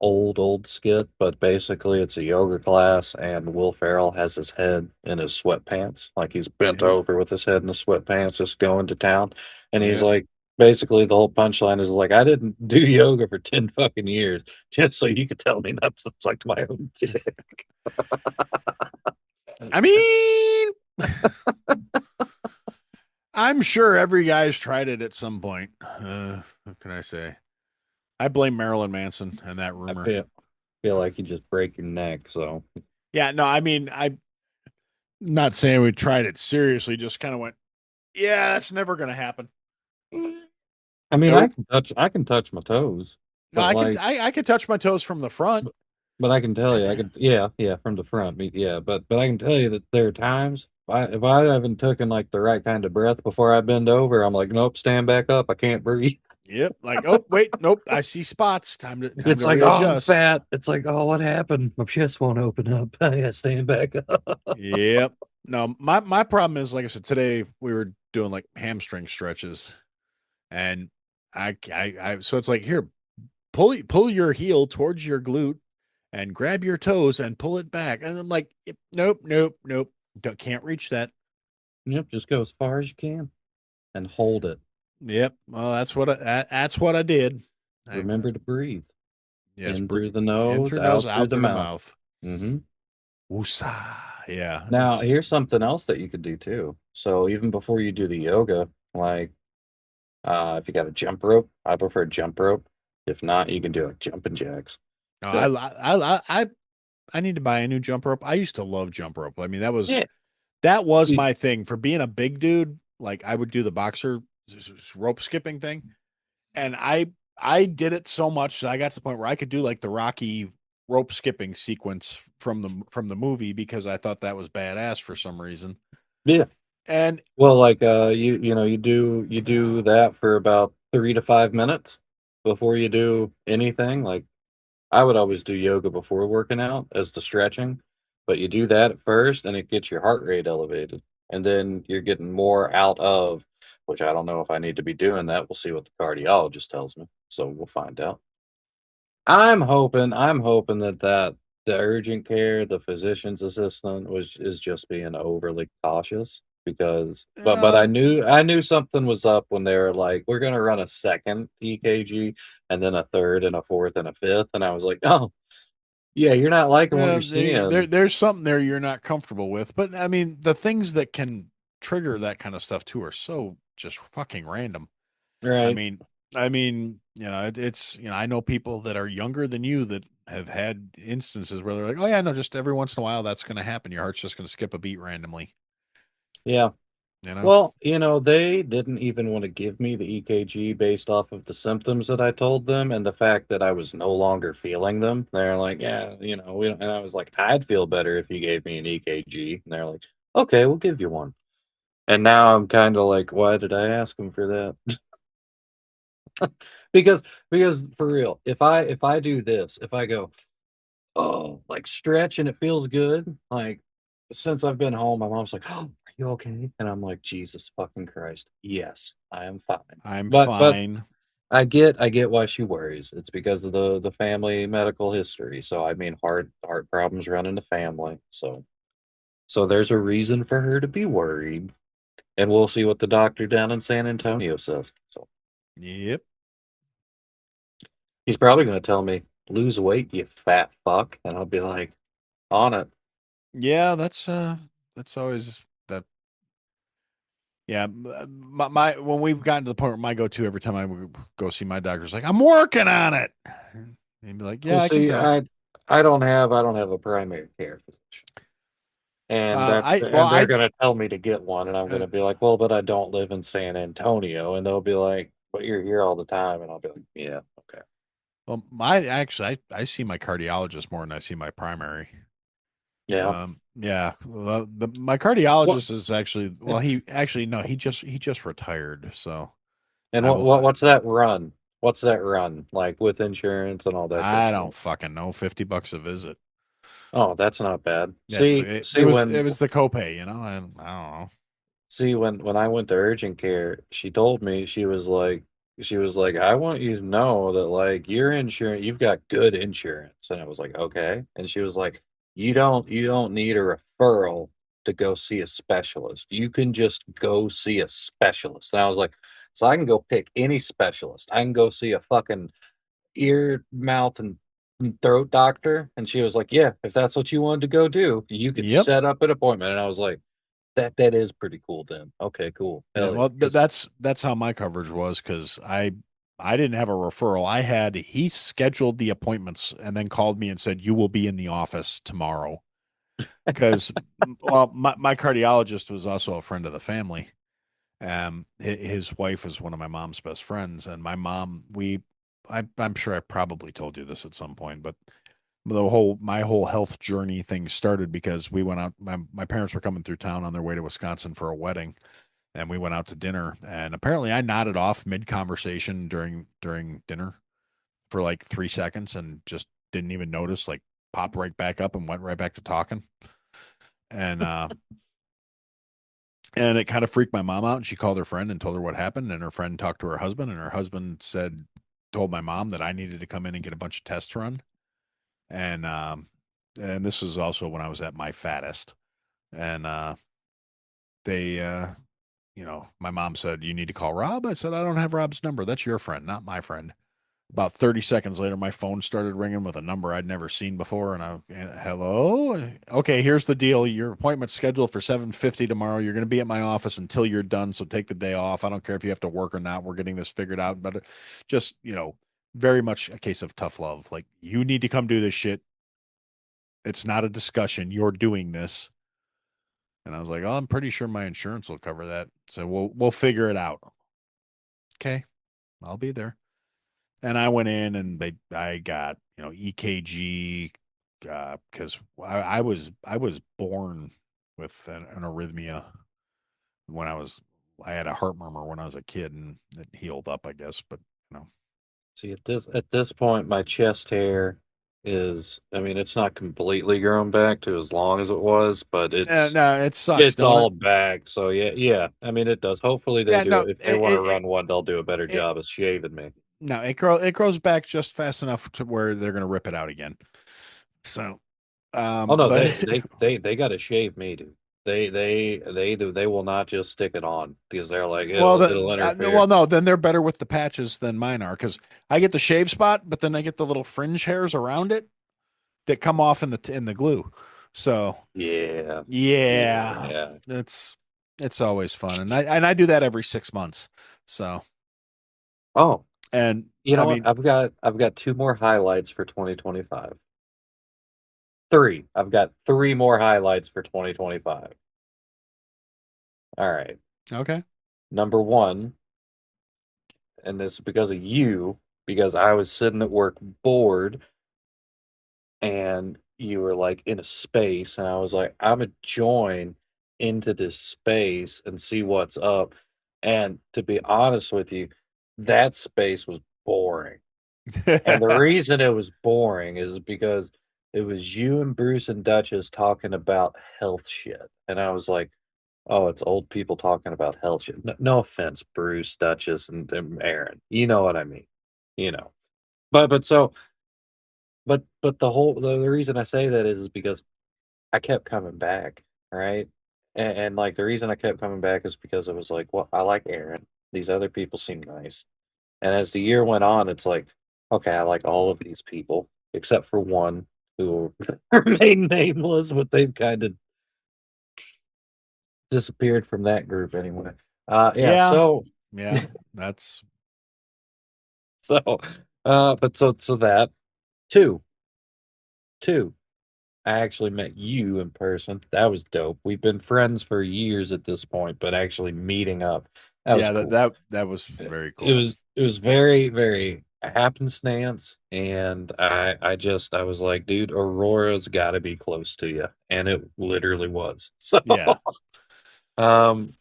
Old skit, but basically it's a yoga class, and Will Ferrell has his head in his sweatpants, like he's bent Yeah, over with his head in his sweatpants, just going to town. And he's yeah. like, basically, the whole punchline is like, I didn't do yoga for 10 fucking years just so you could tell me not to suck my own dick. I mean, I'm sure every guy's tried it at some point. What can I say? I blame Marilyn Manson and that I rumor. feel like you just break your neck, so. Yeah, no, I mean, I'm not saying we tried it seriously, just kind of went, yeah, that's never going to happen. I mean, Nope. I can touch my toes, No, but like, I could touch my toes from the front. but I can tell you, yeah, from the front, yeah, but I can tell you that there are times if I haven't taken like the right kind of breath before I bend over, I'm like, nope, stand back up, I can't breathe. Yep. Like, oh, wait, nope, I see spots. Time It's to like, oh, I'm readjust. fat. It's like, oh, what happened? My chest won't open up. I gotta stand back up. Yep. No, my problem is, like I said, today we were doing like hamstring stretches, and so it's like, here, pull your heel towards your glute and grab your toes and pull it back. And I'm like, "Yep, nope, nope, nope. Can't reach that. Yep, just go as far as you can and hold it. Yep. Well, that's what I did. I, Remember to breathe yes, in through the in nose, through nose, out through out the through the mouth. mouth. Hmm. Woosah. Yeah, Now, it's here's something else that you could do too. So even before you do the yoga, like if you got a jump rope, I prefer jump rope. If not, you can do like jumping jacks. no, Yeah, I need to buy a new jump rope. I used to love jump rope. I mean, yeah. that was See, my thing for being a big dude. Like I would do the boxer rope skipping thing, and I did it so much that I got to the point where I could do like the Rocky rope skipping sequence from the movie because I thought that was badass for some reason. yeah. And Well, like you do that for about 3 to 5 minutes before you do anything. Like I would always do yoga before working out as the stretching, but you do that at first and it gets your heart rate elevated. And then you're getting more out of, which I don't know if I need to be doing that. We'll see what the cardiologist tells me. So we'll find out. I'm hoping that the urgent care, the physician's assistant is just being overly cautious because but Uh, I knew something was up when they were like, we're gonna run a second EKG and then a third and a fourth and a fifth. And I was like, oh yeah, you're not liking what you're seeing. there's something there you're not comfortable with, but I mean, the things that can trigger that kind of stuff too are so just fucking random. I Right. mean, it's I know people that are younger than you that have had instances where they're like, oh yeah, no, just every once in a while that's going to happen. Your heart's just going to skip a beat randomly. Yeah. You know? Well, they didn't even want to give me the EKG based off of the symptoms that I told them and the fact that I was no longer feeling them. They're like, yeah, we don't, and I was like, I'd feel better if you gave me an EKG. And they're like, okay, we'll give you one. And now I'm kind of like, why did I ask them for that? because for real, if I do this, if I go, oh, like stretch and it feels good. Like since I've been home, my mom's like, "Oh, are you okay?" And I'm like, "Jesus fucking Christ, yes, I am fine." I'm But fine. I get why she worries. It's because of the family medical history. So I mean, heart problems run in the family. So there's a reason for her to be worried, and we'll see what the doctor down in San Antonio says. So Yep. he's probably going to tell me lose weight, you fat fuck, and I'll be like, on it. Yeah, that's always that. Yeah, my when we've gotten to the point where my go-to every time I would go see my doctor's like, I'm working on it. And he'd be like, Well, yeah, I can see, tell. I don't have a primary care physician, and Well, they're gonna tell me to get one, and I'm uh, gonna be like, well, but I don't live in San Antonio, and they'll be like, but you're here all the time, and I'll be like, yeah, okay, well, I see my cardiologist more than I see my primary. yeah. Yeah, well, my What cardiologist is actually, well, he actually, no, he just retired. So and I will, what's that run? What's that run like with insurance and all that good I stuff? don't fucking know, $50 a visit. Oh, that's not bad. That's See, it, see it when was the copay, I don't know. See, when I went to urgent care, she told me she was like, "I want you to know that like your insurance, you've got good insurance." And I was like, "Okay." And she was like, you don't need a referral to go see a specialist. You can just go see a specialist." And I was like, "So I can go pick any specialist. I can go see a fucking ear, mouth, and throat doctor." And she was like, "Yeah, if that's what you wanted to go do, you could Yep. set up an appointment." And I was like, that is pretty cool then. Okay, cool. Yeah, Hell yeah. well, 'Cause that's how my coverage was because I didn't have a referral. He scheduled the appointments and then called me and said you will be in the office tomorrow because well my cardiologist was also a friend of the family. His wife was one of my mom's best friends, and my mom I'm sure I probably told you this at some point, but my whole health journey thing started because we went out. My parents were coming through town on their way to Wisconsin for a wedding and we went out to dinner and apparently I nodded off mid conversation during dinner for like 3 seconds and just didn't even notice, like popped right back up and went right back to talking. And and it kind of freaked my mom out and she called her friend and told her what happened and her friend talked to her husband and her husband told my mom that I needed to come in and get a bunch of tests run. And this is also when I was at my fattest. And they my mom said, you need to call Rob. I said, I don't have Rob's number. That's your friend, not my friend. About 30 seconds later, my phone started ringing with a number I'd never seen before. And hello? Okay, here's the deal. Your appointment's scheduled for 7:50 tomorrow. You're going to be at my office until you're done. So take the day off. I don't care if you have to work or not. We're getting this figured out. But just, very much a case of tough love. Like, you need to come do this shit. It's not a discussion. You're doing this. And I was like, oh, I'm pretty sure my insurance will cover that. So we'll figure it out. Okay, I'll be there. And I went in and I got, EKG, because I was born with an arrhythmia when I had a heart murmur when I was a kid and it healed up, I guess. But, see at this point my chest hair is I mean, it's not completely grown back to as long as it was, but no, it sucks, it's don't it? all back. So yeah, yeah. I mean it does. Hopefully they Yeah, do no, it if they want to run one, they'll do a better it, job of shaving me. No, it grows back just fast enough to where they're gonna rip it out again. So, Oh no, but they got to shave me, dude. They do. They will not just stick it on because they're like well, it'll interfere. well, no, then they're better with the patches than mine are because I get the shave spot, but then I get the little fringe hairs around it that come off in the glue. So Yeah, yeah, yeah. it's it's always fun, and I do that every 6 months. So Oh, and you I know what? mean, I've got two more highlights for 2025. Three. I've got three more highlights for 2025. All right. okay, Number one, and this is because of you, because I was sitting at work bored and you were like in a space, and I was like, I'm gonna join into this space and see what's up. And to be honest with you, that space was boring. And the reason it was boring is because it was you and Bruce and Duchess talking about health shit. And I was like, oh, it's old people talking about health shit. No, no offense, Bruce, Duchess, and Aaron. You know what I mean. You know. But so but the reason I say that is because I kept coming back, right? And like the reason I kept coming back is because it was like, well, I like Aaron. These other people seem nice. And as the year went on, it's like, okay, I like all of these people except for one who remained nameless, but they've kind of disappeared from that group anyway. Yeah, yeah, so yeah, that's so but so that two, two. I actually met you in person. That was dope. We've been friends for years at this point, but actually meeting up, that was yeah, cool. that was very It cool. was it was very, very a happenstance, and I was like, dude, Aurora's got to be close to you, and it literally was. So, Yeah, um,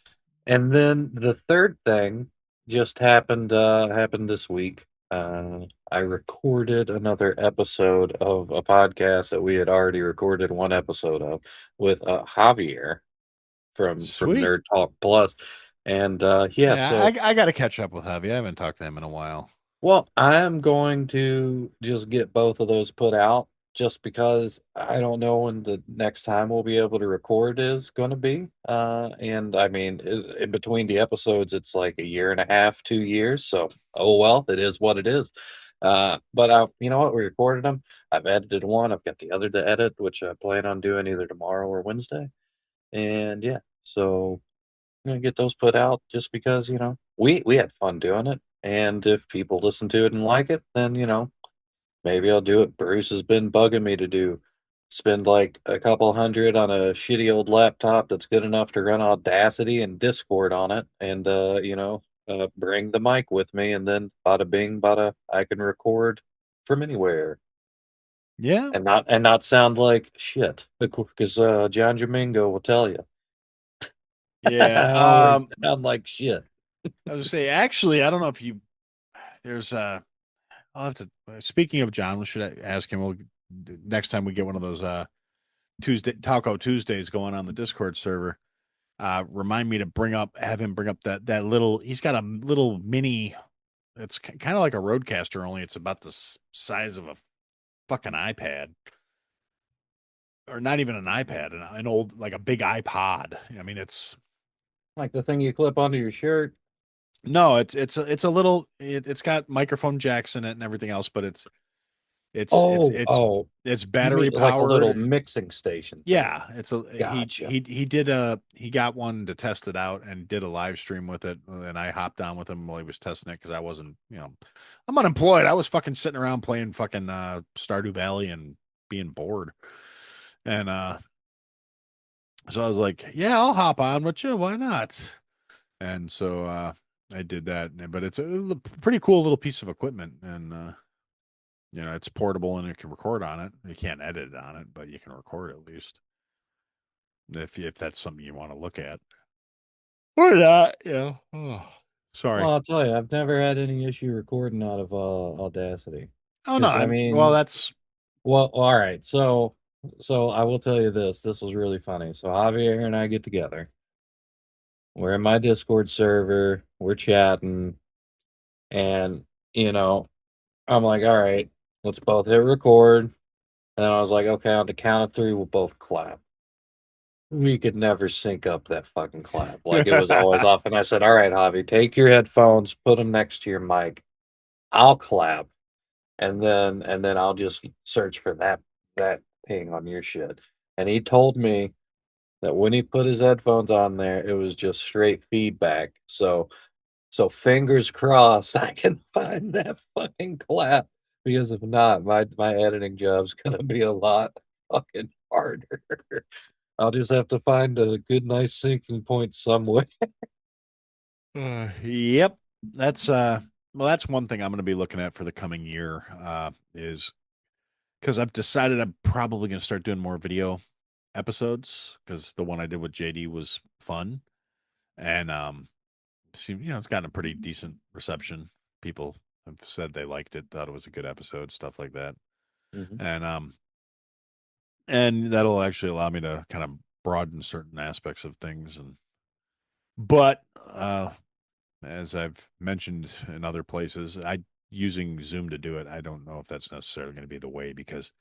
and then the third thing just happened this week. I recorded another episode of a podcast that we had already recorded one episode of with Javier from sweet. Nerd Talk Plus, and yeah, Yeah, so I got to catch up with Javi. I haven't talked to him in a while. well, I am going to just get both of those put out just because I don't know when the next time we'll be able to record is going to be. And I mean, in between the episodes, it's like a year and a half, 2 years. So, oh well, it is what it is. But you know what? We recorded them. I've edited one. I've got the other to edit, which I plan on doing either tomorrow or Wednesday. And yeah, so gonna get those put out just because, we had fun doing it. And if people listen to it and like it, then, maybe I'll do it. Bruce has been bugging me to spend like a couple hundred on a shitty old laptop that's good enough to run Audacity and Discord on it and, bring the mic with me, and then bada bing, bada, I can record from anywhere Yeah, and not sound like shit because John Jamingo will tell you. yeah. I always sound like shit. I was gonna say, actually, I don't know if you there's I'll have to. Speaking of John, we should ask him. We'll next time we get one of those Tuesday Taco Tuesdays going on the Discord server. Remind me to have him bring up that little. He's got a little mini. It's kind of like a Roadcaster, only it's about the size of a fucking iPad, or not even an iPad, an old like a big iPod. I mean, it's Like the thing you clip onto your shirt. no, it's a little. It's got microphone jacks in it and everything else, but it's it's Oh, it's oh, it's you battery mean like a little powered. mixing station thing. Yeah, it's a Gotcha. he did he got one to test it out and did a live stream with it, and I hopped on with him while he was testing it because I wasn't, I'm unemployed. I was fucking sitting around playing fucking Stardew Valley and being bored. And so I was like, yeah, I'll hop on with you. Why not? And so I did that, but it's a pretty cool little piece of equipment, and it's portable and it can record on it. You can't edit on it, but you can record at least if that's something you want to look at. Or not, yeah. Oh, sorry. Well, I'll tell you, I've never had any issue recording out of Audacity. Oh no, Because I well, mean, that's well, all right. So I will tell you this. This was really funny. So Javier and I get together. We're in my Discord server. We're chatting, and you know, I'm like, all right, let's both hit record. And then I was like, okay, on the count of three, we'll both clap. We could never sync up that fucking clap. Like it was always off. And I said, all right, Javi, take your headphones, put them next to your mic. I'll clap, and then I'll just search for that ping on your shit. And he told me that when he put his headphones on there, it was just straight feedback. So fingers crossed I can find that fucking clap. Because if not, my editing job's gonna be a lot fucking harder. I'll just have to find a good nice sinking point somewhere. Yep. That's well, that's one thing I'm going to be looking at for the coming year is because I've decided I'm probably going to start doing more video episodes because the one I did with JD was fun and it's gotten a pretty decent reception. People have said they liked it, thought it was a good episode, stuff like that. Mhm. And that'll actually allow me to kind of broaden certain aspects of things but as I've mentioned in other places, I using Zoom to do it, I don't know if that's necessarily going to be the way because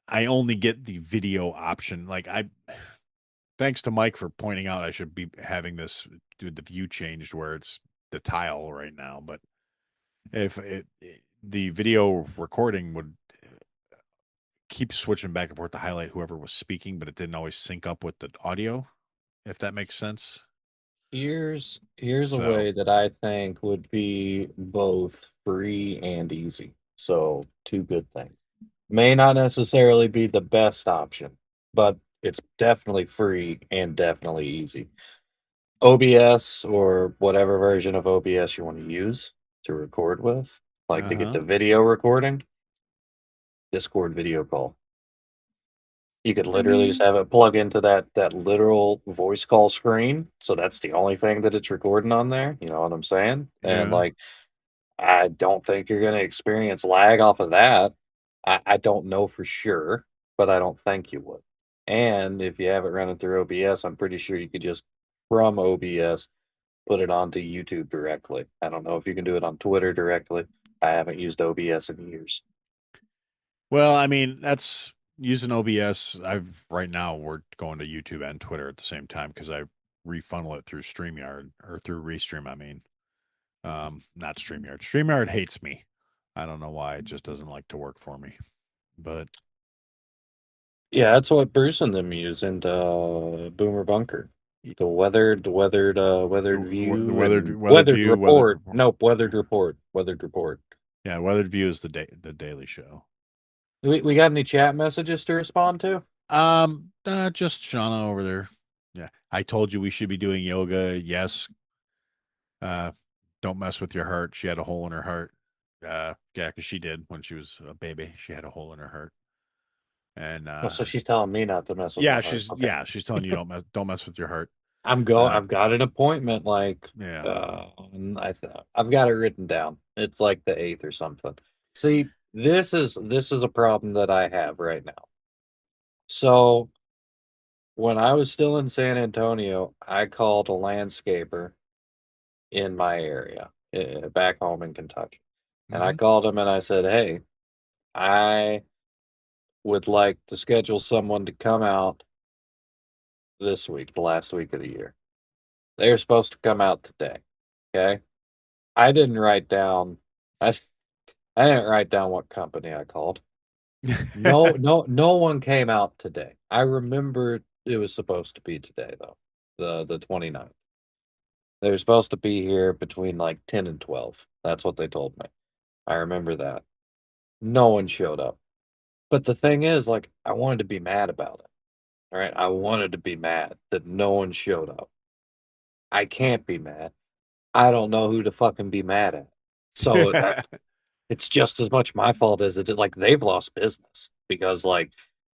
I only get the video option. Like thanks to Mike for pointing out I should be having this do the view changed where it's the tile right now, but if the video recording would keep switching back and forth to highlight whoever was speaking, but it didn't always sync up with the audio, if that makes sense. Here's a So, way that I think would be both free and easy. So two good things. May not necessarily be the best option, but it's definitely free and definitely easy. OBS or whatever version of OBS you want to use to record with, like to get uh-huh. the video recording, Discord video call. You could I literally just mean, have it plug into that literal voice call screen. So that's the only thing that it's recording on there. You know what I'm saying? And yeah. like, I don't think you're going to experience lag off of that. I don't know for sure, but I don't think you would. And if you have it running through OBS, I'm pretty sure you could just from OBS put it onto YouTube directly. I don't know if you can do it on Twitter directly. I haven't used OBS in years. Well, I mean, that's using OBS. I've right now we're going to YouTube and Twitter at the same time because I refunnel it through StreamYard or through Restream. I mean, not StreamYard. StreamYard hates me. I don't know why. It just doesn't like to work for me. But Yeah, that's what Bruce and them use in Boomer Bunker. The weathered the view weathered and weathered weathered view, report. Nope, weathered report. yeah, weathered view is the Daily Show. We got any chat messages to respond to? Just Shauna over there. Yeah, I told you we should be doing yoga. Yes. Uh, don't mess with your heart. She had a hole in her heart. Yeah, because she did when she was a baby. She had a hole in her heart, and Oh, so she's telling me not to mess with my yeah, heart. Okay. she's telling you don't mess with your heart. I'm Uh, I've got an appointment like yeah. I've got it written down. It's like the 8th or something. See, this is a problem that I have right now. So when I was still in San Antonio, I called a landscaper in my area, back home in Kentucky. And I Hmm. called him and I said, "Hey, I would like to schedule someone to come out this week, the last week of the year. They're supposed to come out today." Okay. I didn't write down I I didn't write down what company I called. No one came out today. I remember it was supposed to be today though. The 29th. They're supposed to be here between like 10 and 12. That's what they told me. I remember that. No one showed up. But the thing is, like, I wanted to be mad about it. All right. I wanted to be mad that no one showed up. I can't be mad. I don't know who to fucking be mad at. So it's just as much my fault as it like they've lost business because like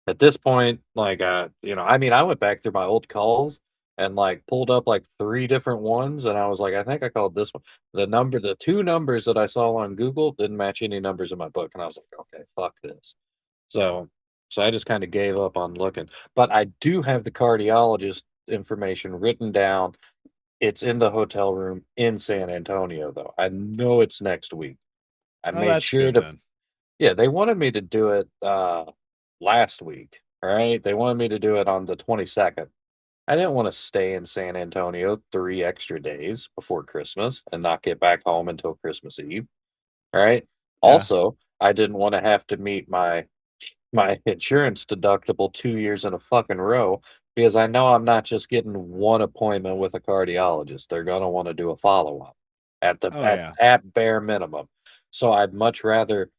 at this point like I mean I went back through my old calls and like pulled up like three different ones and I was like I think I called this one. The two numbers that I saw on Google didn't match any numbers in my book and I was like okay fuck this. So so I just kind of gave up on looking, but I do have the cardiologist information written down. It's in the hotel room in San Antonio though. I know it's next week. I Oh, made that's sure good to, then. yeah, they wanted me to do it last week. All right. They wanted me to do it on the 22nd. I didn't want to stay in San Antonio 3 extra days before Christmas and not get back home until Christmas Eve. All right. Yeah. Also, I didn't want to have to meet my insurance deductible 2 years in a fucking row because I know I'm not just getting one appointment with a cardiologist. They're gonna want to do a follow up at the Oh yeah. at bare minimum. So I'd much rather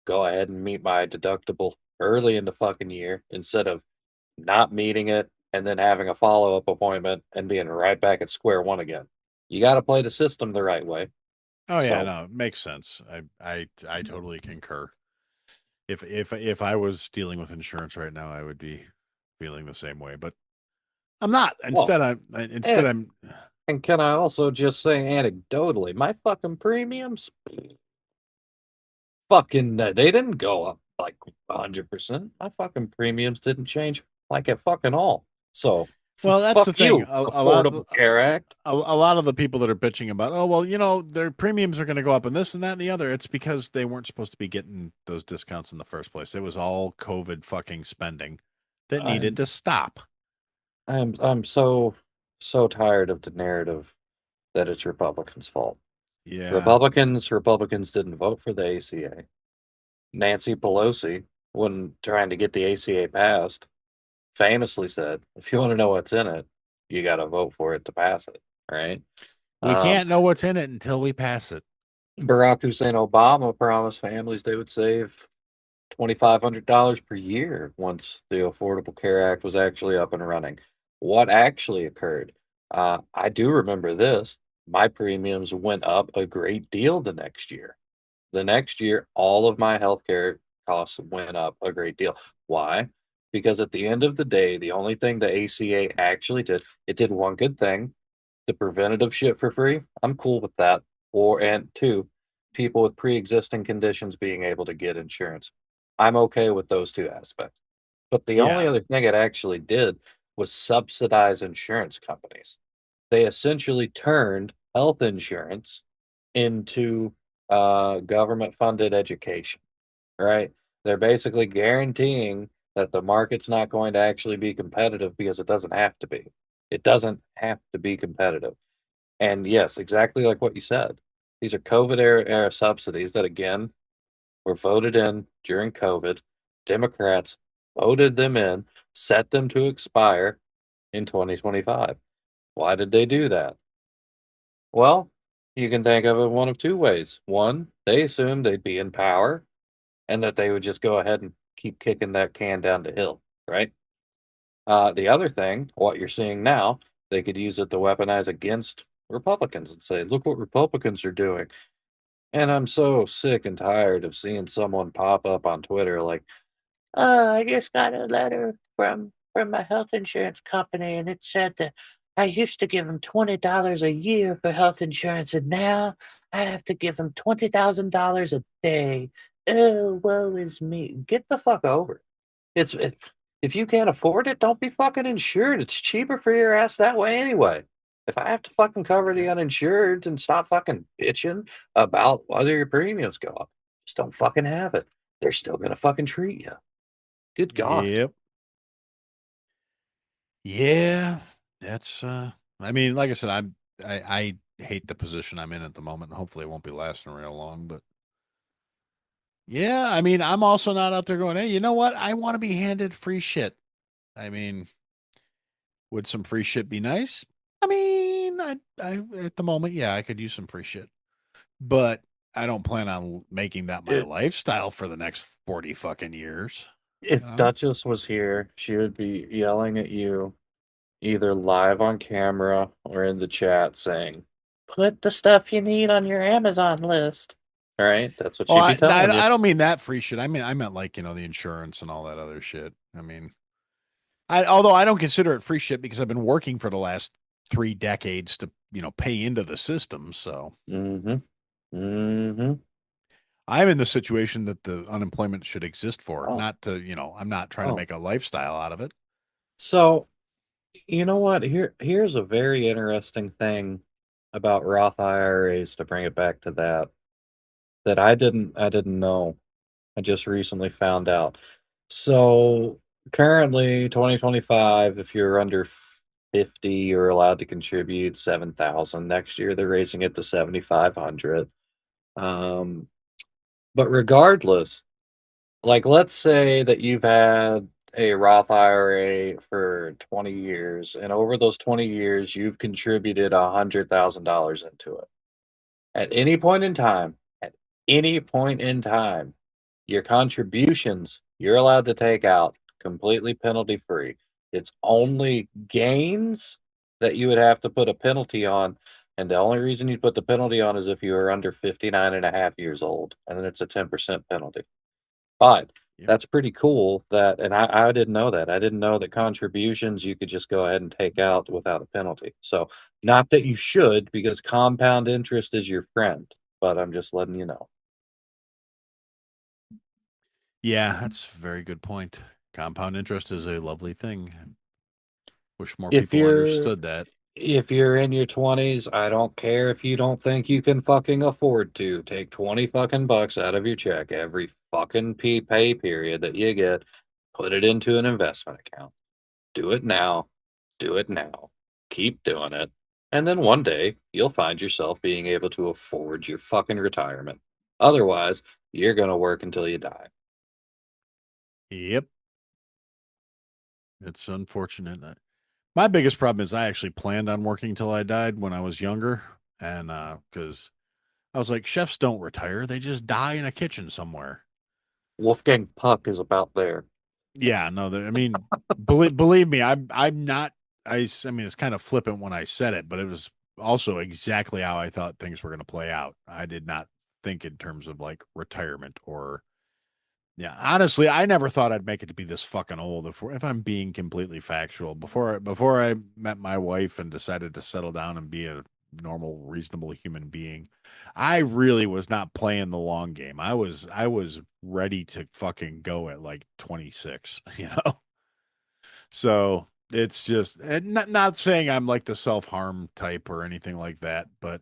go ahead and meet my deductible early in the fucking year instead of not meeting it and then having a follow up appointment and being right back at square one again. You got to play the system the right way. Oh yeah, So, no, it makes sense. I totally concur. If I was dealing with insurance right now, I would be feeling the same way, but I'm not. well, Instead and, I'm and can I also just say anecdotally, my fucking premiums fucking they didn't go up like 100%. My fucking premiums didn't change like at fucking all. So well, that's the fuck thing. you, Affordable Care Act. A lot of the people that are bitching about, oh well, their premiums are going to go up and this and that and the other. It's because they weren't supposed to be getting those discounts in the first place. It was all COVID fucking spending that needed I'm to stop. I'm so tired of the narrative that it's Republicans' fault. Yeah, Republicans didn't vote for the ACA. Nancy Pelosi, when trying to get the ACA passed, famously said, "If you want to know what's in it, you got to vote for it to pass it." Right? we Um, can't know what's in it until we pass it. Barack Hussein Obama promised families they would save $2,500 per year once the Affordable Care Act was actually up and running. What actually occurred? I do remember this. My premiums went up a great deal the next year. The next year, all of my healthcare costs went up a great deal. Why? Because at the end of the day, the only thing the ACA actually did, it did one good thing, the preventative shit for free. I'm cool with that. Or, and two, people with pre existing conditions being able to get insurance. I'm okay with those two aspects. But the only Yeah, other thing it actually did was subsidize insurance companies. They essentially turned health insurance into government funded education, right? They're basically guaranteeing that the market's not going to actually be competitive because it doesn't have to be. It doesn't have to be competitive. And yes, exactly like what you said. These are COVID era subsidies that, again, were voted in during COVID. Democrats voted them in, set them to expire in 2025. Why did they do that? Well, you can think of it one of two ways. One, they assumed they'd be in power and that they would just go ahead and keep kicking that can down the hill, right? The other thing, what you're seeing now, they could use it to weaponize against Republicans and say, look what Republicans are doing. And I'm so sick and tired of seeing someone pop up on Twitter like, "Oh, I just got a letter from my health insurance company, and it said that I used to give them $20 a year for health insurance, and now I have to give them $20,000 a day. Oh, woe is me." Get the fuck over it. If you can't afford it, don't be fucking insured. It's cheaper for your ass that way anyway. If I have to fucking cover the uninsured and stop fucking bitching about whether your premiums go up, just don't fucking have it. They're still gonna fucking treat you. Good God. yep, yeah. That's I mean, like I said, I hate the position I'm in at the moment. Hopefully, it won't be lasting real long, but yeah, I mean, I'm also not out there going, hey, you know what? I want to be handed free shit. I mean, would some free shit be nice? I mean, I at the moment, yeah, I could use some free shit, but I don't plan on making that my It, lifestyle for the next 40 fucking years. You if know? Duchess was here, she would be yelling at you either live on camera or in the chat saying, "Put the stuff you need on your Amazon list." All right, that's what Oh, she'd be telling you. I don't mean that free shit. I meant like, the insurance and all that other shit. I mean, although I don't consider it free shit because I've been working for the last 3 decades to, pay into the system. So Mm-hmm. Mm-hmm. I'm in the situation that the unemployment should exist for, Oh, not to, I'm not trying to oh. make a lifestyle out of it. So you know what? Here's a very interesting thing about Roth IRAs to bring it back to that. that I didn't know. I just recently found out. So currently 2025, if you're under 50, you're allowed to contribute 7,000. Next year they're raising it to 7,500. Um, but regardless, like let's say that you've had a Roth IRA for 20 years, and over those 20 years you've contributed $100,000 into it. At any point in time, at any point in time, your contributions you're allowed to take out completely penalty free. It's only gains that you would have to put a penalty on. And the only reason you put the penalty on is if you are under 59 and a half years old. And then it's a 10% penalty. But Yep. that's pretty cool that, and I didn't know that. I didn't know that contributions you could just go ahead and take out without a penalty. So, not that you should, because compound interest is your friend, but I'm just letting you know. Yeah, that's a very good point. Compound interest is a lovely thing. Wish more If people you're understood that. if you're in your 20s, I don't care if you don't think you can fucking afford to take 20 fucking bucks out of your check every fucking pay period that you get, put it into an investment account. Do it now. Do it now. Keep doing it. And then one day you'll find yourself being able to afford your fucking retirement. Otherwise, you're going to work until you die. Yep. It's unfortunate. My biggest problem is I actually planned on working till I died when I was younger. And because I was like, chefs don't retire, they just die in a kitchen somewhere. Wolfgang Puck is about there. Yeah, no, I mean, believe me, I'm not. I mean, it's kind of flippant when I said it, but it was also exactly how I thought things were going to play out. I did not think in terms of like retirement or yeah. Honestly, I never thought I'd make it to be this fucking old. If I'm being completely factual, before I met my wife and decided to settle down and be a normal, reasonable human being, I really was not playing the long game. I was ready to fucking go at like 26, you know. So it's just and not saying I'm like the self harm type or anything like that, but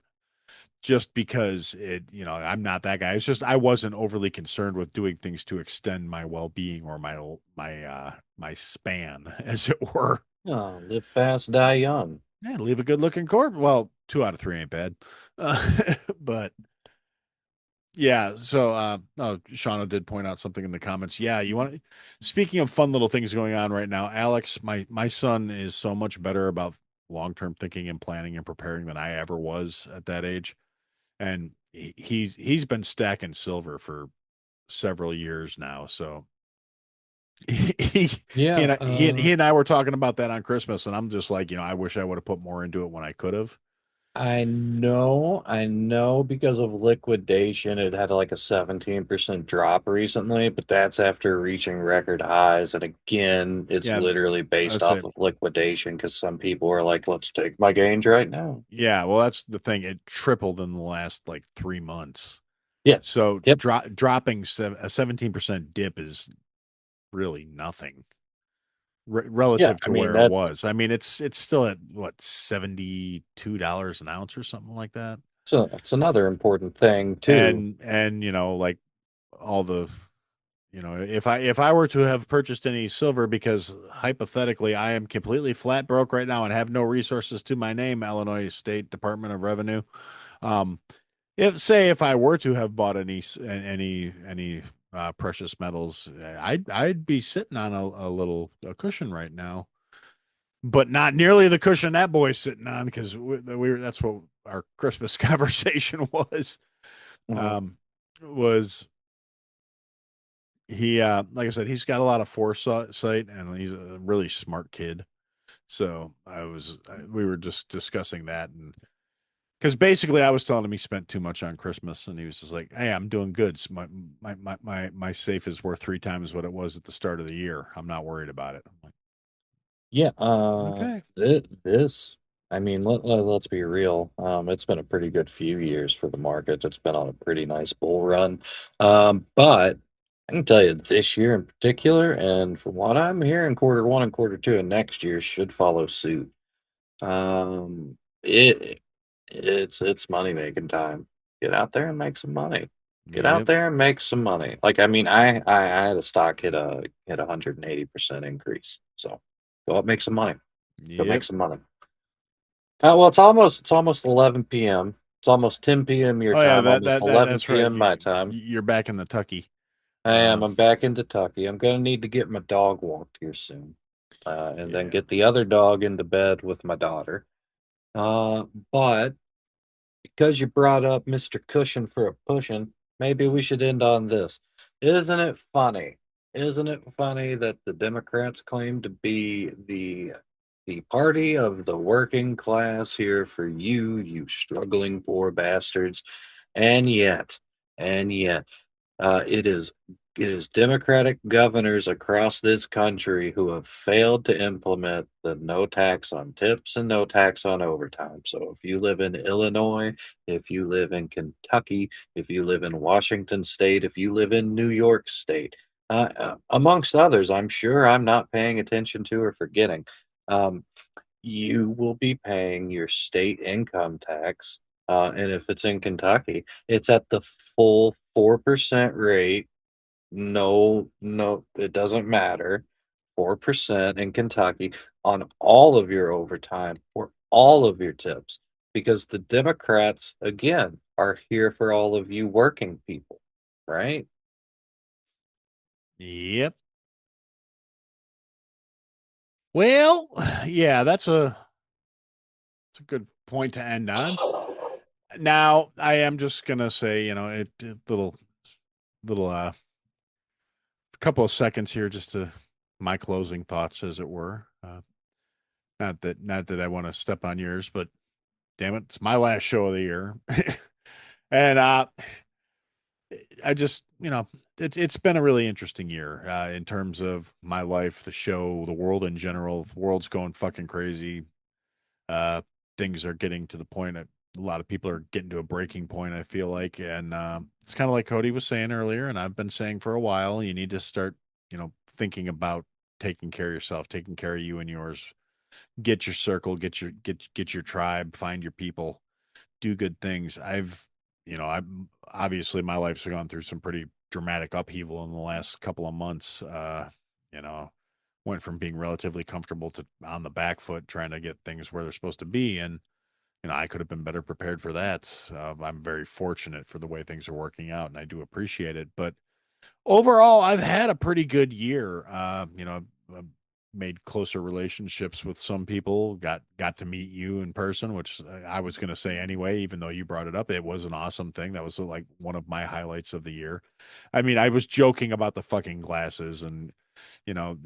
just because I'm not that guy. It's just I wasn't overly concerned with doing things to extend my well-being or my span as it were. Oh, live fast, die young. Yeah, leave a good looking corpse. Well, 2 out of 3 ain't bad. But yeah, so oh, Shauna did point out something in the comments. Yeah, speaking of fun little things going on right now, Alex, my son is so much better about long-term thinking and planning and preparing than I ever was at that age. And he's been stacking silver for several years now. So he he Yeah, and I, he and I were talking about that on Christmas, and I'm just like, I wish I would have put more into it when I could have. I know because of liquidation, it had like a 17% drop recently, but that's after reaching record highs. And again, it's Yeah, literally I based say, off of liquidation because some people are like, let's take my gains right now. yeah. Well, that's the thing. It tripled in the last like 3 months. Yeah. So Yep. dropping a 17% dip is really nothing Yeah. relative I to mean, where it was. I mean, it's still at what $72 an ounce or something like that. that's another important thing too. And like all the if I were to have purchased any silver because hypothetically I am completely flat broke right now and have no resources to my name, Illinois State Department of Revenue. um if I were to have bought any precious metals, I'd be sitting on a little cushion right now, but not nearly the cushion that boy's sitting on because that's what our Christmas conversation Mhm. um was he like I said, he's got a lot of foresight and he's a really smart kid. So we were just discussing that, and because basically I was telling him he spent too much on Christmas, and he was just like, "Hey, I'm doing good. So my safe is worth 3 times what it was at the start of the year. I'm not worried about it." I'm Yeah. like, "Okay, This, I mean, let's be real. It's been a pretty good few years for the market. It's been on a pretty nice bull run. But I can tell you this year in particular, and from what I'm hearing, quarter one and quarter two of next year should follow suit. It it's money making time. Get out there and make some money. Get out Yep. there and make some money. Like, I mean, I had a stock hit 180% increase. So go out, make some money. Go make Yep. some money. Well, it's almost 11 p.m. It's almost 10 p.m. your Oh yeah, time, almost 11 that's right. p.m. my time. You're back in the Tucky. I am. I'm back in Kentucky. I'm gonna need to get my dog walked here soon, and then Yeah. get the other dog into bed with my daughter. But because you brought up Mr. Cushion for a pushing, maybe we should end on this. Isn't it funny? Isn't it funny that the Democrats claim to be the party of the working class here for you, you struggling poor bastards, and yet, and yet, it is Democratic governors across this country who have failed to implement the no tax on tips and no tax on overtime. So if you live in Illinois, if you live in Kentucky, if you live in Washington State, if you live in New York State, amongst others, I'm sure I'm not paying attention to or forgetting. Um, you will be paying your state income tax. And if it's in Kentucky, it's at the full 4% rate. No, no, it doesn't matter. 4% in Kentucky on all of your overtime or all of your tips, because the Democrats, again, are here for all of you working people, right? Yep. Well, yeah, that's a good point to end on. Now, I am just gonna say, little couple of seconds here just to my closing thoughts, as it were. Not that I want to step on yours, but damn it, it's my last show of the year. And I just, it's been a really interesting year in terms of my life, the show, the world in general. The world's going fucking crazy. Uh, Things are getting to the point that a lot of people are getting to a breaking point, I feel like. And it's kind of like Cody was saying earlier, and I've been saying for a while, you need to start, thinking about taking care of yourself, taking care of you and yours. Get your circle, get your tribe, find your people, do good things. I'm obviously my life's gone through some pretty dramatic upheaval in the last couple of months. You know, Went from being relatively comfortable to on the back foot, trying to get things where they're supposed to be, and I could have been better prepared for that. I'm very fortunate for the way things are working out, and I do appreciate it. But overall, I've had a pretty good year. I've made closer relationships with some people. Got to meet you in person, which I was going to say anyway. Even though you brought it up, it was an awesome thing. That was like one of my highlights of the year. I mean, I was joking about the fucking glasses, and you know,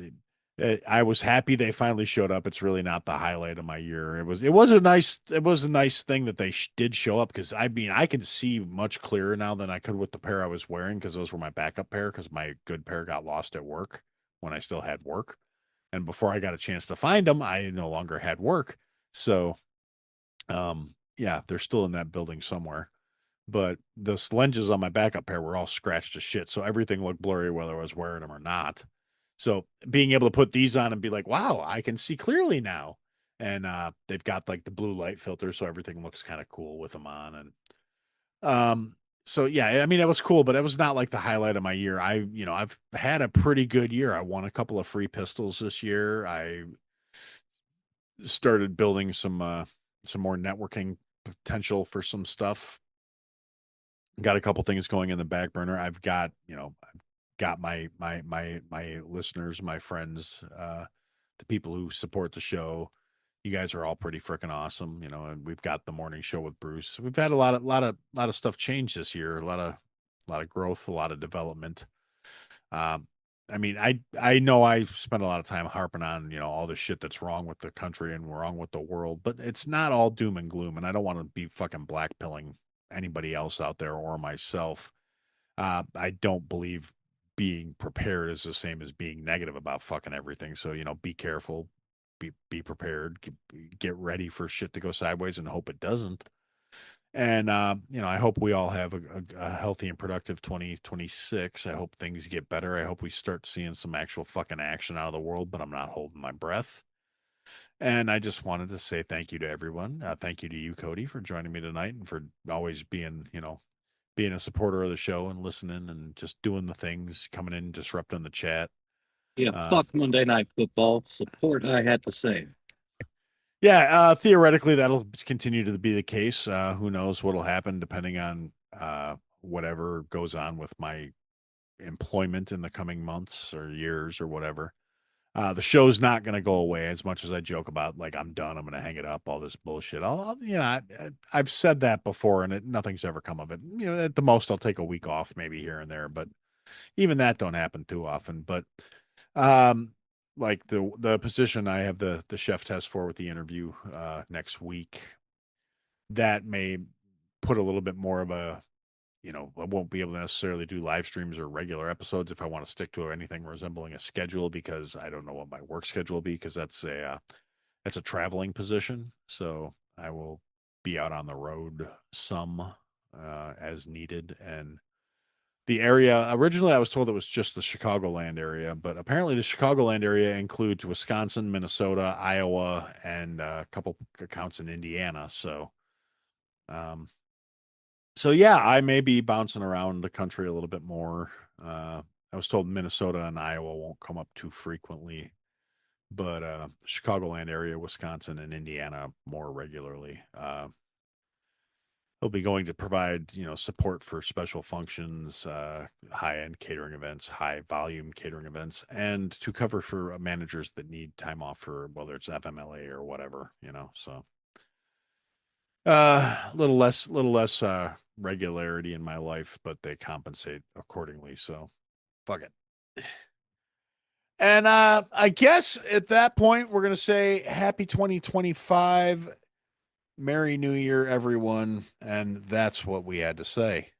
I was happy they finally showed up. It's really not the highlight of my year. It was a nice thing that they did show up, because I mean I can see much clearer now than I could with the pair I was wearing, because those were my backup pair, because my good pair got lost at work when I still had work, and before I got a chance to find them, I no longer had work. So yeah, they're still in that building somewhere. But the lenses on my backup pair were all scratched to shit, so everything looked blurry whether I was wearing them or not. So being able to put these on and be like, wow, I can see clearly now. And they've got like the blue light filter, so everything looks kind of cool with them on. And so yeah, I mean, it was cool, but it was not like the highlight of my year. I've had a pretty good year. I won a couple of free pistols this year. I started building some more networking potential for some stuff. Got a couple things going in the back burner. I've got my listeners, my friends, the people who support the show. You guys are all pretty freaking awesome, and we've got the morning show with Bruce. We've had a lot of stuff change this year, a lot of growth, a lot of development. Um, I mean, I know I spent a lot of time harping on, all the shit that's wrong with the country and wrong with the world, but it's not all doom and gloom, and I don't want to be fucking blackpilling anybody else out there or myself. I don't believe being prepared is the same as being negative about fucking everything. So, be careful, be prepared, get ready for shit to go sideways and hope it doesn't. And I hope we all have a healthy and productive 2026. I hope things get better. I hope we start seeing some actual fucking action out of the world, but I'm not holding my breath. And I just wanted to say thank you to everyone. Thank you to you, Cody, for joining me tonight and for always being, being a supporter of the show and listening and just doing the things, coming in, disrupting the chat. Yeah, fuck Monday Night Football. Support I had to say. Yeah, theoretically that'll continue to be the case. Who knows what'll happen depending on whatever goes on with my employment in the coming months or years or whatever. The show's not going to go away. As much as I joke about, like, I'm done, I'm going to hang it up, all this bullshit. I've said that before, and nothing's ever come of it. At the most, I'll take a week off, maybe here and there, but even that don't happen too often. But like the position I have the chef test for with the interview next week, that may put a little bit more of a, I won't be able to necessarily do live streams or regular episodes if I want to stick to anything resembling a schedule, because I don't know what my work schedule will be, because that's a traveling position. So I will be out on the road some as needed. And the area, originally I was told it was just the Chicagoland area, but apparently the Chicagoland area includes Wisconsin, Minnesota, Iowa, and a couple accounts in Indiana. So yeah, I may be bouncing around the country a little bit more. I was told Minnesota and Iowa won't come up too frequently, but Chicagoland area, Wisconsin, and Indiana more regularly. They'll be going to provide, support for special functions, high-end catering events, high-volume catering events, and to cover for managers that need time off for whether it's FMLA or whatever, So a little less regularity in my life, but they compensate accordingly. So fuck it. And I guess at that point we're gonna say happy 2025, Merry New Year, everyone, and that's what we had to say.